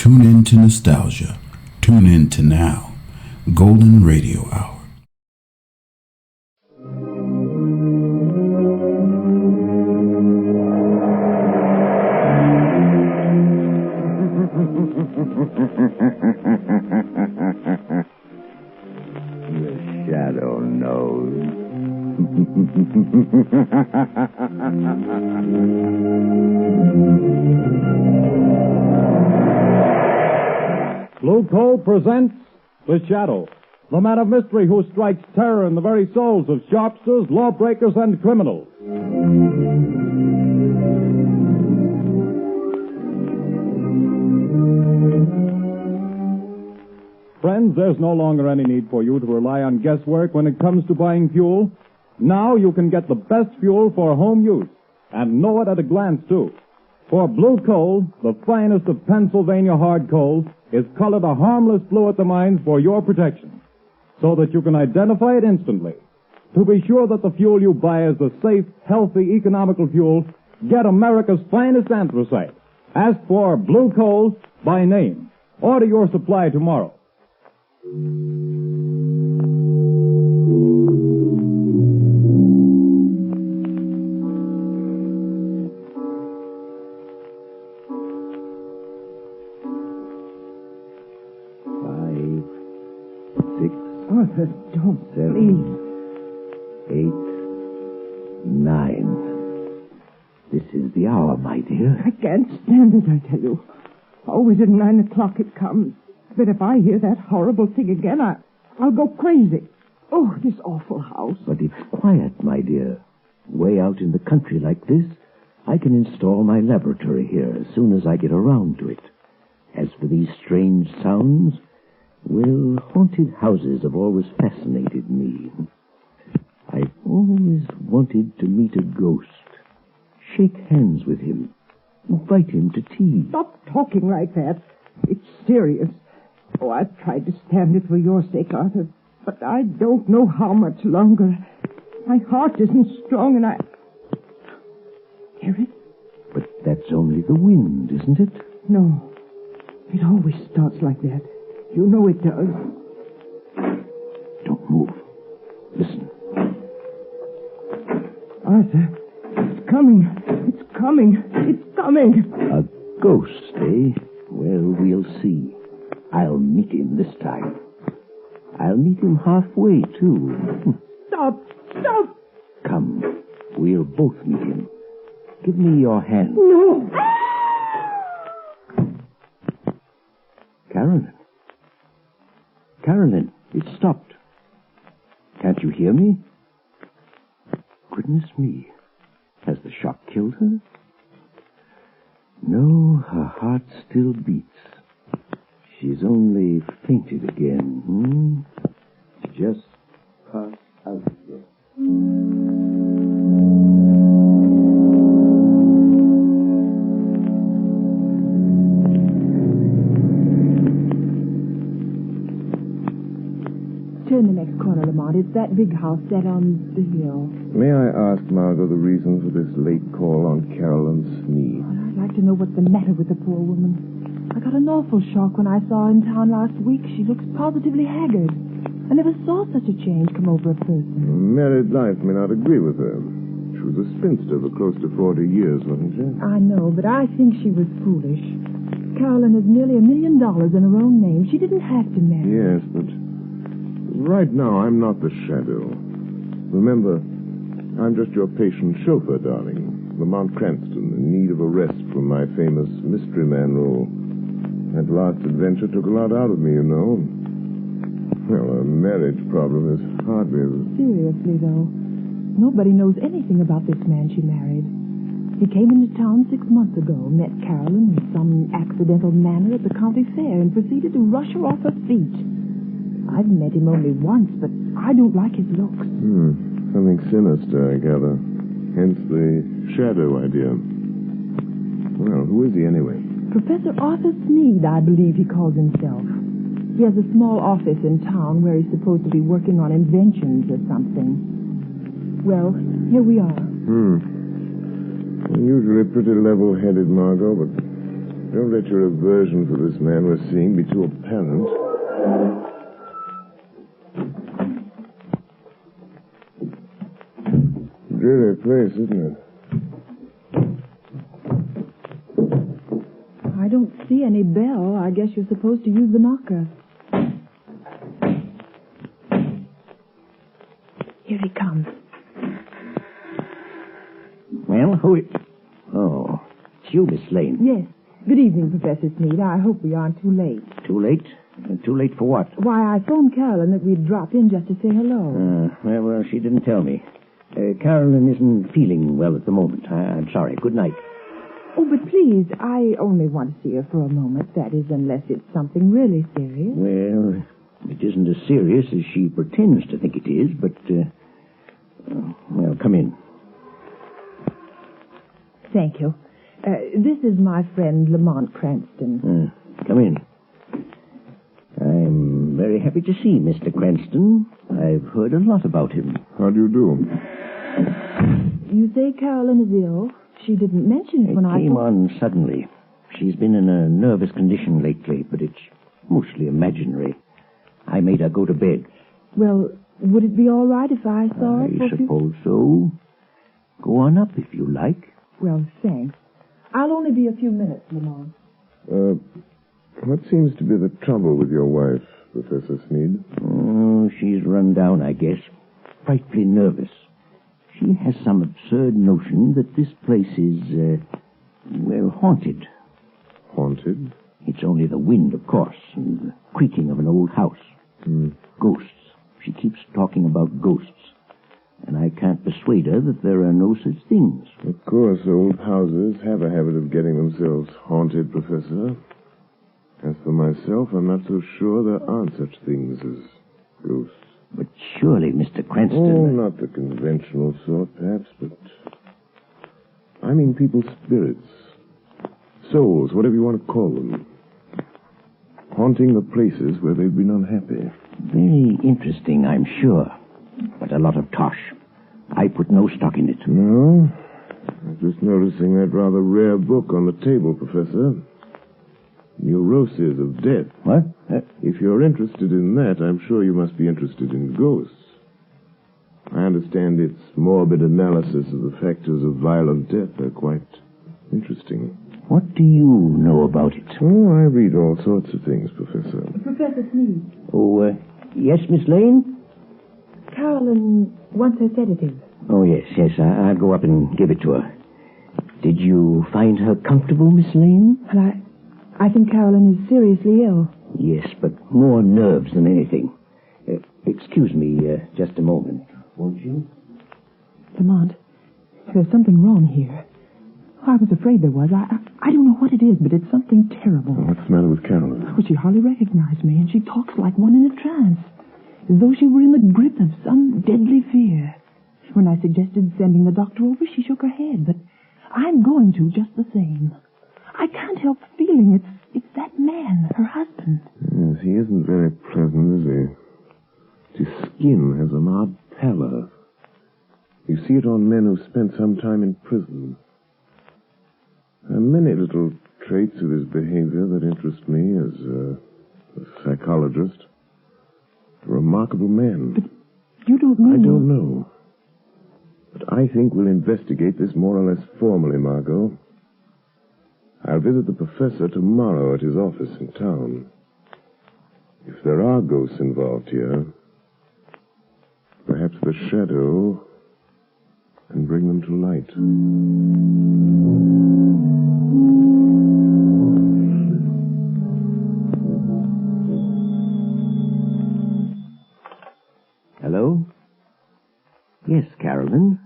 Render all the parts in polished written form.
Tune in to nostalgia. Tune in to now. Golden Radio Hour. The shadow knows. Blue Coal presents The Shadow, the man of mystery who strikes terror in the very souls of sharpsters, lawbreakers, and criminals. Friends, there's no longer any need for you to rely on guesswork when it comes to buying fuel. Now you can get the best fuel for home use, and know it at a glance, too. For Blue Coal, the finest of Pennsylvania hard coal, is colored a harmless blue at the mines for your protection, so that you can identify it instantly. To be sure that the fuel you buy is the safe, healthy, economical fuel, get America's finest anthracite. Ask for Blue Coal by name. Order your supply tomorrow. Arthur, don't, 7, please. 8, 9. This is the hour, my dear. I can't stand it, I tell you. Always at 9 o'clock it comes. But if I hear that horrible thing again, I'll go crazy. Oh, this awful house. But it's quiet, my dear. Way out in the country like this, I can install my laboratory here as soon as I get around to it. As for these strange sounds, well, haunted houses have always fascinated me. I've always wanted to meet a ghost, shake hands with him, invite him to tea. Stop talking like that. It's serious. Oh, I've tried to stand it for your sake, Arthur, but I don't know how much longer. My heart isn't strong, and I... Hear it? But that's only the wind, isn't it? No. It always starts like that. You know it does. Don't move. Listen. Arthur, it's coming. It's coming. It's coming. A ghost, eh? Well, we'll see. I'll meet him this time. I'll meet him halfway, too. Stop! Stop! Come. We'll both meet him. Give me your hand. No! Carolyn. Carolyn, it stopped. Can't you hear me? Goodness me. Has the shock killed her? No, her heart still beats. She's only fainted again. Just passed out again. Turn the next corner, Lamont. It's that big house set on the hill. May I ask, Margot, the reason for this late call on Carolyn Sneed? Well, I'd like to know what's the matter with the poor woman. I got an awful shock when I saw her in town last week. She looks positively haggard. I never saw such a change come over a person. Married life may not agree with her. She was a spinster for close to 40 years, wasn't she? I know, but I think she was foolish. Carolyn has nearly $1 million in her own name. She didn't have to marry. Yes, but right now I'm not the shadow. Remember, I'm just your patient chauffeur, darling. Lamont Cranston, in need of a rest from my famous mystery man role. That last adventure took a lot out of me, you know. Well, a marriage problem is hardly as... Seriously, though, nobody knows anything about this man she married. He came into town 6 months ago, met Carolyn in some accidental manner at the county fair, and proceeded to rush her off her feet. I've met him only once, but I don't like his looks. Something sinister, I gather. Hence the shadow idea. Well, who is he anyway? Professor Arthur Sneed, I believe he calls himself. He has a small office in town where he's supposed to be working on inventions or something. Well, here we are. Usually pretty level-headed, Margot, but Don't let your aversion for this man we're seeing be too apparent. Dreary place, isn't it? I don't see any bell. I guess you're supposed to use the knocker. Here he comes. Well, who is... Oh, it's you, Miss Lane. Yes. Good evening, Professor Sneed. I hope we aren't too late. Too late? Too late for what? Why, I phoned Carolyn that we'd drop in just to say hello. Well, she didn't tell me. Carolyn isn't feeling well at the moment. I'm sorry. Good night. Oh, but please, I only want to see her for a moment. That is, unless it's something really serious. Well, it isn't as serious as she pretends to think it is, but, well, come in. Thank you. This is my friend Lamont Cranston. Come in. I'm very happy to see Mr. Cranston. I've heard a lot about him. How do you do? You say Carolyn is ill? She didn't mention it when I... It came on suddenly. She's been in a nervous condition lately, but it's mostly imaginary. I made her go to bed. Well, would it be all right if I saw her? I suppose so. Go on up if you like. Well, thanks. I'll only be a few minutes, Lamont. What seems to be the trouble with your wife, Professor Sneed? Oh, she's run down, I guess. Frightfully nervous. She has some absurd notion that this place is, well, haunted. Haunted? It's only the wind, of course, and the creaking of an old house. Ghosts. She keeps talking about ghosts. And I can't persuade her that there are no such things. Of course, old houses have a habit of getting themselves haunted, Professor. As for myself, I'm not so sure there aren't such things as ghosts. But surely, Mr. Cranston... Oh, not the conventional sort, perhaps, but... I mean people's spirits. Souls, whatever you want to call them. Haunting the places where they've been unhappy. Very interesting, I'm sure. But a lot of tosh. I put no stock in it. No? I'm just noticing that rather rare book on the table, Professor. Neuroses of Death. What? If you're interested in that, I'm sure you must be interested in ghosts. I understand its morbid analysis of the factors of violent death are quite interesting. What do you know about it? Oh, I read all sorts of things, Professor. Professor Sneed. Oh, yes, Miss Lane? Carolyn wants her sedative. Oh, yes. I'll go up and give it to her. Did you find her comfortable, Miss Lane? Well, I think Carolyn is seriously ill. Yes, but more nerves than anything. Excuse me just a moment, won't you? Lamont, there's something wrong here. I was afraid there was. I don't know what it is, but it's something terrible. What's the matter with Carolyn? Well, she hardly recognized me, and she talks like one in a trance, as though she were in the grip of some deadly fear. When I suggested sending the doctor over, she shook her head, but I'm going to just the same. I can't help feeling it's that man, her husband. Yes, he isn't very pleasant, is he? His skin has an odd pallor. You see it on men who've spent some time in prison. There are many little traits of his behavior that interest me as a psychologist. A remarkable man. But you don't mean... I don't know. But I think we'll investigate this more or less formally, Margot. I'll visit the professor tomorrow at his office in town. If there are ghosts involved here, perhaps the shadow can bring them to light. Hello? Yes, Carolyn.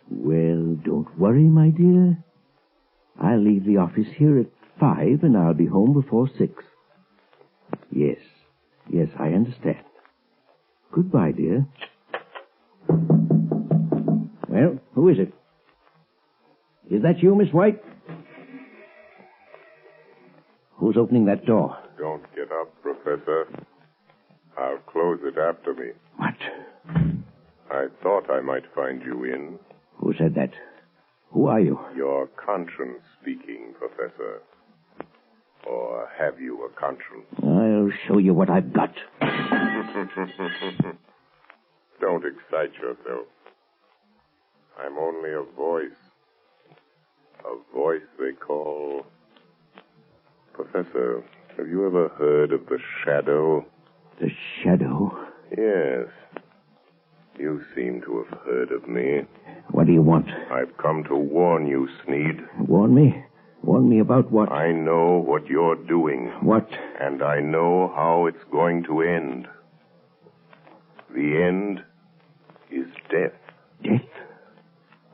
Well, don't worry, my dear. I'll leave the office here at 5, and I'll be home before 6. Yes, I understand. Goodbye, dear. Well, who is it? Is that you, Miss White? Who's opening that door? Don't get up, Professor. I'll close it after me. What? I thought I might find you in. Who said that? Who are you? Your conscience speaking, Professor. Or have you a conscience? I'll show you what I've got. Don't excite yourself. I'm only a voice. A voice they call... Professor, have you ever heard of the Shadow? The Shadow? Yes. You seem to have heard of me. What do you want? I've come to warn you, Sneed. Warn me? Warn me about what? I know what you're doing. What? And I know how it's going to end. The end is death. Death?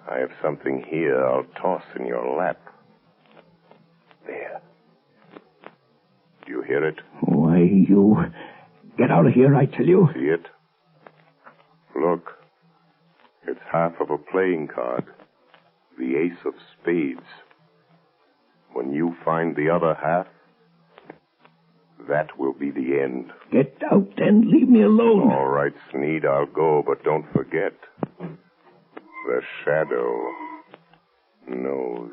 I have something here I'll toss in your lap. There. Do you hear it? Why, you... Get out of here, I tell you. See it? Look. It's half of a playing card. The ace of spades. When you find the other half, that will be the end. Get out and leave me alone. All right, Sneed, I'll go, but don't forget. The Shadow knows.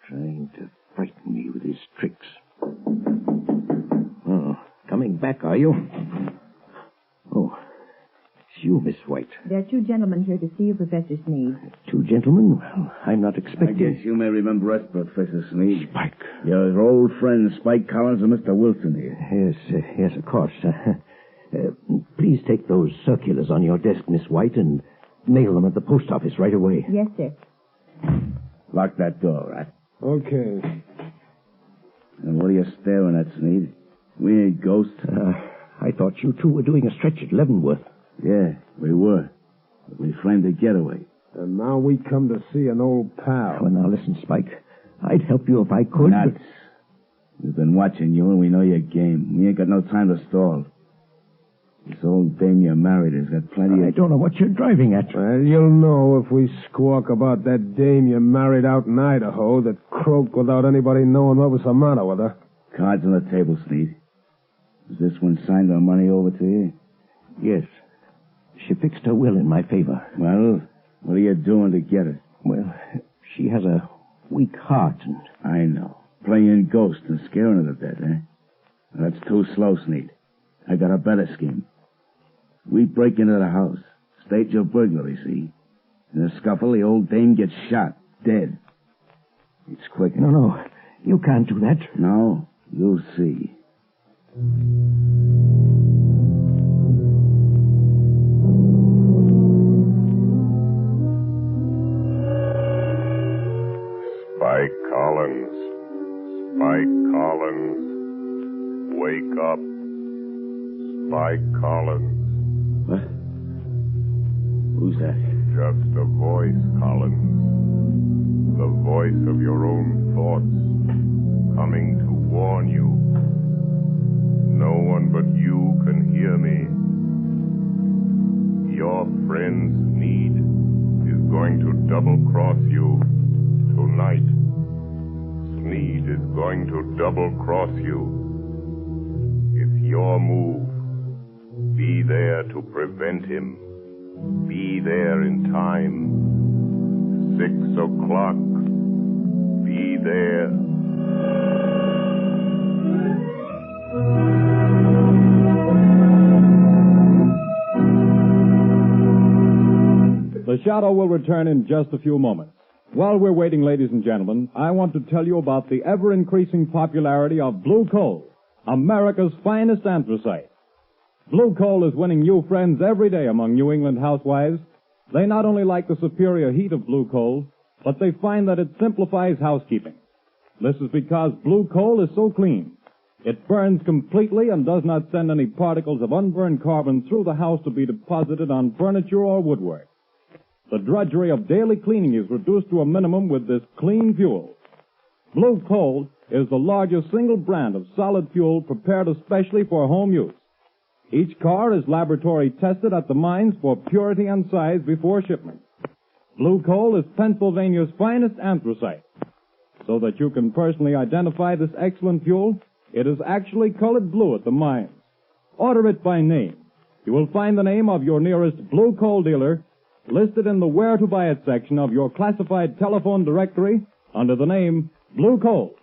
Trying to frighten me with his tricks. Oh, coming back, are you? Oh, it's you, Miss White. There are two gentlemen here to see you, Professor Sneed. Two gentlemen? Well, I'm not I expecting... guess you may remember us, Professor Sneed. Spike. Your old friends, Spike Collins and Mr. Wilson here. Yes, of course. Please take those circulars on your desk, Miss White, and mail them at the post office right away. Yes, sir. Lock that door, right? Okay. And what are you staring at, Sneed? We ain't ghosts. I thought you two were doing a stretch at Leavenworth. Yeah, we were. But we framed a getaway. And now we come to see an old pal. Well, now listen, Spike. I'd help you if I could. Nuts. But... We've been watching you, and we know your game. We ain't got no time to stall. This old dame you married has got plenty I of... don't know what you're driving at. Well, you'll know if we squawk about that dame you married out in Idaho that croaked without anybody knowing what was the matter with her. Cards on the table, Sneed. Is this one signed our money over to you? Yes. She fixed her will in my favor. Well, what are you doing to get it? Well, she has a weak heart, and... I know. Playing ghost and scaring her to death, eh? That's too slow, Sneed. I got a better scheme. We break into the house, stage a burglary, see? In a scuffle, the old dame gets shot, dead. It's quick. No, you can't do that. No, you'll see. Spike Collins. Spike Collins. Wake up. Spike Collins. What? Who's that? Just a voice, Collins. The voice of your own thoughts, coming to warn you. No one but you can hear me. Your friend's need is going to double-cross you tonight. Sneed is going to double-cross you. It's your move. Be there to prevent him. Be there in time. 6 o'clock. Be there. The Shadow will return in just a few moments. While we're waiting, ladies and gentlemen, I want to tell you about the ever-increasing popularity of Blue Coal, America's finest anthracite. Blue Coal is winning new friends every day among New England housewives. They not only like the superior heat of Blue Coal, but they find that it simplifies housekeeping. This is because Blue Coal is so clean. It burns completely and does not send any particles of unburned carbon through the house to be deposited on furniture or woodwork. The drudgery of daily cleaning is reduced to a minimum with this clean fuel. Blue Coal is the largest single brand of solid fuel prepared especially for home use. Each car is laboratory tested at the mines for purity and size before shipment. Blue Coal is Pennsylvania's finest anthracite. So that you can personally identify this excellent fuel, it is actually colored blue at the mines. Order it by name. You will find the name of your nearest Blue Coal dealer listed in the Where to Buy It section of your classified telephone directory under the name Blue Coal.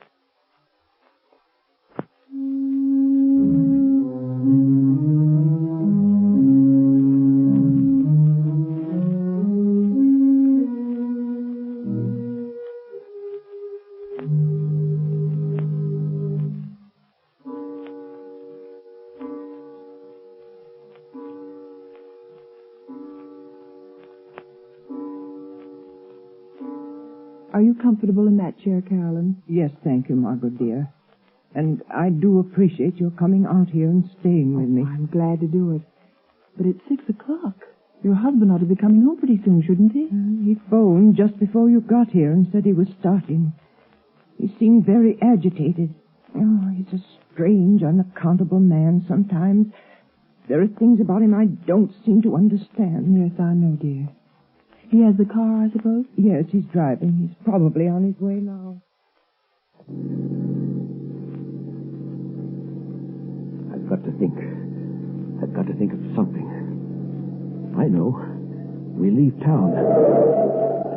Are you comfortable in that chair, Carolyn? Yes, thank you, Margaret, dear. And I do appreciate your coming out here and staying with me. I'm glad to do it. But it's 6 o'clock. Your husband ought to be coming home pretty soon, shouldn't he? He phoned just before you got here and said he was starting. He seemed very agitated. Oh, he's a strange, unaccountable man sometimes. There are things about him I don't seem to understand. Yes, I know, dear. He has the car, I suppose? Yes, he's driving. He's probably on his way now. I've got to think. I've got to think of something. I know. We leave town.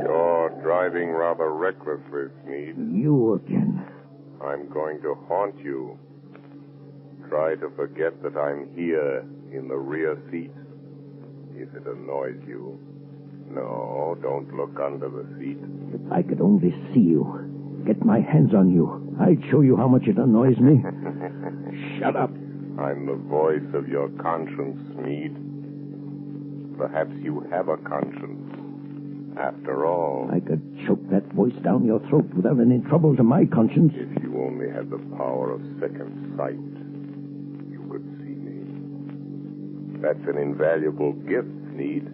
You're driving rather recklessly, Sneed. You again. I'm going to haunt you. Try to forget that I'm here in the rear seat, if it annoys you. No, don't look under the seat. If I could only see you, get my hands on you, I'd show you how much it annoys me. Shut up. I'm the voice of your conscience, Sneed. Perhaps you have a conscience. After all, I could choke that voice down your throat without any trouble to my conscience. if you only had the power of second sight, you could see me. That's an invaluable gift, Sneed.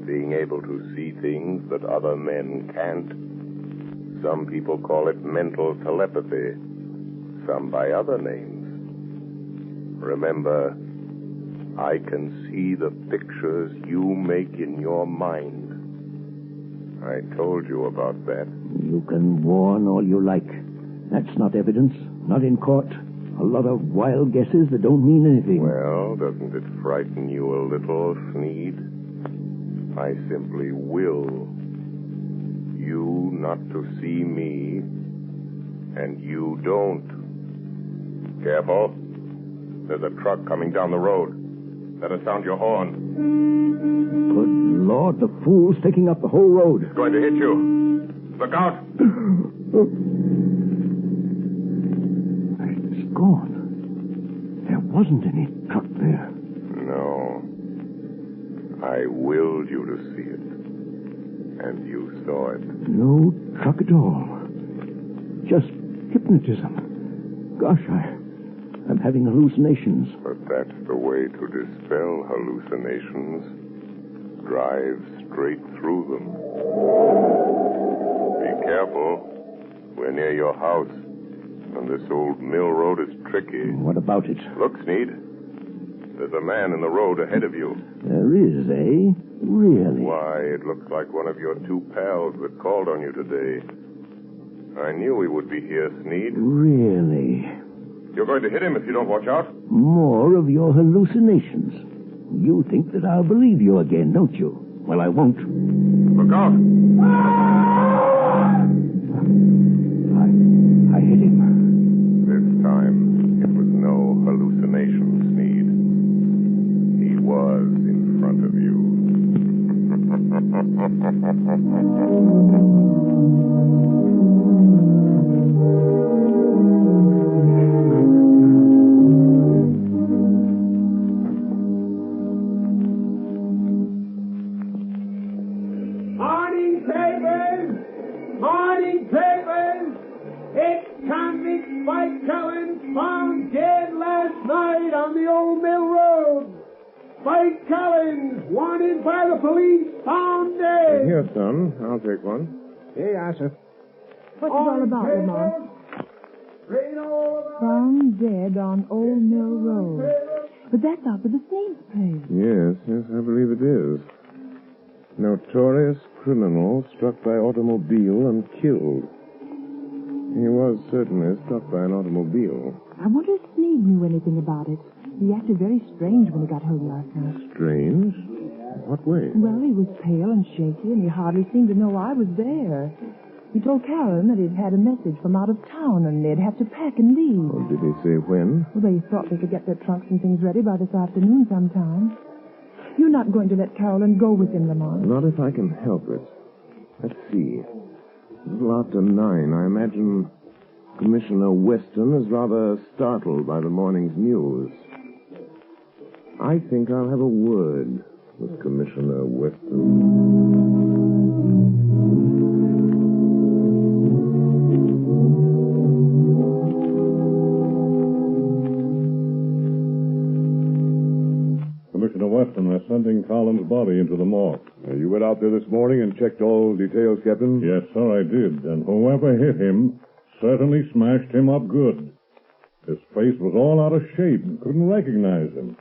Being able to see things that other men can't. Some people call it mental telepathy, some by other names. Remember, I can see the pictures you make in your mind. I told you about that. You can warn all you like. That's not evidence, not in court. A lot of wild guesses that don't mean anything. Well, doesn't it frighten you a little, Sneed? I simply will you not to see me, and you don't. Careful. There's a truck coming down the road. Better sound your horn. Good Lord, the fool's taking up the whole road. It's going to hit you. Look out. It's gone. There wasn't any truck there. No. I willed you to see it. And you saw it. No truck at all. Just hypnotism. Gosh, I'm having hallucinations. But that's the way to dispel hallucinations. Drive straight through them. Be careful. We're near your house. And this old mill road is tricky. What about it? Look, Sneed. There's a man in the road ahead of you. There is, eh? Really? Why, it looks like one of your two pals that called on you today. I knew he would be here, Sneed. Really? You're going to hit him if you don't watch out. More of your hallucinations. You think that I'll believe you again, don't you? Well, I won't. Look out. I hit him. This time, it was no hallucination, Sneed. He was in front of you. Morning papers! Morning papers! Ex-convict Spike Cullen found dead last night on the old mill road. Spike Cullen, wanted by the police, found dead. Here, son. I'll take one. Here, sir. What's it all about, Lamont? Read all about Found dead on Old Mill Road. But that's out for the Sneed's place. Yes, I believe it is. Notorious criminal struck by automobile and killed. He was certainly struck by an automobile. I wonder if Sneed knew anything about it. He acted very strange when he got home last night. Strange? What way? Well, he was pale and shaky, and he hardly seemed to know I was there. He told Carolyn that he'd had a message from out of town, and they'd have to pack and leave. Well, did he say when? Well, they thought they could get their trunks and things ready by this afternoon sometime. You're not going to let Carolyn go with him, Lamont? Not if I can help it. Let's see. A little after 9. I imagine Commissioner Weston is rather startled by the morning's news. I think I'll have a word with Commissioner Weston. Commissioner Weston, they're sending Collins' body into the morgue. You went out there this morning and checked all details, Captain? Yes, sir, I did. And whoever hit him certainly smashed him up good. His face was all out of shape and couldn't recognize him.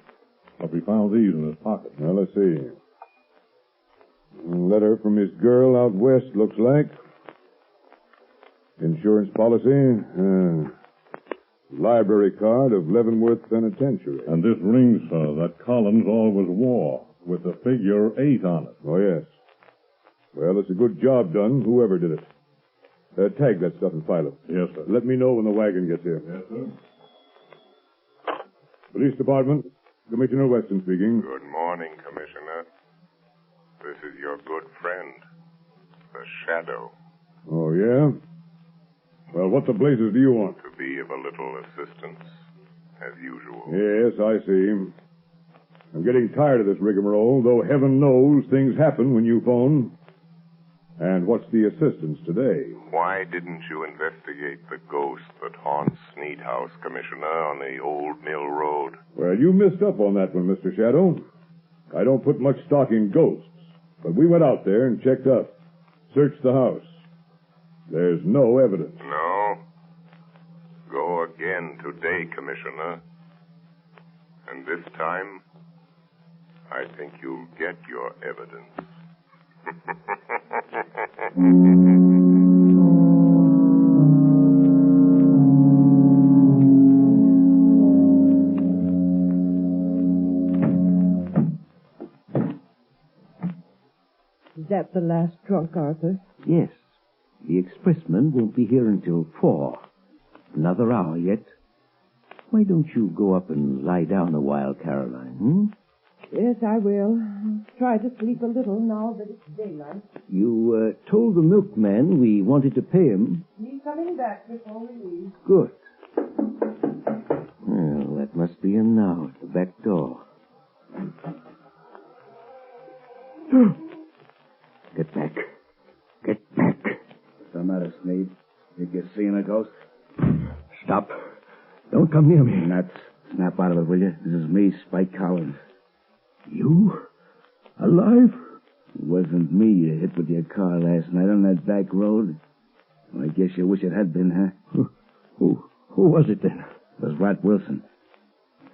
But we found these in his pocket. Now, let's see. A letter from his girl out west, looks like. Insurance policy. Library card of Leavenworth Penitentiary. And this ring, sir, that Collins always wore, with the figure 8 on it. Oh, yes. Well, it's a good job done, whoever did it. Tag that stuff and file it. Yes, sir. Let me know when the wagon gets here. Yes, sir. Police Department, Commissioner Weston speaking. Good morning, Commissioner. This is your good friend, the Shadow. Oh, yeah? Well, what the blazes do you want? To be of a little assistance, as usual. Yes, I see. I'm getting tired of this rigmarole, though heaven knows things happen when you phone. And what's the assistance today? Why didn't you investigate the ghost that haunts Sneed House, Commissioner, on the Old Mill Road? Well, you missed up on that one, Mr. Shadow. I don't put much stock in ghosts, but we went out there and checked up, searched the house. There's no evidence. No. Go again today, Commissioner. And this time, I think you'll get your evidence. Is that the last trunk, Arthur? Yes. The expressman won't be here until 4. Another hour yet. Why don't you go up and lie down a while, Caroline, Yes, I will. I'll try to sleep a little now that it's daylight. You told the milkman we wanted to pay him. He's coming back before we leave. Good. Well, that must be him now at the back door. Get back. Get back. What's the matter, Sneed? Think you're seeing a ghost? Stop. Don't come near me. Nuts. Snap out of it, will you? This is me, Spike Collins. You? Alive? It wasn't me you hit with your car last night on that back road. Well, I guess you wish it had been, huh? Who was it then? It was Rat Wilson.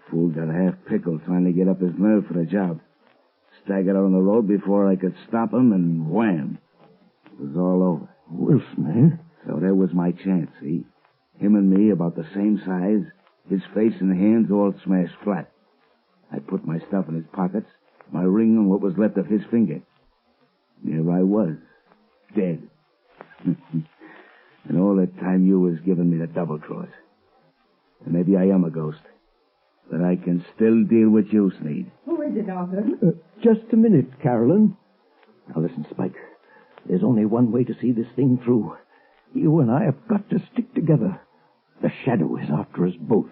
Fool got half pickled trying to get up his nerve for the job. Staggered out on the road before I could stop him, and wham! It was all over. Wilson, eh? So there was my chance, see? Him and me about the same size, his face and hands all smashed flat. I put my stuff in his pockets, my ring on what was left of his finger. There I was, dead. And all that time you was giving me the double cross. And maybe I am a ghost, but I can still deal with you, Sneed. Who is it, Arthur? Just a minute, Carolyn. Now listen, Spike. There's only one way to see this thing through. You and I have got to stick together. The Shadow is after us both.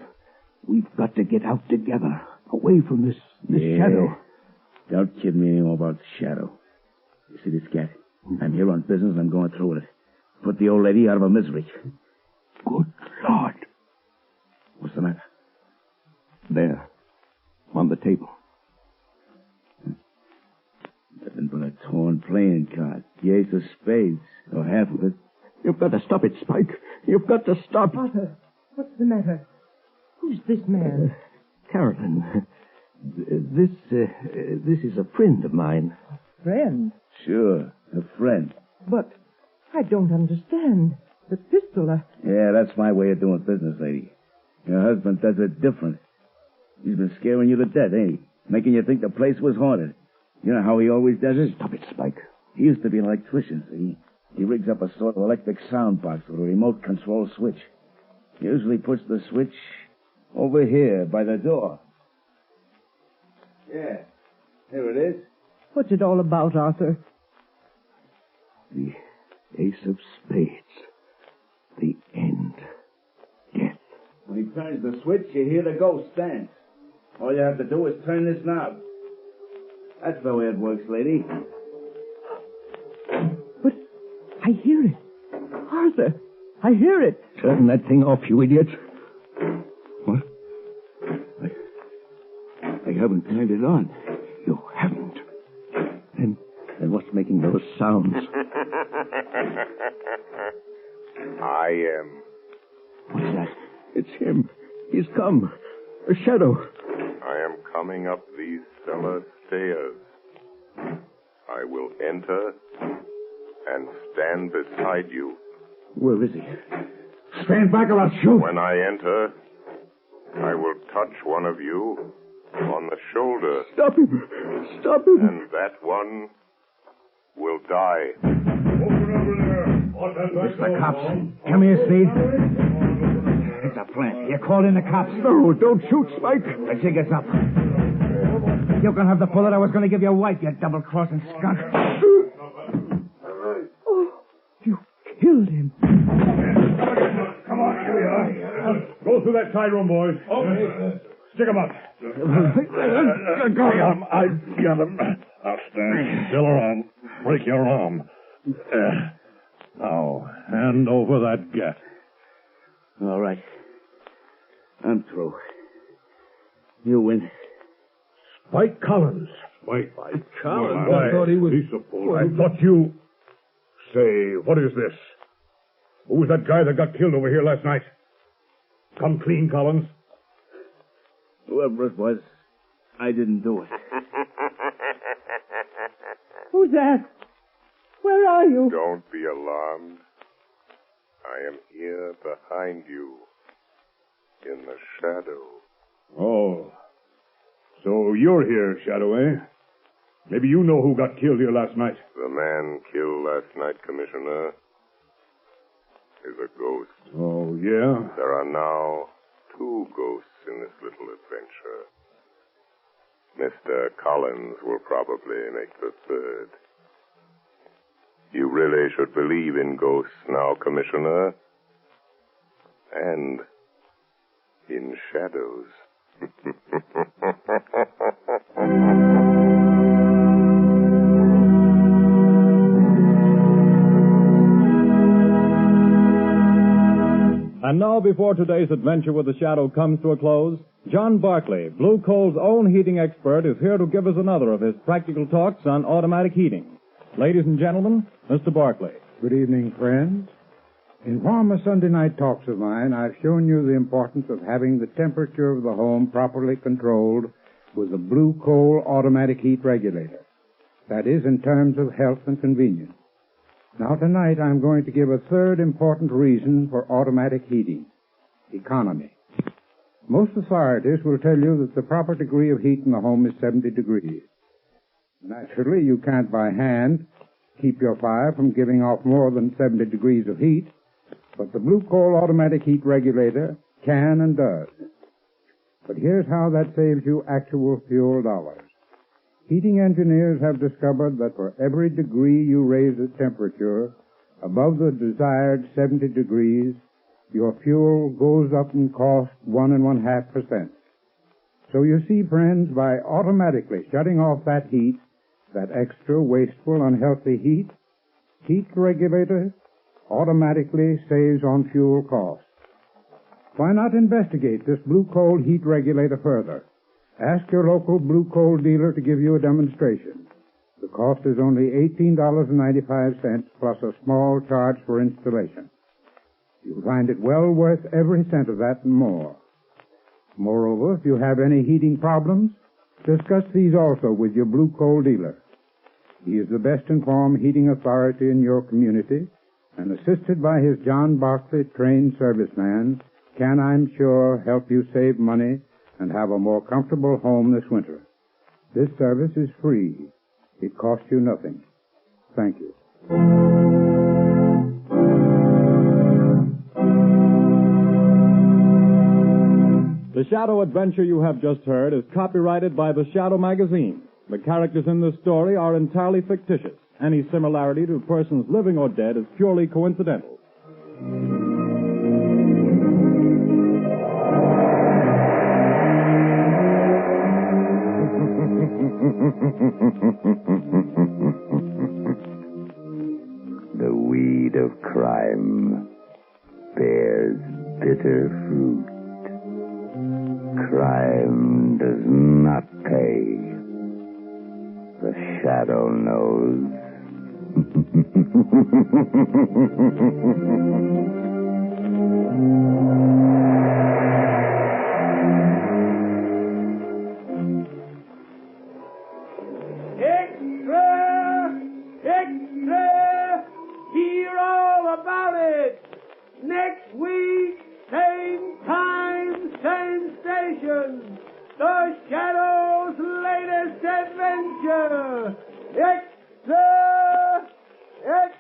We've got to get out together, away from this Shadow. Don't kid me anymore about the Shadow. You see this cat? I'm here on business and I'm going through with it. Put the old lady out of her misery. Good Lord. What's the matter? There. On the table. Nothing but a torn playing card. The ace of spades, or half of it. You've got to stop it, Spike. You've got to stop. Arthur, what's the matter? Who's this man? Carolyn, this is a friend of mine. Friend? Sure, a friend. But I don't understand. The pistol, Yeah, that's my way of doing business, lady. Your husband does it different. He's been scaring you to death, ain't he? Making you think the place was haunted. You know how he always does it? Stop it, Spike. He used to be an electrician, see? He rigs up a sort of electric sound box with a remote control switch. He usually puts the switch over here by the door. Yeah, here it is. What's it all about, Arthur? The ace of spades. The end. Death. When he turns the switch, you hear the ghost dance. All you have to do is turn this knob. That's the way it works, lady. But I hear it. Arthur, I hear it. Turn that thing off, you idiot. What? I haven't turned it on. You haven't. Then what's making those sounds? I am. What's that? It's him. He's come. A shadow. I am coming up these cellar stairs. I will enter and stand beside you. Where is he? Stand back or I'll shoot. When I enter, I will touch one of you on the shoulder. Stop him. Stop him. And that one will die. Open over there. It's the cops. Come here, Speed. It's a plant. You called in the cops. No, don't shoot, Spike. The jig is up. You can have the bullet I was going to give your wife, you double-crossing skunk. Oh, you killed him. Come on, here we are. Go through that side room, boys. Okay. Stick him up. I got him. Now stand still or I'll break your arm. Now, hand over that gat. All right. I'm through. You win. Spike Collins. Spike Collins? I thought he was... I thought you... Say, what is this? Who was that guy that got killed over here last night? Come clean, Collins. Whoever it was, I didn't do it. Who's that? Where are you? Don't be alarmed. I am here behind you, in the shadow. Oh. So you're here, Shadow, eh? Maybe you know who got killed here last night. The man killed last night, Commissioner, is a ghost. Oh, yeah? There are now 2 ghosts in this little adventure. Mr. Collins will probably make the 3rd. You really should believe in ghosts now, Commissioner. And in shadows. And now, before today's adventure with the Shadow comes to a close, John Barclay, Blue Coal's own heating expert, is here to give us another of his practical talks on automatic heating. Ladies and gentlemen, Mr. Barclay. Good evening, friends. In former Sunday night talks of mine, I've shown you the importance of having the temperature of the home properly controlled with a Blue Coal automatic heat regulator. That is, in terms of health and convenience. Now, tonight, I'm going to give a third important reason for automatic heating: economy. Most authorities will tell you that the proper degree of heat in the home is 70 degrees. Naturally, you can't by hand keep your fire from giving off more than 70 degrees of heat, but the Blue Coal automatic heat regulator can and does. But here's how that saves you actual fuel dollars. Heating engineers have discovered that for every degree you raise the temperature above the desired 70 degrees, your fuel goes up in cost 1.5%. So you see, friends, by automatically shutting off that heat, that extra, wasteful, unhealthy heat regulator automatically saves on fuel costs. Why not investigate this Blue Coal heat regulator further? Ask your local Blue Coal dealer to give you a demonstration. The cost is only $18.95 plus a small charge for installation. You'll find it well worth every cent of that and more. Moreover, if you have any heating problems, discuss these also with your Blue Coal dealer. He is the best informed heating authority in your community, and assisted by his John Barclay trained serviceman, can, I'm sure, help you save money and have a more comfortable home this winter. This service is free. It cost you nothing. Thank you. The Shadow adventure you have just heard is copyrighted by the Shadow magazine. The characters in this story are entirely fictitious. Any similarity to persons living or dead is purely coincidental. The weed of crime bears bitter fruit. Crime does not pay. The Shadow knows. Extra! Extra! Hear all about it! Next week, same time, same station. The Shadow's latest adventure. Extra! Extra!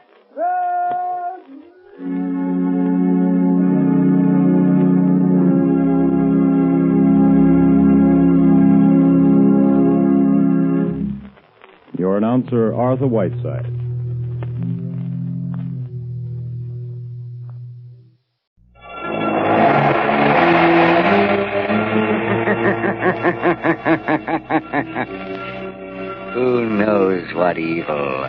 Your announcer, Arthur Whiteside. Who knows what evil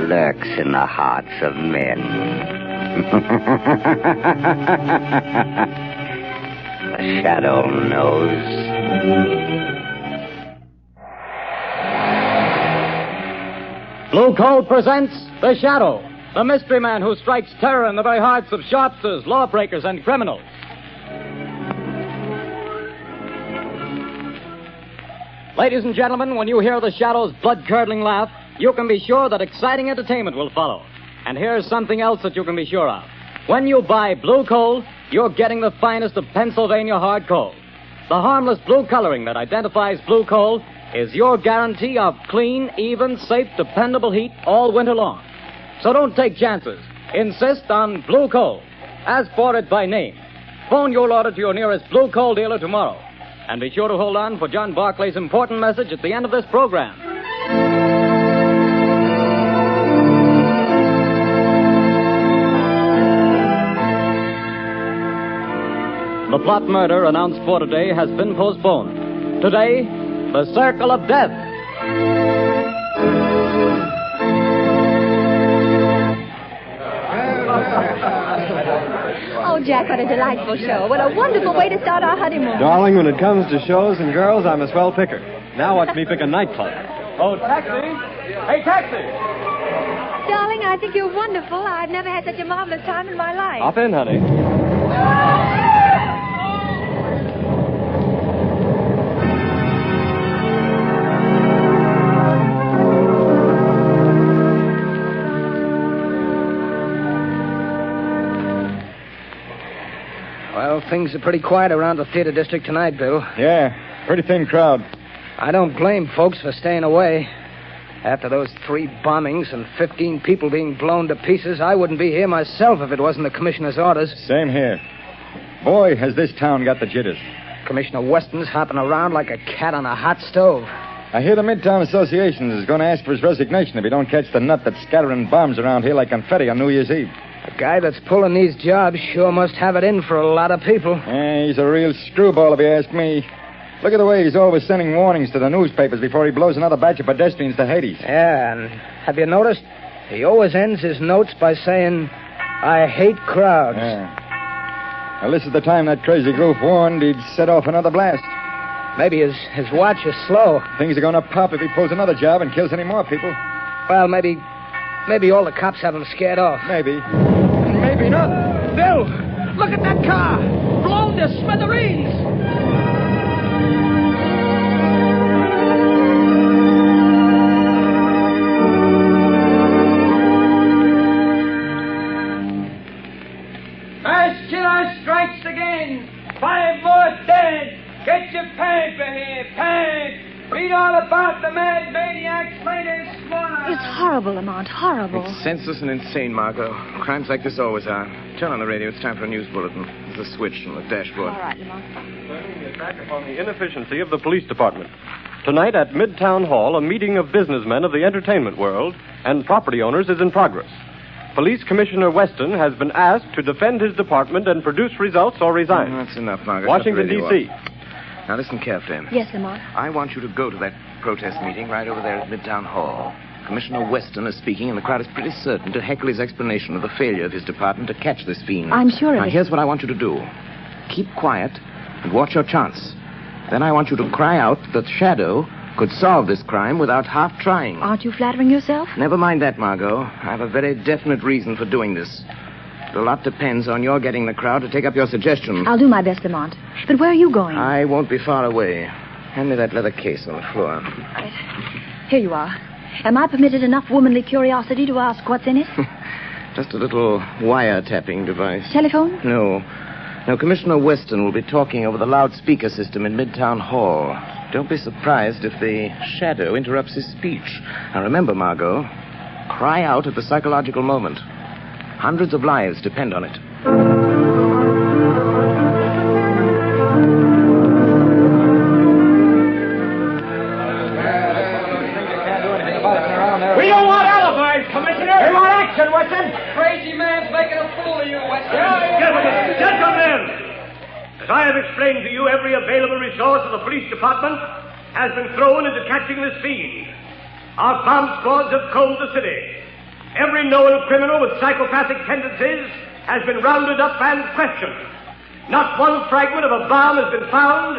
lurks in the hearts of men? The Shadow knows. Blue Coal presents The Shadow, the mystery man who strikes terror in the very hearts of shopsters, lawbreakers, and criminals. Ladies and gentlemen, when you hear The Shadow's blood-curdling laugh, you can be sure that exciting entertainment will follow. And here's something else that you can be sure of. When you buy Blue Coal, you're getting the finest of Pennsylvania hard coal. The harmless blue coloring that identifies Blue Coal is your guarantee of clean, even, safe, dependable heat all winter long. So don't take chances. Insist on Blue Coal. Ask for it by name. Phone your order to your nearest Blue Coal dealer tomorrow. And be sure to hold on for John Barclay's important message at the end of this program. The plot murder announced for today has been postponed. Today, the Circle of Death. Oh, Jack, what a delightful show. What a wonderful way to start our honeymoon. Darling, when it comes to shows and girls, I'm a swell picker. Now watch me pick a nightclub. Oh, taxi! Hey, taxi! Darling, I think you're wonderful. I've never had such a marvelous time in my life. Hop in, honey. Well, things are pretty quiet around the theater district tonight, Bill. Yeah, pretty thin crowd. I don't blame folks for staying away. After those 3 bombings and 15 people being blown to pieces, I wouldn't be here myself if it wasn't the commissioner's orders. Same here. Boy, has this town got the jitters. Commissioner Weston's hopping around like a cat on a hot stove. I hear the Midtown Association is going to ask for his resignation if he don't catch the nut that's scattering bombs around here like confetti on New Year's Eve. The guy that's pulling these jobs sure must have it in for a lot of people. Yeah, he's a real screwball if you ask me. Look at the way he's always sending warnings to the newspapers before he blows another batch of pedestrians to Hades. Yeah, and have you noticed? He always ends his notes by saying, I hate crowds. Yeah. Well, this is the time that crazy goof warned he'd set off another blast. Maybe his watch is slow. Things are going to pop if he pulls another job and kills any more people. Well, maybe all the cops have him scared off. Maybe. Maybe not. Bill, look at that car. Blown to smithereens. Mass killer strikes again. 5 more dead. Get your paper here, pants. Be Read all about the mad maniacs later, Swan. It's horrible, Lamont, horrible. It's senseless and insane, Margot. Crimes like this always are. Turn on the radio. It's time for a news bulletin. There's a switch on the dashboard. All right, Lamont. Back upon the inefficiency of the police department. Tonight at Midtown Hall, a meeting of businessmen of the entertainment world and property owners is in progress. Police Commissioner Weston has been asked to defend his department and produce results or resign. That's enough, Margaret. Washington, D.C. Now listen carefully. Yes, Lamont. I want you to go to that protest meeting right over there at Midtown Hall. Commissioner Weston is speaking, and the crowd is pretty certain to heckle his explanation of the failure of his department to catch this fiend. I'm sure of Now, it. here's what I want you to do. Keep quiet and watch your chance. Then I want you to cry out that Shadow could solve this crime without half trying. Aren't you flattering yourself? Never mind that, Margot. I have a very definite reason for doing this. A lot depends on your getting the crowd to take up your suggestion. I'll do my best, Lamont. But where are you going? I won't be far away. Hand me that leather case on the floor. Right. Here you are. Am I permitted enough womanly curiosity to ask what's in it? Just a little wiretapping device. Telephone? No. Now, Commissioner Weston will be talking over the loudspeaker system in Midtown Hall. Don't be surprised if the Shadow interrupts his speech. Now, remember, Margot, cry out at the psychological moment. Hundreds of lives depend on it. We don't want alibis, Commissioner. We want action, Weston. Crazy man's making a fool of you, Weston. Gentlemen, as I have explained to you, every available resource of the police department has been thrown into catching this fiend. Our bomb squads have combed the city. Every known criminal with psychopathic tendencies has been rounded up and questioned. Not one fragment of a bomb has been found.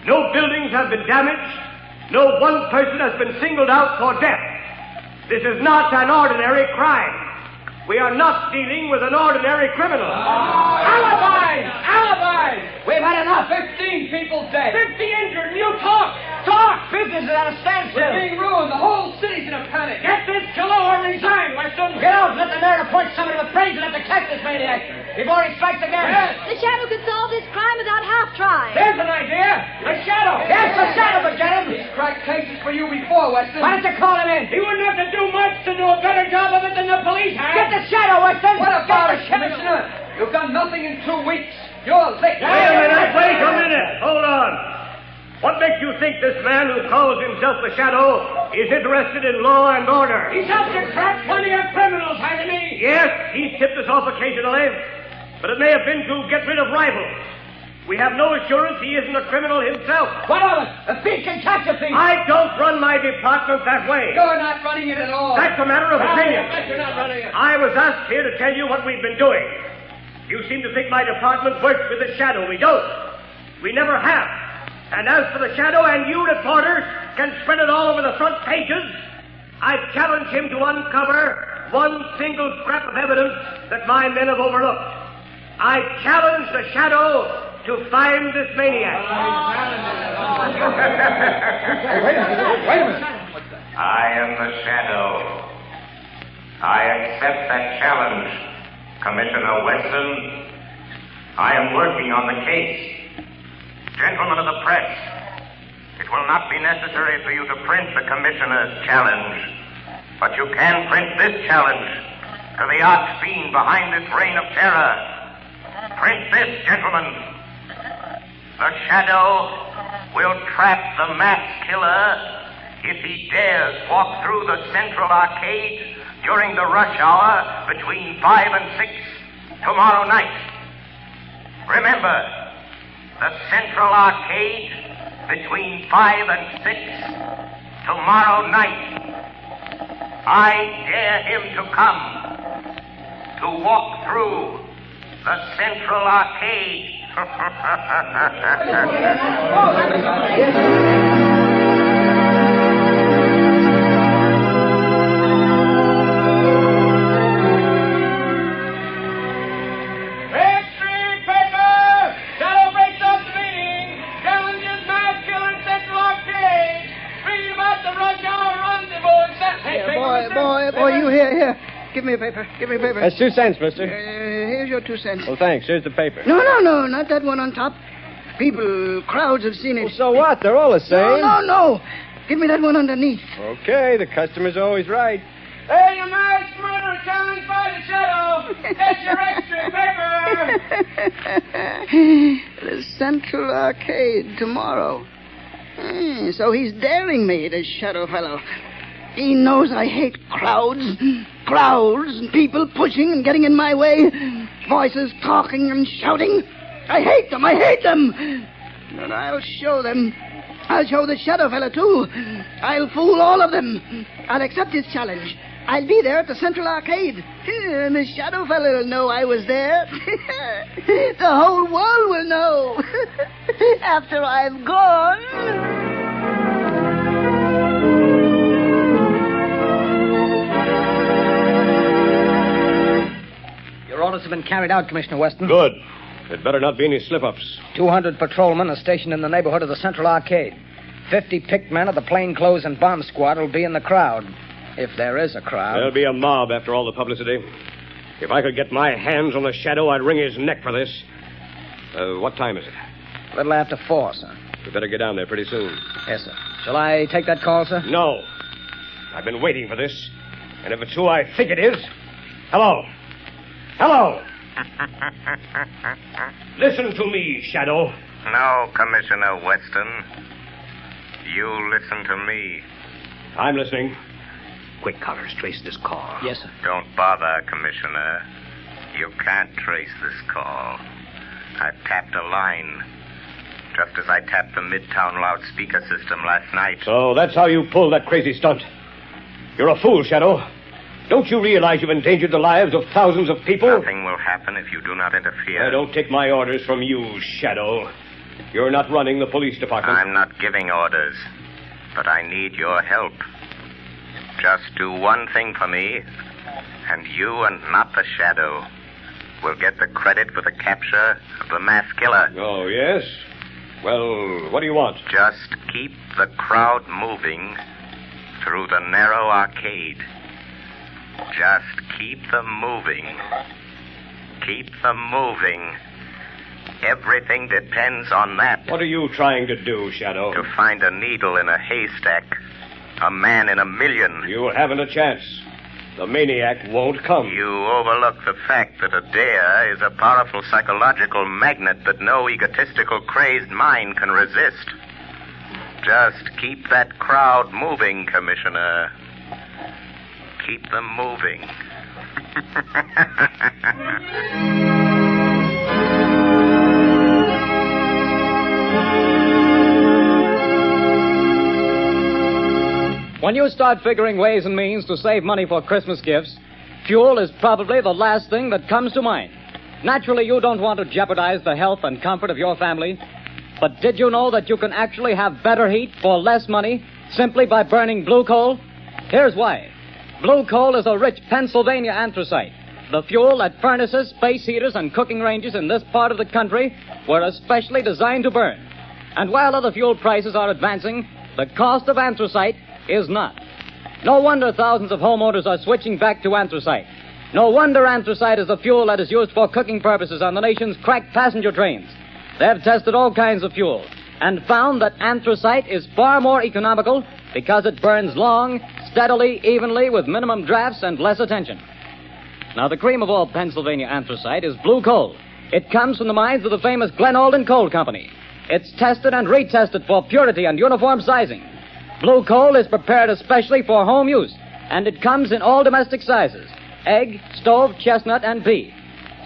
No buildings have been damaged. No one person has been singled out for death. This is not an ordinary crime. We are not dealing with an ordinary criminal. Alibis! Alibis! We've had enough. 15 people dead. 50 injured, and you talk! Talk! Business is at a standstill. We're being ruined. The whole city's in a panic. Get this killer or resign, Weston. Get out and let the mayor appoint somebody with brains enough to catch this maniac before he strikes again. Yes. The Shadow could solve this crime without half trying. There's an idea. The Shadow. Yes, the Shadow could get him. He's cracked cases for you before, Weston. Why don't you call him in? He wouldn't have to do much to do a better job of it than the police have. Get the Shadow, Weston. What about Get it, the Shadow. Commissioner? You've done nothing in 2 weeks. You're licked. Wait a minute. Hold on. What makes you think this man who calls himself the Shadow is interested in law and order? He's helped to crack plenty of criminals, hasn't he? Yes, he's tipped us off occasionally, but it may have been to get rid of rivals. We have no assurance he isn't a criminal himself. What of it? A thief can catch a thief. I don't run my department that way. You're not running it at all. That's a matter of opinion. I bet you're not running it. I was asked here to tell you what we've been doing. You seem to think my department works with the Shadow. We don't. We never have. And as for the Shadow, and you reporters can spread it all over the front pages, I challenge him to uncover one single scrap of evidence that my men have overlooked. I challenge the Shadow to find this maniac. Wait a minute. I am the Shadow. I accept that challenge, Commissioner Weston. I am working on the case. Gentlemen of the press, it will not be necessary for you to print the Commissioner's challenge, but you can print this challenge to the arch fiend behind this reign of terror. Print this, gentlemen. The Shadow will trap the mass killer if he dares walk through the Central Arcade during the rush hour between 5 and 6 tomorrow night. Remember, the Central Arcade between 5 and 6 tomorrow night. I dare him to come to walk through the Central Arcade. Boy, you here. Give me a paper. That's 2 cents, mister. Here's your 2 cents. Well, thanks. Here's the paper. No, not that one on top. Crowds have seen it. Well, so what? They're all the same. No. Give me that one underneath. Okay, the customer's always right. Hey, you mass murderer, challenged by the shadow. That's your extra paper. The Central Arcade tomorrow. So he's daring me, this shadow fellow. He knows I hate crowds, and people pushing and getting in my way, voices talking and shouting. I hate them. But I'll show them. I'll show the shadow fellow, too. I'll fool all of them. I'll accept his challenge. I'll be there at the Central Arcade. And the shadow fellow will know I was there. The whole world will know. After I've gone. Your orders have been carried out, Commissioner Weston. Good. There'd better not be any slip-ups. 200 patrolmen are stationed in the neighborhood of the Central Arcade. 50 picked men of the plainclothes and bomb squad will be in the crowd. If there is a crowd. There'll be a mob after all the publicity. If I could get my hands on the shadow, I'd wring his neck for this. What time is it? A little after 4, sir. We better get down there pretty soon. Yes, sir. Shall I take that call, sir? No. I've been waiting for this. And if it's who I think it is... Hello. Listen to me, Shadow. No, Commissioner Weston. You listen to me. I'm listening. Quick, Collars, trace this call. Yes, sir. Don't bother, Commissioner. You can't trace this call. I've tapped a line. Just as I tapped the Midtown loudspeaker system last night. So that's how you pulled that crazy stunt. You're a fool, Shadow. Don't you realize you've endangered the lives of thousands of people? Nothing will happen if you do not interfere. I don't take my orders from you, Shadow. You're not running the police department. I'm not giving orders, but I need your help. Just do one thing for me, and you and not the Shadow will get the credit for the capture of the mass killer. Oh, yes? Well, what do you want? Just keep the crowd moving through the narrow arcade. Just keep them moving. Keep them moving. Everything depends on that. What are you trying to do, Shadow? To find a needle in a haystack. A man in a million. You haven't a chance. The maniac won't come. You overlook the fact that a dare is a powerful psychological magnet that no egotistical, crazed mind can resist. Just keep that crowd moving, Commissioner. Keep them moving. When you start figuring ways and means to save money for Christmas gifts, fuel is probably the last thing that comes to mind. Naturally, you don't want to jeopardize the health and comfort of your family. But did you know that you can actually have better heat for less money simply by burning blue coal? Here's why. Blue coal is a rich Pennsylvania anthracite. The fuel that furnaces, space heaters, and cooking ranges in this part of the country were especially designed to burn. And while other fuel prices are advancing, the cost of anthracite is not. No wonder thousands of homeowners are switching back to anthracite. No wonder anthracite is the fuel that is used for cooking purposes on the nation's crack passenger trains. They've tested all kinds of fuel and found that anthracite is far more economical because it burns long, steadily, evenly, with minimum drafts and less attention. Now, the cream of all Pennsylvania anthracite is blue coal. It comes from the mines of the famous Glen Alden Coal Company. It's tested and retested for purity and uniform sizing. Blue coal is prepared especially for home use, and it comes in all domestic sizes: egg, stove, chestnut, and pea.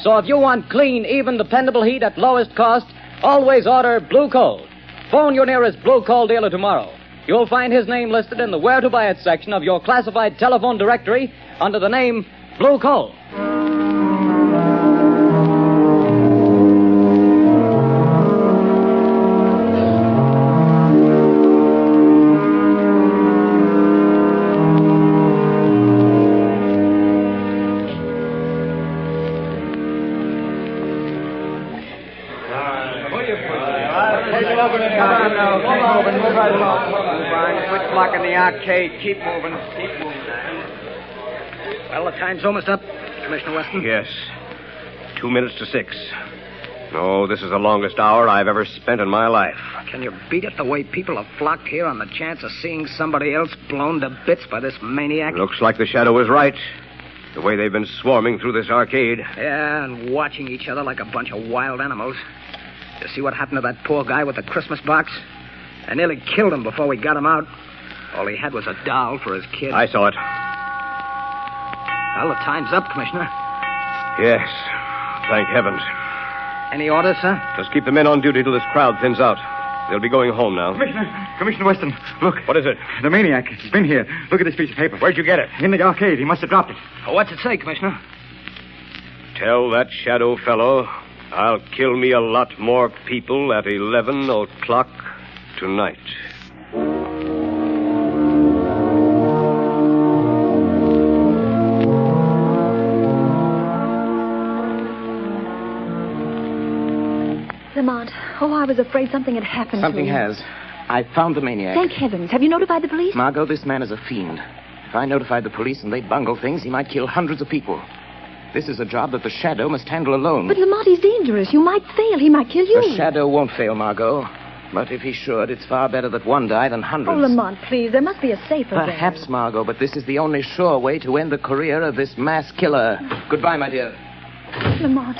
So if you want clean, even, dependable heat at lowest cost, always order blue coal. Phone your nearest blue coal dealer tomorrow. You'll find his name listed in the Where to Buy It section of your classified telephone directory under the name Blue Coal. Arcade. Keep moving. Well, the time's almost up, Commissioner Weston. Yes. 2 minutes to 6. Oh, this is the longest hour I've ever spent in my life. Can you beat it the way people have flocked here on the chance of seeing somebody else blown to bits by this maniac? Looks like the shadow was right. The way they've been swarming through this arcade. Yeah, and watching each other like a bunch of wild animals. You see what happened to that poor guy with the Christmas box? I nearly killed him before we got him out. All he had was a doll for his kid. I saw it. Well, the time's up, Commissioner. Yes. Thank heavens. Any orders, sir? Just keep the men on duty till this crowd thins out. They'll be going home now. Commissioner Weston, look. What is it? The maniac. He's been here. Look at this piece of paper. Where'd you get it? In the arcade. He must have dropped it. Oh, what's it say, Commissioner? Tell that shadow fellow I'll kill me a lot more people at 11 o'clock tonight. Lamont, I was afraid something had happened to Something him. has. I found the maniac. Thank heavens. Have you notified the police? Margot, this man is a fiend. If I notified the police and they bungle things, he might kill hundreds of people. This is a job that the Shadow must handle alone. But Lamont, he's dangerous. You might fail. He might kill you. The Shadow won't fail, Margot. But if he should, it's far better that one die than hundreds. Oh, Lamont, please. There must be a safer way. Perhaps, Margot, but this is the only sure way to end the career of this mass killer. Goodbye, my dear. Lamont.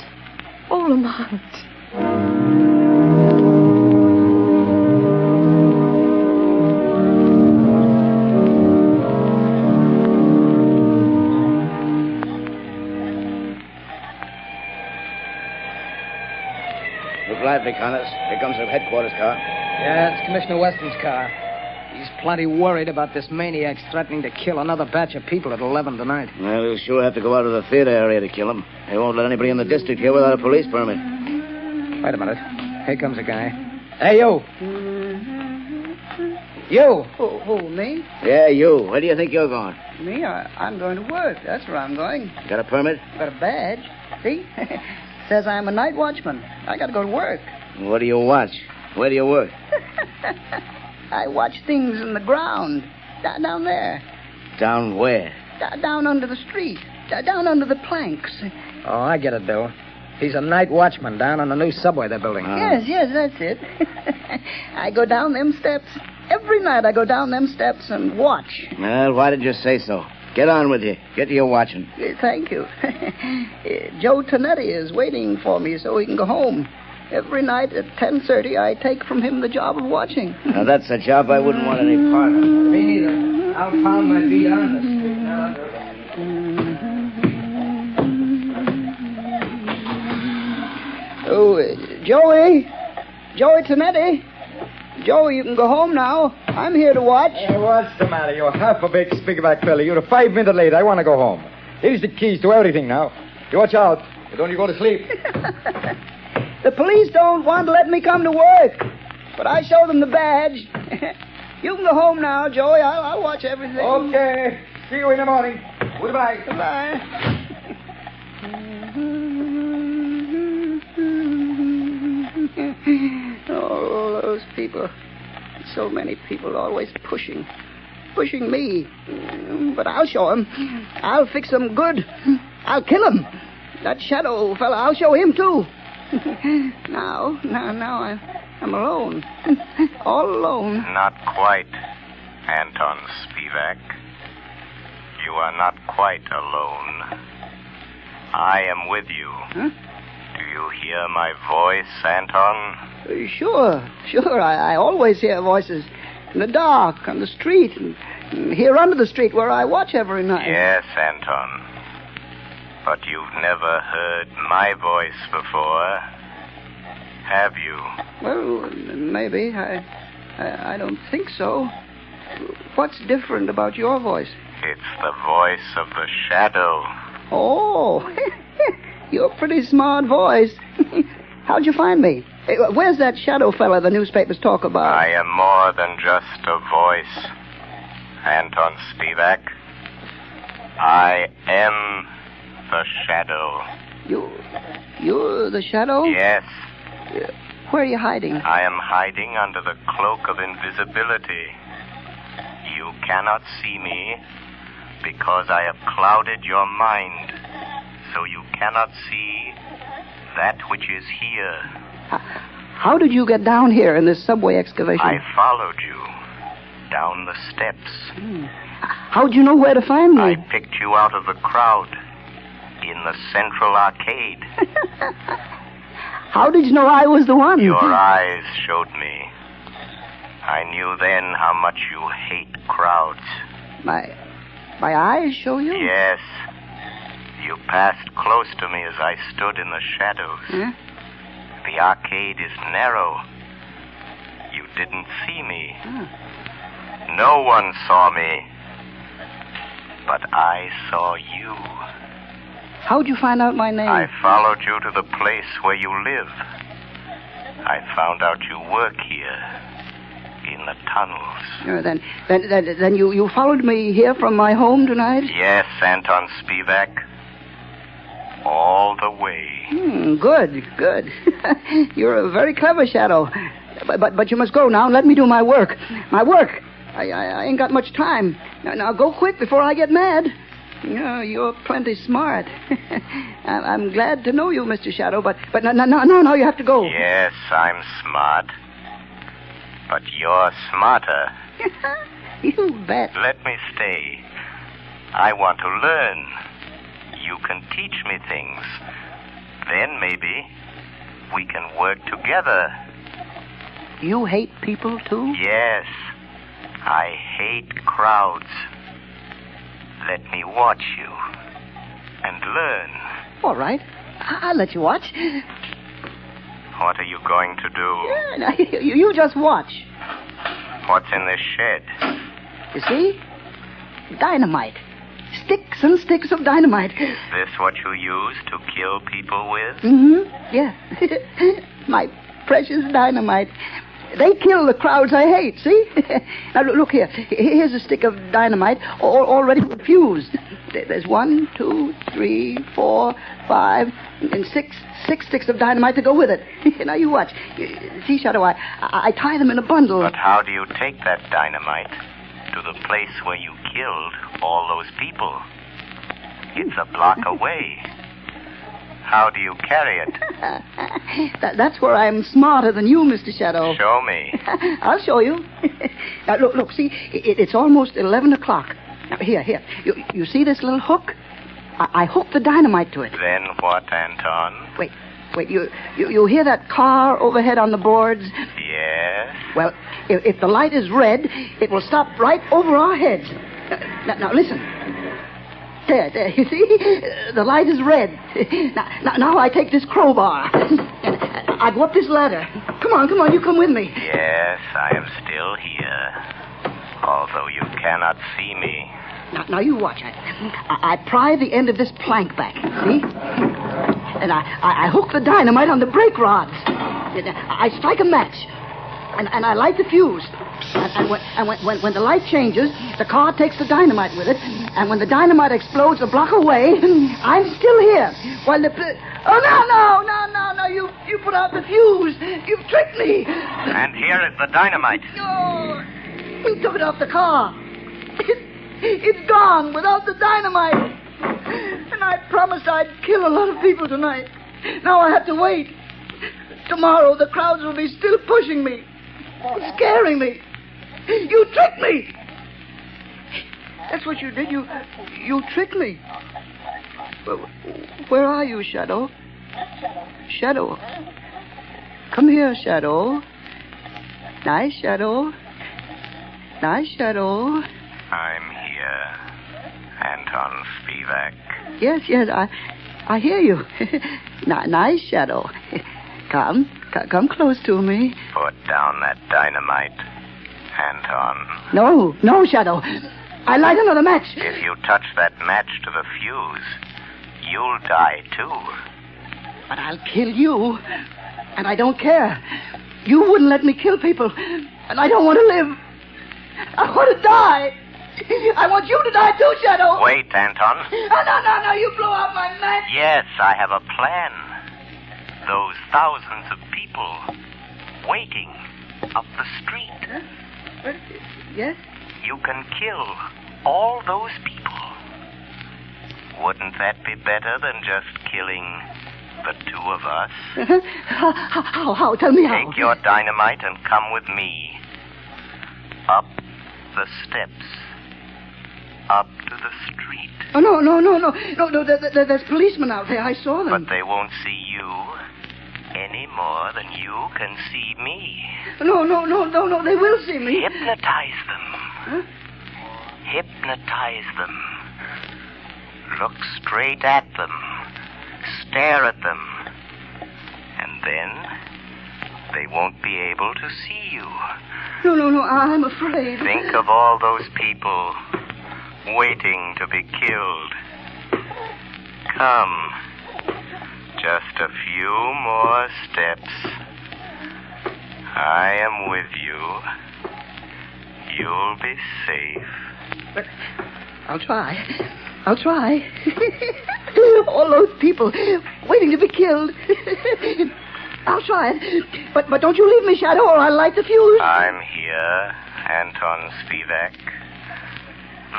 Oh, Lamont. Look lively, Connors. Here comes the headquarters car. Yeah, it's Commissioner Weston's car. He's plenty worried about this maniac threatening to kill another batch of people at 11 tonight. Well, he'll sure have to go out of the theater area to kill him. They won't let anybody in the district here without a police permit. Wait a minute. Here comes a guy. Hey, you. You. Who, me? Yeah, you. Where do you think you're going? Me? I'm going to work. That's where I'm going. Got a permit? Got a badge. See? Says I'm a night watchman. I got to go to work. What do you watch? Where do you work? I watch things in the ground. Down there. Down where? Down under the street. Down under the planks. Oh, I get it, Bill. He's a night watchman down on the new subway they're building. Yes, that's it. I go down them steps. Every night I go down them steps and watch. Well, why did you say so? Get on with you. Get to your watching. Thank you. Joe Tonetti is waiting for me so he can go home. Every night at 10:30, I take from him the job of watching. Now, that's a job I wouldn't want any part of. Me neither. I'll pound my feet on the street. Oh, Joey Tonetti. Joey, you can go home now. I'm here to watch. Hey, what's the matter? You're half a big speakerback fella. You're 5 minutes late. I want to go home. Here's the keys to everything now. You watch out. Don't you go to sleep. The police don't want to let me come to work, but I show them the badge. You can go home now, Joey. I'll watch everything. Okay. See you in the morning. Goodbye. Goodbye. Oh, those people. So many people always pushing me. But I'll show him. I'll fix them good. I'll kill him. That shadow fella, I'll show him too. Now I'm alone. All alone. Not quite, Anton Spivak. You are not quite alone. I am with you. Huh? Do you hear my voice, Anton? Sure. I always hear voices. In the dark, on the street, and here under the street where I watch every night. Yes, Anton. But you've never heard my voice before, have you? Well, maybe. I don't think so. What's different about your voice? It's the voice of the shadow. Oh, you're a pretty smart voice. How'd you find me? Where's that shadow fella the newspapers talk about? I am more than just a voice, Anton Spivak. I am the shadow. You're the shadow? Yes. Where are you hiding? I am hiding under the cloak of invisibility. You cannot see me because I have clouded your mind, so you cannot see That which is here. How did you get down here in this subway excavation? I followed you down the steps. How'd you know where to find me? I picked you out of the crowd in the Central Arcade. How did you know I was the one? Your eyes showed me. I knew then how much you hate crowds. My eyes show you? Yes. You passed close to me as I stood in the shadows. Huh? The arcade is narrow. You didn't see me. No one saw me. But I saw you. How'd you find out my name? I followed you to the place where you live. I found out you work here. In the tunnels. Then you followed me here from my home tonight? Yes, Anton Spivak. All the way. Good. You're a very clever Shadow. But you must go now and let me do my work. I ain't got much time. Now go quick before I get mad. You're plenty smart. I'm glad to know you, Mr. Shadow, but no, you have to go. Yes, I'm smart. But you're smarter. You bet. Let me stay. I want to learn. You can teach me things. Then maybe we can work together. You hate people, too? Yes. I hate crowds. Let me watch you and learn. All right. I'll let you watch. What are you going to do? Yeah, you just watch. What's in this shed? You see? Dynamite. Sticks and sticks of dynamite. Is this what you use to kill people with? Mm-hmm. Yeah. My precious dynamite. They kill the crowds I hate, see? Now, look here. Here's a stick of dynamite already fused. There's 1, 2, 3, 4, 5, and 6 sticks of dynamite to go with it. Now, you watch. See, Shadow, I tie them in a bundle. But how do you take that dynamite to the place where you killed all those people? It's a block away. How do you carry it? That's where I'm smarter than you, Mr. Shadow. Show me. I'll show you. Now, look, see, it's almost 11 o'clock. Now, here. You see this little hook? I hooked the dynamite to it. Then what, Anton? Wait, you hear that car overhead on the boards? Yes. Well, if the light is red, it will stop right over our heads. Now listen. There, you see? The light is red. Now I take this crowbar. And I go up this ladder. Come on, you come with me. Yes, I am still here. Although you cannot see me. Now you watch. I pry the end of this plank back, see? And I hook the dynamite on the brake rods. I strike a match. And I light the fuse. And when the light changes, the car takes the dynamite with it. And when the dynamite explodes a block away, I'm still here. While the... Oh, no, you put out the fuse. You've tricked me. And here is the dynamite. Oh, you took it off the car. It's gone without the dynamite. And I promised I'd kill a lot of people tonight. Now I have to wait. Tomorrow the crowds will be still pushing me. Scaring me. You tricked me. That's what you did. You tricked me. Where are you, Shadow? Shadow. Come here, Shadow. Nice, Shadow. Nice, Shadow. I'm here, Anton Spivak. Yes, I hear you. Nice, Shadow. Come close to me. Put down that dynamite, Anton. No, Shadow. I light another match. If you touch that match to the fuse, you'll die too. But I'll kill you, and I don't care. You wouldn't let me kill people, and I don't want to live. I want to die. I want you to die too, Shadow. Wait, Anton. No, you blow out my match. Yes, I have a plan. Those thousands of people waiting up the street. Huh? Yes? You can kill all those people. Wouldn't that be better than just killing The two of us. How? Tell me how. Take your dynamite and come with me. Up the steps. Up to the street. Oh, no. There's policemen out there. I saw them. But they won't see you any more than you can see me. No. They will see me. Hypnotize them. Huh? Hypnotize them. Look straight at them. Stare at them. And then they won't be able to see you. No, I'm afraid. Think of all those people waiting to be killed. Come. Just a few more steps. I am with you. You'll be safe. I'll try. All those people waiting to be killed. I'll try it. But don't you leave me, Shadow, or I'll light the fuse. I'm here, Anton Spivak.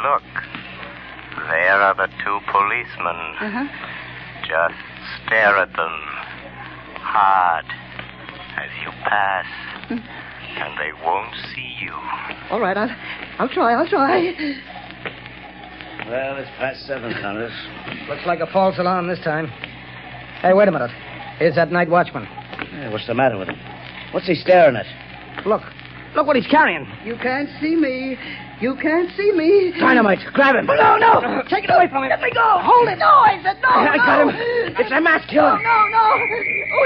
Look, there are the two policemen. Just stare at them hard as you pass, and they won't see you. All right, I'll try. Well, it's past 7, Connors. Looks like a false alarm this time. Hey, wait a minute. Here's that night watchman. Yeah, what's the matter with him? What's he staring at? Look what he's carrying. You can't see me. Dynamite. Grab him. No. Take it away from him. Let me go. Hold it. No, I said no. I got him. It's a mass killer. No. Oh,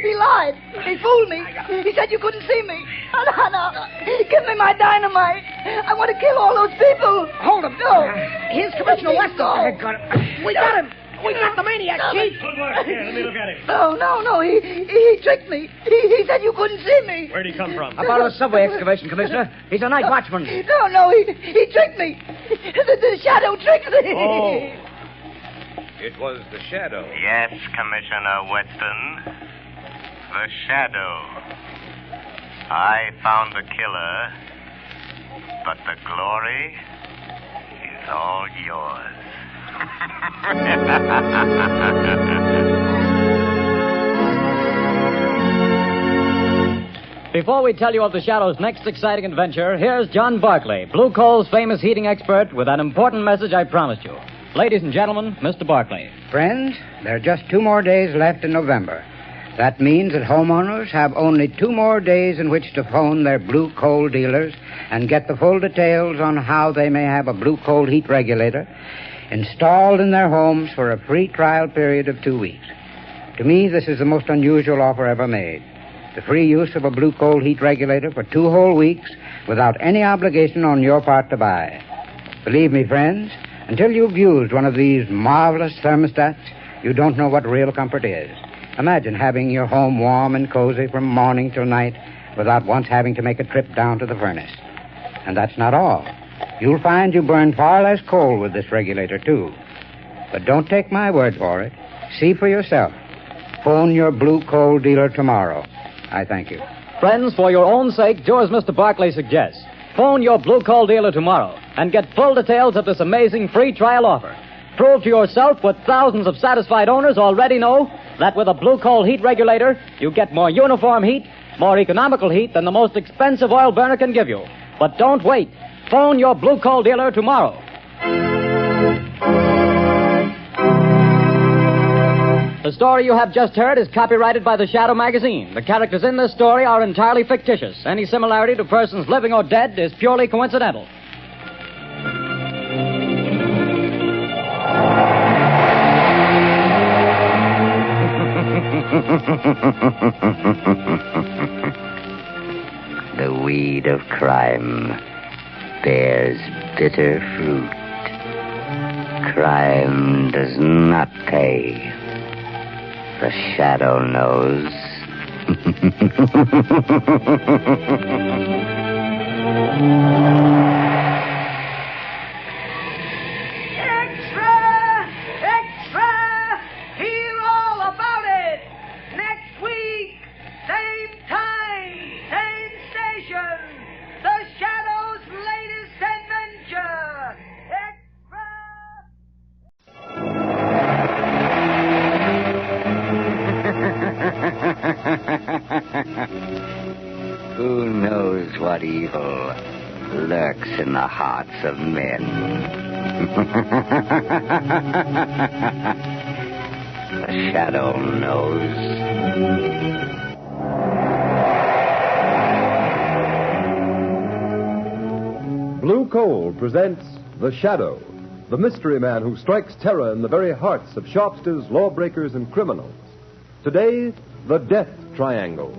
he lied. He fooled me. He said you couldn't see me. No. Give me my dynamite. I want to kill all those people. Hold him. No. Here's Commissioner Weston. No. Got him. We got him. We got the maniac, Chief. Good work. Here, let me look at him. No. He tricked me. He said you couldn't see me. Where'd he come from? Up out of the subway excavation, Commissioner. He's a night watchman. No, he tricked me. The shadow tricked me. Oh. It was the shadow. Yes, Commissioner Weston. The shadow. I found the killer, but the glory is all yours. Before we tell you of the Shadow's next exciting adventure, here's John Barclay, Blue Coal's famous heating expert, with an important message I promised you. Ladies and gentlemen, Mr. Barclay. Friends, there are just 2 more days left in November. That means that homeowners have only 2 more days in which to phone their Blue Coal dealers and get the full details on how they may have a Blue Coal heat regulator installed in their homes for a free trial period of 2 weeks. To me, this is the most unusual offer ever made. The free use of a Blue Coal heat regulator for 2 whole weeks without any obligation on your part to buy. Believe me, friends, until you've used one of these marvelous thermostats, you don't know what real comfort is. Imagine having your home warm and cozy from morning till night without once having to make a trip down to the furnace. And that's not all. You'll find you burn far less coal with this regulator, too. But don't take my word for it. See for yourself. Phone your Blue Coal dealer tomorrow. I thank you. Friends, for your own sake, do as Mr. Barclay suggests. Phone your Blue Coal dealer tomorrow and get full details of this amazing free trial offer. Prove to yourself what thousands of satisfied owners already know, that with a Blue Coal heat regulator, you get more uniform heat, more economical heat than the most expensive oil burner can give you. But don't wait. Phone your Blue Coal dealer tomorrow. The story you have just heard is copyrighted by the Shadow magazine. The characters in this story are entirely fictitious. Any similarity to persons living or dead is purely coincidental. The weed of crime bears bitter fruit. Crime does not pay. The Shadow knows. Extra! Hear all about it! Next week, same time, same station. The Shadow's latest adventure. Extra! what evil lurks in the hearts of men. The shadow knows. Blue Coal presents The Shadow, the mystery man who strikes terror in the very hearts of sharpsters, lawbreakers, and criminals. Today, the Death Triangle.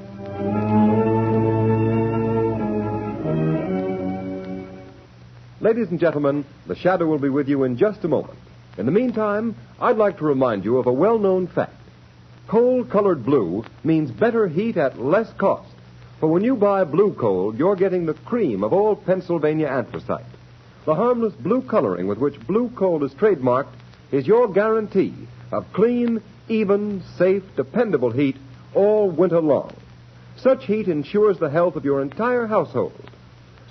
Ladies and gentlemen, The Shadow will be with you in just a moment. In the meantime, I'd like to remind you of a well-known fact. Coal-colored blue means better heat at less cost. For when you buy blue coal, you're getting the cream of old Pennsylvania anthracite. The harmless blue coloring with which blue coal is trademarked is your guarantee of clean, even, safe, dependable heat all winter long. Such heat ensures the health of your entire household.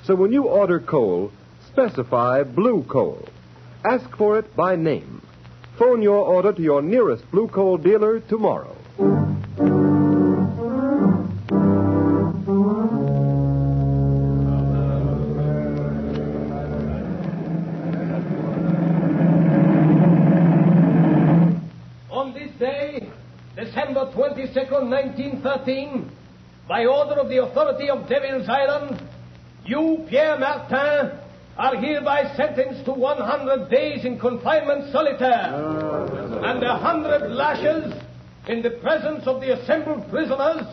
So when you order coal, specify blue coal. Ask for it by name. Phone your order to your nearest blue coal dealer tomorrow. December 22nd, 1913, by order of the authority of Devil's Island, you, Pierre Martin, are hereby sentenced to 100 days in confinement solitaire and 100 lashes in the presence of the assembled prisoners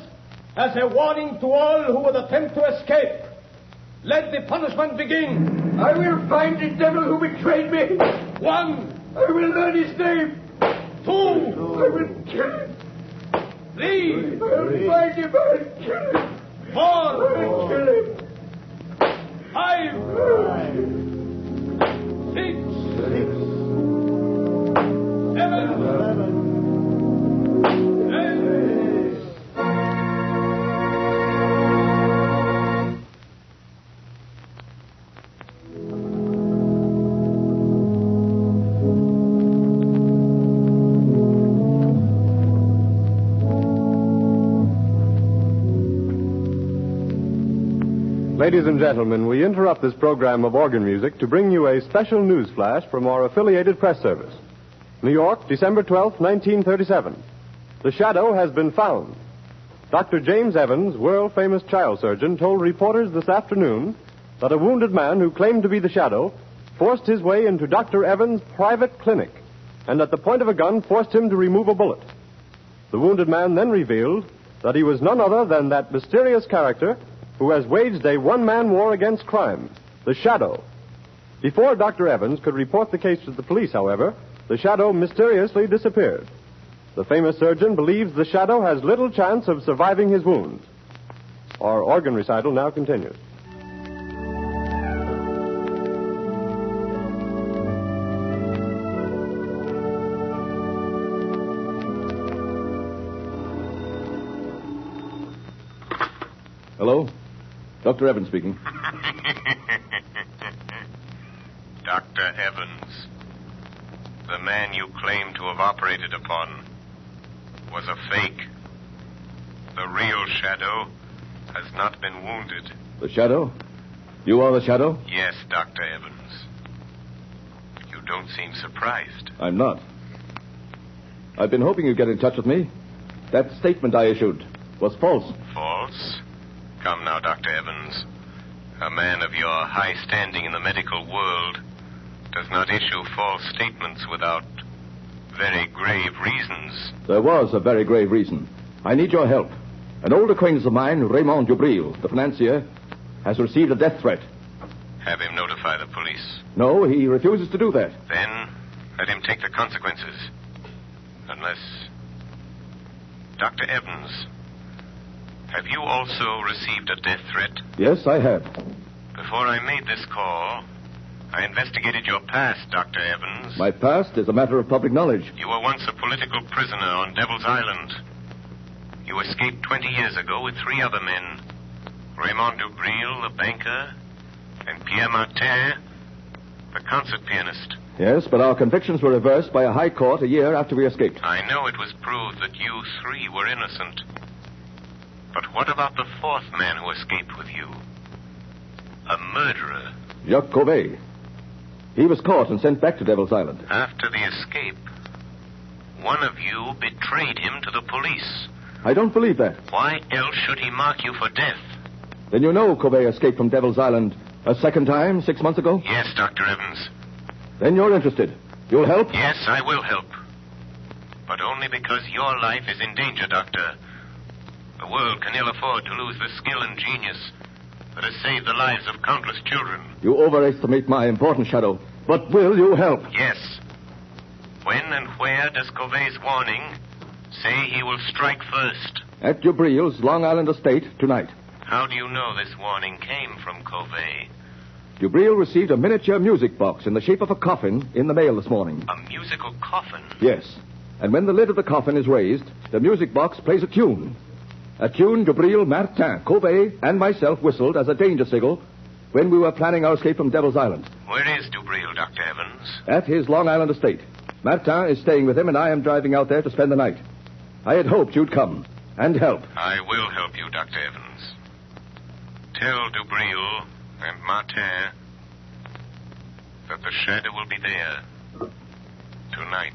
as a warning to all who would attempt to escape. Let the punishment begin. I will find the devil who betrayed me. 1. I will learn his name. 2. I will kill him. 3. I'll find him. I'll kill him. 4. I'll kill him. 5. 6. 7. 8. Ladies and gentlemen, we interrupt this program of organ music to bring you a special news flash from our affiliated press service. New York, December 12th, 1937. The Shadow has been found. Dr. James Evans, world-famous child surgeon, told reporters this afternoon that a wounded man who claimed to be the Shadow forced his way into Dr. Evans' private clinic and at the point of a gun forced him to remove a bullet. The wounded man then revealed that he was none other than that mysterious character who has waged a one-man war against crime, the Shadow. Before Dr. Evans could report the case to the police, however, the Shadow mysteriously disappeared. The famous surgeon believes the Shadow has little chance of surviving his wounds. Our organ recital now continues. Hello? Dr. Evans speaking. Dr. Evans, the man you claim to have operated upon was a fake. The real Shadow has not been wounded. The Shadow? You are the Shadow? Yes, Dr. Evans. You don't seem surprised. I'm not. I've been hoping you'd get in touch with me. That statement I issued was false. False? Come now, Dr. Evans. A man of your high standing in the medical world does not issue false statements without very grave reasons. There was a very grave reason. I need your help. An old acquaintance of mine, Raymond Dubril, the financier, has received a death threat. Have him notify the police. No, he refuses to do that. Then let him take the consequences. Unless... Dr. Evans, have you also received a death threat? Yes, I have. Before I made this call, I investigated your past, Dr. Evans. My past is a matter of public knowledge. You were once a political prisoner on Devil's Island. You escaped 20 years ago with 3 other men. Raymond Dubril, the banker, and Pierre Martin, the concert pianist. Yes, but our convictions were reversed by a high court a year after we escaped. I know it was proved that you 3 were innocent. But what about the 4th man who escaped with you? A murderer. Jacques Cauvet. He was caught and sent back to Devil's Island. After the escape, one of you betrayed him to the police. I don't believe that. Why else should he mark you for death? Then you know Cauvet escaped from Devil's Island a second time 6 months ago? Yes, Dr. Evans. Then you're interested. You'll help? Yes, I will help. But only because your life is in danger, Doctor. The world can ill afford to lose the skill and genius that has saved the lives of countless children. You overestimate my importance, Shadow. But will you help? Yes. When and where does Cauvet's warning say he will strike first? At Jubril's Long Island estate tonight. How do you know this warning came from Cauvet? Jubril received a miniature music box in the shape of a coffin in the mail this morning. A musical coffin? Yes. And when the lid of the coffin is raised, the music box plays a tune. A tune Jubril, Martin, Cauvet, and myself whistled as a danger signal when we were planning our escape from Devil's Island. Where is Jubril, Dr. Evans? At his Long Island estate. Martin is staying with him, and I am driving out there to spend the night. I had hoped you'd come and help. I will help you, Dr. Evans. Tell Jubril and Martin that the shadow will be there tonight.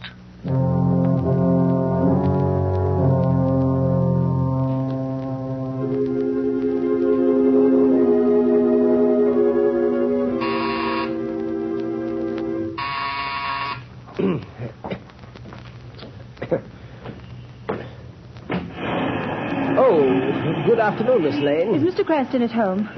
Good afternoon, Miss Lane. Is Mr. Cranston at home?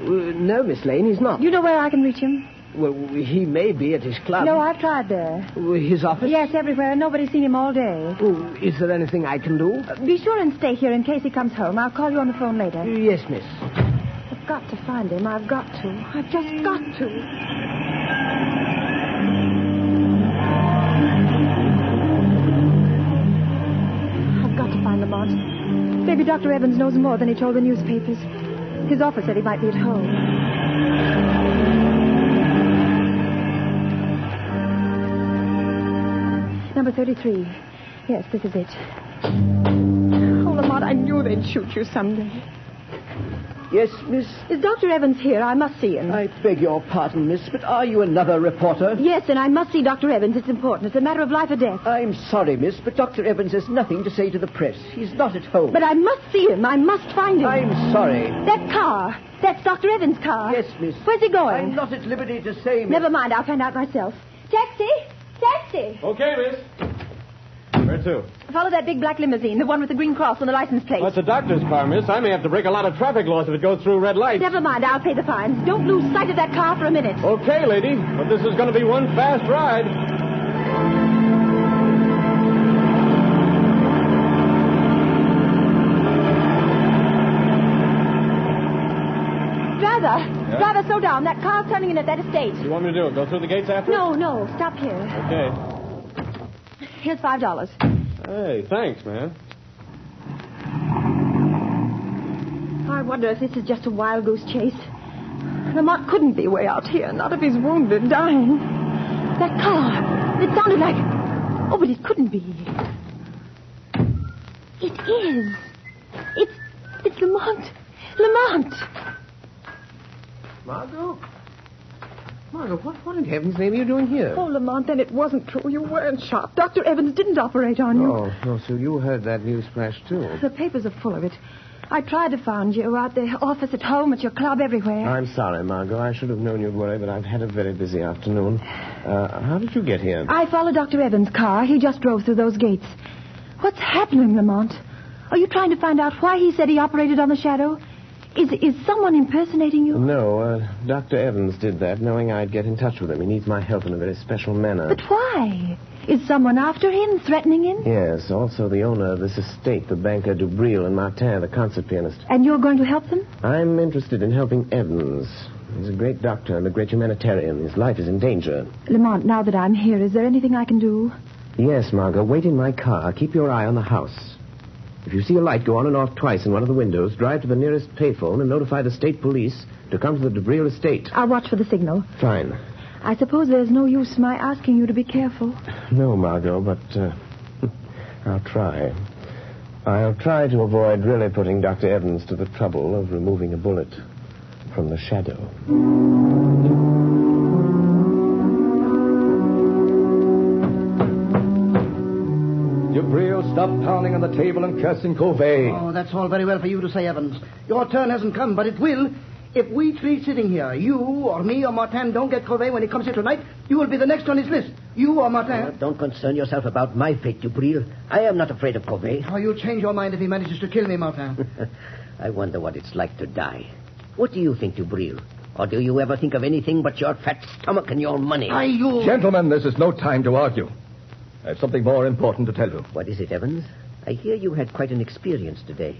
No, Miss Lane, he's not. You know where I can reach him? Well, he may be at his club. No, I've tried there. His office? Yes, everywhere. Nobody's seen him all day. Oh, is there anything I can do? Be sure and stay here in case he comes home. I'll call you on the phone later. Yes, miss. I've got to find him. I've got to. I've just got to. I've got to find Lamont. Maybe Dr. Evans knows more than he told the newspapers. His office said he might be at home. Number 33. Yes, this is it. Oh, Lamont, I knew they'd shoot you someday. Yes, miss? Is Dr. Evans here? I must see him. I beg your pardon, miss, but are you another reporter? Yes, and I must see Dr. Evans. It's important. It's a matter of life or death. I'm sorry, miss, but Dr. Evans has nothing to say to the press. He's not at home. But I must see him. I must find him. I'm sorry. That car. That's Dr. Evans' car. Yes, miss. Where's he going? I'm not at liberty to say, miss. Never mind. I'll find out myself. Taxi! Taxi! Okay, miss. Where to? Follow that big black limousine, the one with the green cross on the license plate. That's a doctor's car, miss. I may have to break a lot of traffic laws if it goes through red lights. Never mind. I'll pay the fines. Don't lose sight of that car for a minute. Okay, lady. But this is going to be one fast ride. Driver! Driver, slow down. That car's turning in at that estate. What do you want me to do? Go through the gates after? No. Stop here. Okay. Here's $5. Hey, thanks, man. I wonder if this is just a wild goose chase. Lamont couldn't be way out here, not if he's wounded, dying. That car, it sounded like... Oh, but it couldn't be. It is. It's Lamont. Lamont! Margot, what in heaven's name are you doing here? Oh, Lamont, then it wasn't true. You weren't shot. Dr. Evans didn't operate on you. Oh, so you heard that news flash, too. The papers are full of it. I tried to find you at the office, at home, at your club, everywhere. I'm sorry, Margot. I should have known you'd worry, but I've had a very busy afternoon. How did you get here? I followed Dr. Evans' car. He just drove through those gates. What's happening, Lamont? Are you trying to find out why he said he operated on the shadow? Is someone impersonating you? No, Dr. Evans did that, knowing I'd get in touch with him. He needs my help in a very special manner. But why? Is someone after him, threatening him? Yes, also the owner of this estate, the banker Jubril and Martin, the concert pianist. And you're going to help them? I'm interested in helping Evans. He's a great doctor and a great humanitarian. His life is in danger. Lamont, now that I'm here, is there anything I can do? Yes, Margot. Wait in my car. Keep your eye on the house. If you see a light go on and off twice in one of the windows, drive to the nearest payphone and notify the state police to come to the Jubril estate. I'll watch for the signal. Fine. I suppose there's no use my asking you to be careful. No, Margot, but I'll try. I'll try to avoid really putting Dr. Evans to the trouble of removing a bullet. from the shadow. Jabril, stop pounding on the table and cursing Covey. Oh, that's all very well for you to say, Evans. Your turn hasn't come, but it will. If we three sitting here, you or me or Martin, don't get Covey when he comes here tonight, you will be the next on his list. You or Martin. Don't concern yourself about my fate, Dubril. I am not afraid of Covey. Oh, you'll change your mind if he manages to kill me, Martin. I wonder what it's like to die. What do you think, Dubril? Or do you ever think of anything but your fat stomach and your money? Gentlemen, this is no time to argue. I have something more important to tell you. What is it, Evans? I hear you had quite an experience today.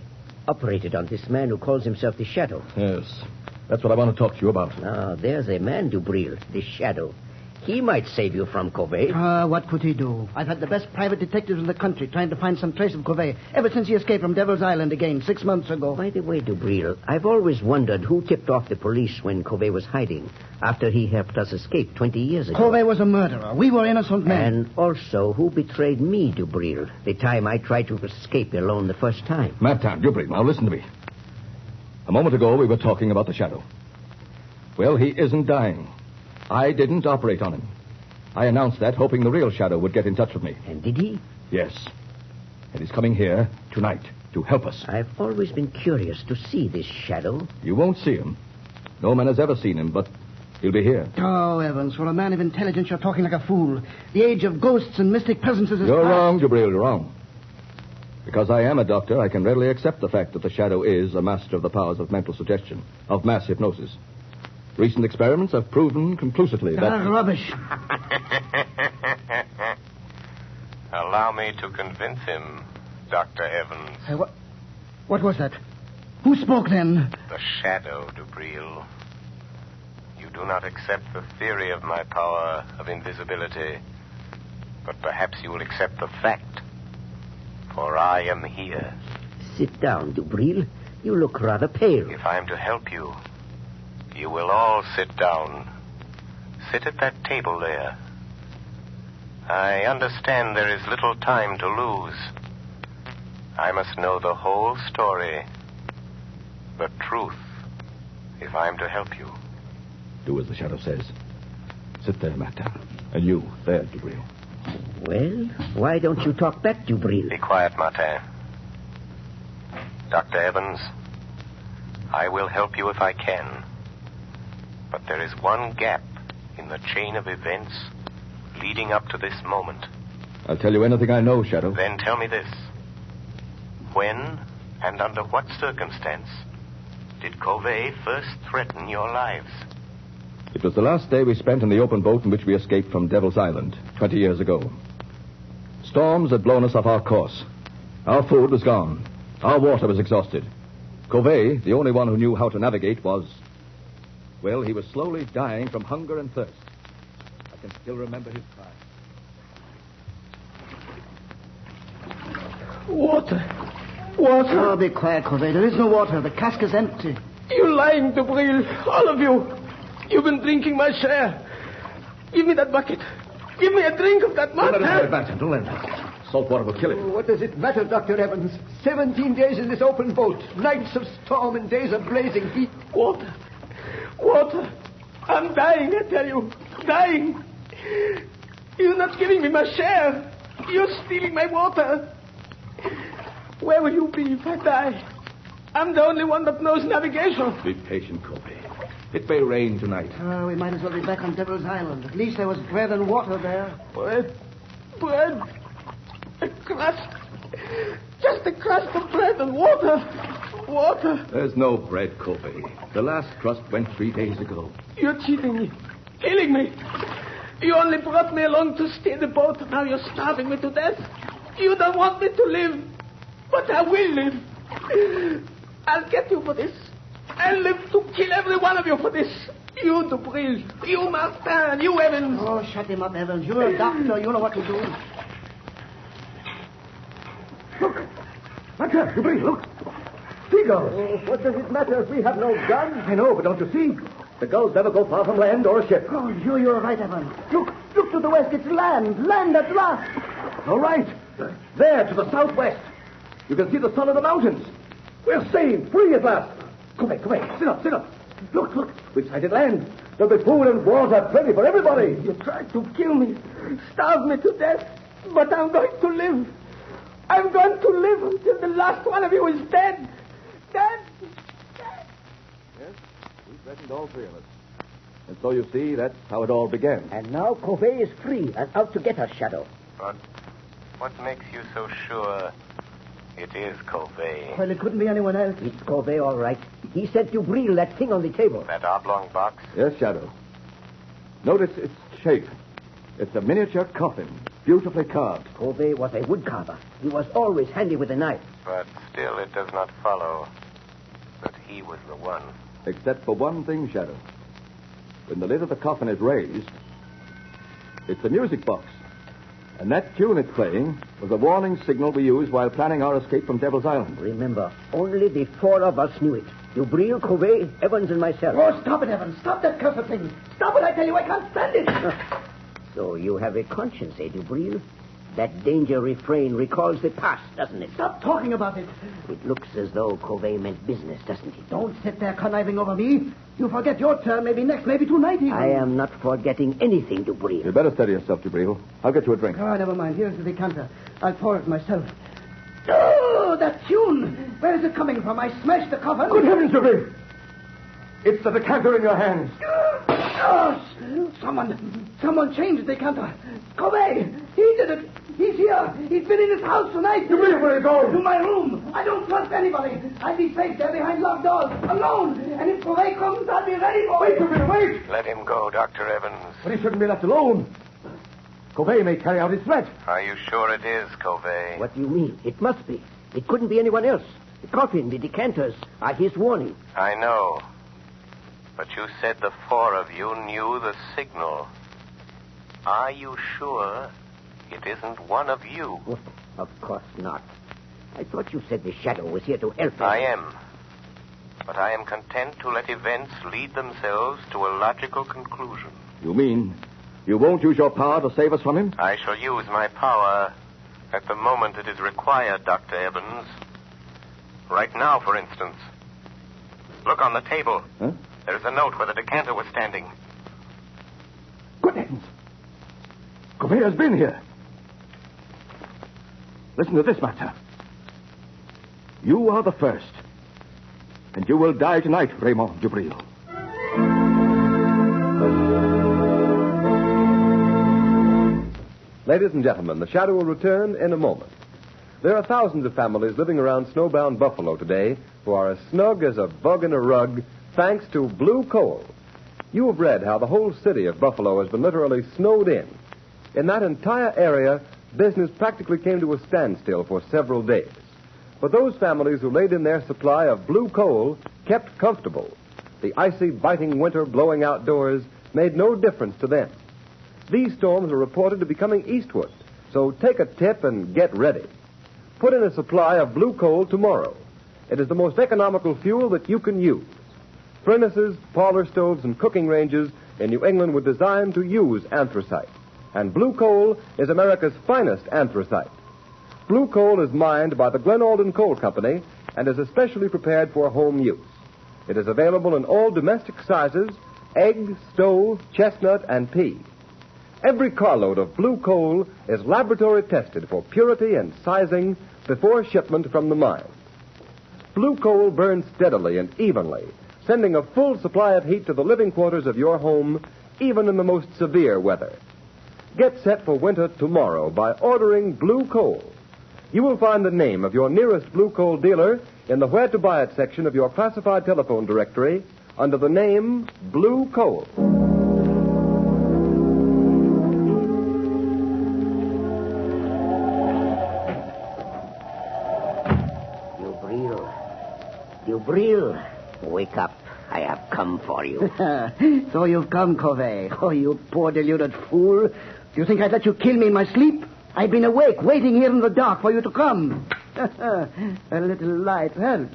Operated on this man who calls himself the Shadow. Yes, that's what I want to talk to you about. Ah, there's a man, Dubril, the Shadow. He might save you from Covey. What could he do? I've had the best private detectives in the country trying to find some trace of Covey ever since he escaped from Devil's Island again 6 months ago. By the way, Dubril, I've always wondered who tipped off the police when Covey was hiding after he helped us escape 20 years ago. Covey was a murderer. We were innocent men. And also, who betrayed me, Dubril, the time I tried to escape alone the first time? Martin, Dubril, now listen to me. A moment ago, we were talking about the Shadow. Well, he isn't dying. I didn't operate on him. I announced that, hoping the real Shadow would get in touch with me. And did he? Yes. And he's coming here tonight to help us. I've always been curious to see this Shadow. You won't see him. No man has ever seen him, but he'll be here. Oh, Evans, for a man of intelligence, you're talking like a fool. The age of ghosts and mystic presences is You're past. wrong, Jabril, you're wrong. Because I am a doctor, I can readily accept the fact that the Shadow is a master of the powers of mental suggestion, of mass hypnosis. Recent experiments have proven conclusively that... Rubbish. Allow me to convince him, Dr. Evans. What was that? Who spoke then? The Shadow, Dubril. You do not accept the theory of my power of invisibility, but perhaps you will accept the fact, for I am here. Sit down, Dubril. You look rather pale. If I am to help you, you will all sit down. Sit at that table there. I understand there is little time to lose. I must know the whole story, the truth, if I am to help you. Do as the Shadow says. Sit there, Martin. And you, there, Dubril. Well, why don't you talk back, Dubril? Be quiet, Martin. Dr. Evans, I will help you if I can. But there is one gap in the chain of events leading up to this moment. I'll tell you anything I know, Shadow. Then tell me this. When and under what circumstance did Covey first threaten your lives? It was the last day we spent in the open boat in which we escaped from Devil's Island 20 years ago. Storms had blown us off our course. Our food was gone. Our water was exhausted. Covey, the only one who knew how to navigate, was... Well, he was slowly dying from hunger and thirst. I can still remember his cry. Water. Oh, be quiet, Covey. There is no water. The cask is empty. You're lying, Dubril. All of you. You've been drinking my share. Give me that bucket. Give me a drink of that mud. Don't let him Martin. Don't let him. Salt water will kill him. What does it matter, Dr. Evans? 17 days in this open boat. Nights of storm and days of blazing heat. Water. Water. I'm dying, I tell you. Dying. You're not giving me my share. You're stealing my water. Where will you be if I die? I'm the only one that knows navigation. Be patient, Covey. It may rain tonight. We might as well be back on Devil's Island. At least there was bread and water there. Bread. Bread. A crust. Just a crust of bread and water. Water. There's no bread, Covey. The last crust went 3 days ago. You're cheating me. Killing me. You only brought me along to steer the boat. Now you're starving me to death. You don't want me to live. But I will live. I'll get you for this. I'll live to kill every one of you for this. You, Dubril. You, Martin. You, Evans. Oh, shut him up, Evans. You're a doctor. You know what to do. Look. Martin, Dubril, look. Seagulls. Oh, what does it matter if we have no gun? I know, but don't you see? The gulls never go far from land or a ship. Oh, you're right, Evans. Look to the west. It's land. Land at last. All right. There, to the southwest. You can see the sun of the mountains. We're saved, free at last. Come back. Sit up. Look. We've sighted land. There'll be food and water plenty for everybody. You tried to kill me, starve me to death, but I'm going to live. I'm going to live until the last one of you is dead. Dead. Yes, we threatened all three of us. And so you see, that's how it all began. And now Covey is free and out to get us, Shadow. But what makes you so sure it is Covey? Well, it couldn't be anyone else. It's Covey, all right. He sent you Breel that thing on the table. That oblong box? Yes, Shadow. Notice its shape. It's a miniature coffin, beautifully carved. Covey was a woodcarver. He was always handy with a knife. But still it does not follow that he was the one. Except for one thing, Shadow. When the lid of the coffin is raised, it's a music box. And that tune it's playing was a warning signal we used while planning our escape from Devil's Island. Remember, only the four of us knew it. You, Breel, Covey, Evans, and myself. Oh, stop it, Evans. Stop that cursed thing. Stop it, I tell you. I can't stand it. So you have a conscience, eh, Breel? That danger refrain recalls the past, doesn't it? Stop talking about it. It looks as though Covey meant business, doesn't it? Don't sit there conniving over me. You forget your turn, maybe next, maybe tonight even. I am not forgetting anything, Breel. You better steady yourself, Dubril. I'll get you a drink. Oh, never mind. Here's the decanter. I'll pour it myself. Oh, that tune! Where is it coming from? I smashed the coffin. Good heavens, Dubril! It's the decanter in your hands. Oh, someone changed the decanter. Covey! He did it! He's here! He's been in his house tonight! Dubril, where are you going? To my room! I don't trust anybody! I'll be safe there behind locked doors, alone! And if Covey comes, I'll be ready for him! Wait, Dubril, wait! Let him go, Dr. Evans. But he shouldn't be left alone. Covey may carry out his threat. Are you sure it is, Covey? What do you mean? It must be. It couldn't be anyone else. The coffin, the decanters are his warning. I know. But you said the four of you knew the signal. Are you sure it isn't one of you? Oh, of course not. I thought you said the Shadow was here to help us. I am. But I am content to let events lead themselves to a logical conclusion. You mean you won't use your power to save us from him? I shall use my power at the moment it is required, Dr. Evans. Right now, for instance. Look on the table. Huh? There's a note where the decanter was standing. Good heavens! Covey has been here. Listen to this matter. You are the first. And you will die tonight, Raymond Dubril. Ladies and gentlemen, the Shadow will return in a moment. There are thousands of families living around snowbound Buffalo today who are as snug as a bug in a rug thanks to blue coal. You have read how the whole city of Buffalo has been literally snowed in. In that entire area, business practically came to a standstill for several days. But those families who laid in their supply of blue coal kept comfortable. The icy, biting winter blowing outdoors made no difference to them. These storms are reported to be coming eastward, so take a tip and get ready. Put in a supply of blue coal tomorrow. It is the most economical fuel that you can use. Furnaces, parlor stoves, and cooking ranges in New England were designed to use anthracite. And blue coal is America's finest anthracite. Blue coal is mined by the Glen Alden Coal Company and is especially prepared for home use. It is available in all domestic sizes: egg, stove, chestnut, and pea. Every carload of blue coal is laboratory tested for purity and sizing before shipment from the mine. Blue coal burns steadily and evenly, sending a full supply of heat to the living quarters of your home, even in the most severe weather. Get set for winter tomorrow by ordering blue coal. You will find the name of your nearest blue coal dealer in the Where to Buy It section of your classified telephone directory under the name Blue Coal. Dubril, wake up. I have come for you. So you've come, Covey. Oh, you poor deluded fool. Do you think I'd let you kill me in my sleep? I've been awake, waiting here in the dark for you to come. A little light helps.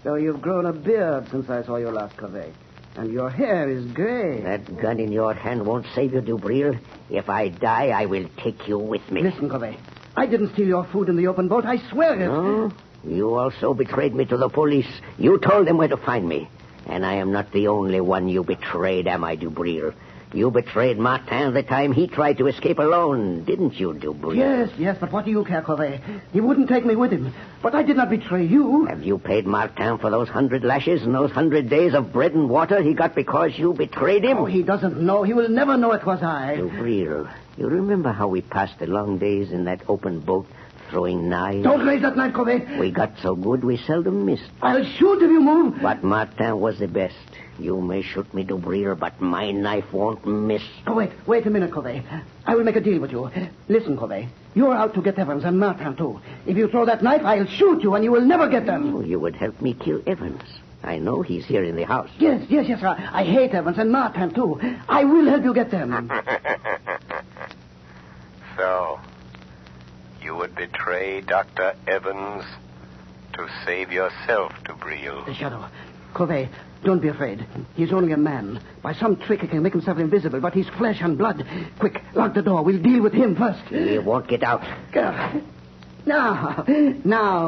So you've grown a beard since I saw you last, Covey. And your hair is gray. That gun in your hand won't save you, Dubril. If I die, I will take you with me. Listen, Covey. I didn't steal your food in the open boat. I swear it. No? You also betrayed me to the police. You told them where to find me. And I am not the only one you betrayed, am I, Dubril? You betrayed Martin the time he tried to escape alone, didn't you, Dubril? Yes, but what do you care, Corvée? He wouldn't take me with him. But I did not betray you. Have you paid Martin for those 100 lashes and those 100 days of bread and water he got because you betrayed him? Oh, he doesn't know. He will never know it was I. Dubril, you remember how we passed the long days in that open boat throwing knives? Don't raise that knife, Corvée. We got so good we seldom missed. I'll shoot if you move. But Martin was the best. You may shoot me, Dubril, but my knife won't miss. Oh, wait a minute, Corvée. I will make a deal with you. Listen, Corvée. You're out to get Evans and Martin, too. If you throw that knife, I'll shoot you and you will never get them. Oh, you would help me kill Evans. I know he's here in the house. Yes. I hate Evans and Martin, too. I will help you get them. So, you would betray Dr. Evans to save yourself, Dubril. The Shadow. Corvée, don't be afraid. He's only a man. By some trick he can make himself invisible, but he's flesh and blood. Quick, lock the door. We'll deal with him first. He won't get out. Now,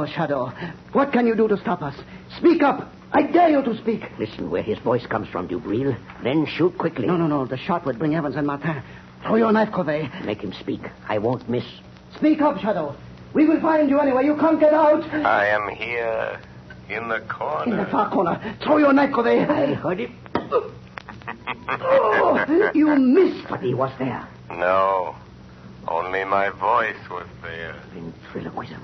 Shadow. What can you do to stop us? Speak up. I dare you to speak. Listen where his voice comes from, Dubril. Then shoot quickly. No. The shot would bring Evans and Martin. Throw your knife, Corvée. Make him speak. I won't miss. Speak up, Shadow. We will find you anyway. You can't get out. I am here. In the corner. In the far corner. Throw your knife, Corvée. I heard it. Oh, you missed. But he was there. No. Only my voice was there. Ventriloquism.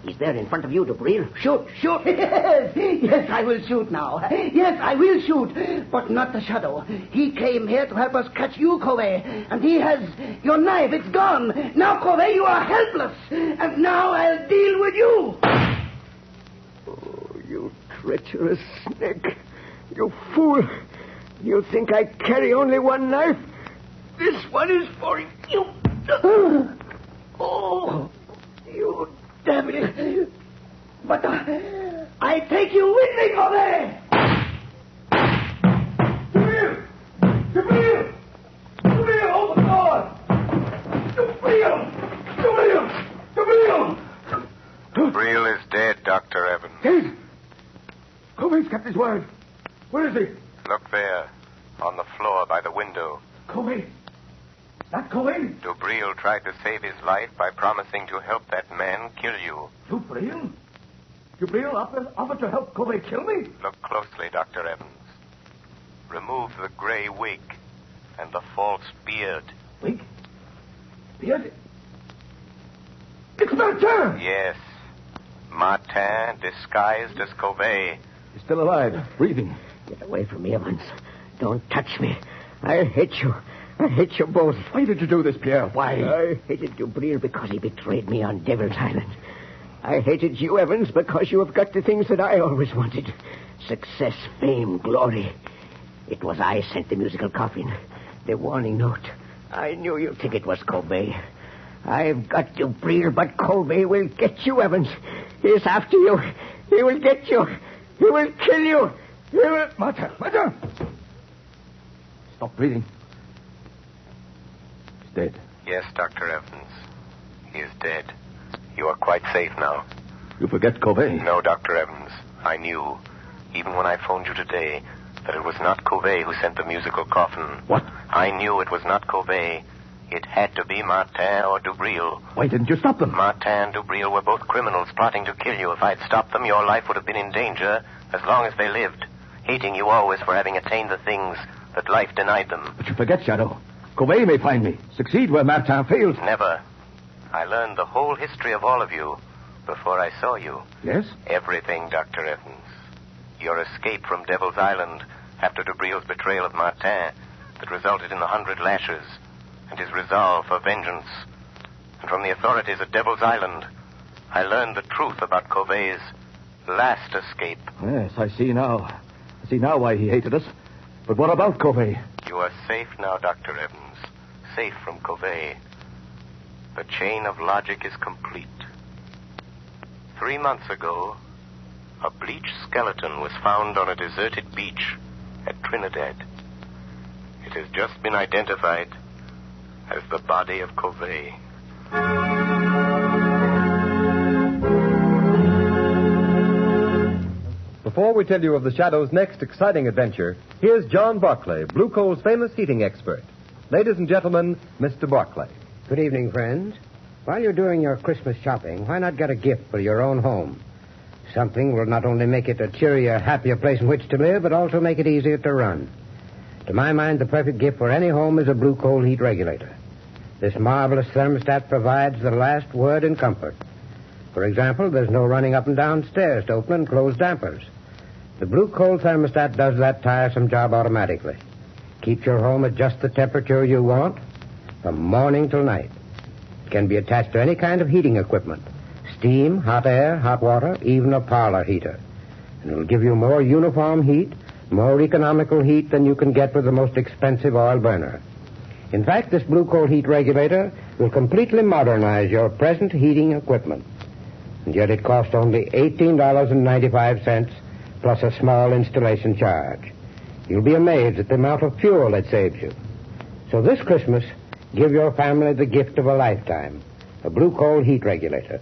He's there in front of you, Dubril. Shoot. Yes, I will shoot now. Yes, I will shoot. But not the Shadow. He came here to help us catch you, Corvée. And he has your knife. It's gone. Now, Corvée, you are helpless. And now I'll deal with you. You treacherous snake. You fool. You think I carry only one knife? This one is for you. Oh, you devil. But I take you with me, Corvée. Dubril, open the door. Dubril is dead, Dr. Evans. Dead? Corvé's kept his word. Where is he? Look there, on the floor by the window. Corvé? That Corvé? Dubril tried to save his life by promising to help that man kill you. Dubril? Dubril offered to help Corvé kill me? Look closely, Dr. Evans. Remove the gray wig and the false beard. Wig? Beard? It's Martin! Yes. Martin, disguised as Corvé. He's still alive, breathing. Get away from me, Evans. Don't touch me. I hate you. I hate you both. Why did you do this, Pierre? Why? I hated Dubril because he betrayed me on Devil's Island. I hated you, Evans, because you have got the things that I always wanted. Success, fame, glory. It was I sent the musical coffin, the warning note. I knew you'd think it was Corvé. I've got Dubril, but Corvé will get you, Evans. He's after you. He will get you. He will kill you. He will... Martin! Stop breathing. He's dead. Yes, Dr. Evans. He is dead. You are quite safe now. You forget Corvé. No, Dr. Evans. I knew, even when I phoned you today, that it was not Corvé who sent the musical coffin. What? I knew it was not Corvé. It had to be Martin or Dubril. Why didn't you stop them? Martin and Dubril were both criminals plotting to kill you. If I'd stopped them, your life would have been in danger as long as they lived, hating you always for having attained the things that life denied them. But you forget, Shadow. Corvé may find me, succeed where Martin failed. Never. I learned the whole history of all of you before I saw you. Yes? Everything, Dr. Evans. Your escape from Devil's Island after Dubril's betrayal of Martin that resulted in the 100 lashes, and his resolve for vengeance. And from the authorities at Devil's Island, I learned the truth about Corvé's last escape. Yes, I see now. I see now why he hated us. But what about Corvé? You are safe now, Dr. Evans. Safe from Corvé. The chain of logic is complete. 3 months ago, a bleached skeleton was found on a deserted beach at Trinidad. It has just been identified as the body of Corvé. The Before we tell you of the Shadow's next exciting adventure, here's John Barclay, Blue Coal's famous heating expert. Ladies and gentlemen, Mr. Barclay. Good evening, friends. While you're doing your Christmas shopping, why not get a gift for your own home? Something will not only make it a cheerier, happier place in which to live, but also make it easier to run. To my mind, the perfect gift for any home is a Blue Coal heat regulator. This marvelous thermostat provides the last word in comfort. For example, there's no running up and down stairs to open and close dampers. The Blue Coal thermostat does that tiresome job automatically. Keeps your home at just the temperature you want from morning till night. It can be attached to any kind of heating equipment. Steam, hot air, hot water, even a parlor heater. And it'll give you more uniform heat, more economical heat than you can get with the most expensive oil burner. In fact, this Blue Coal heat regulator will completely modernize your present heating equipment. And yet it costs only $18.95 plus a small installation charge. You'll be amazed at the amount of fuel it saves you. So this Christmas, give your family the gift of a lifetime, a Blue Coal heat regulator.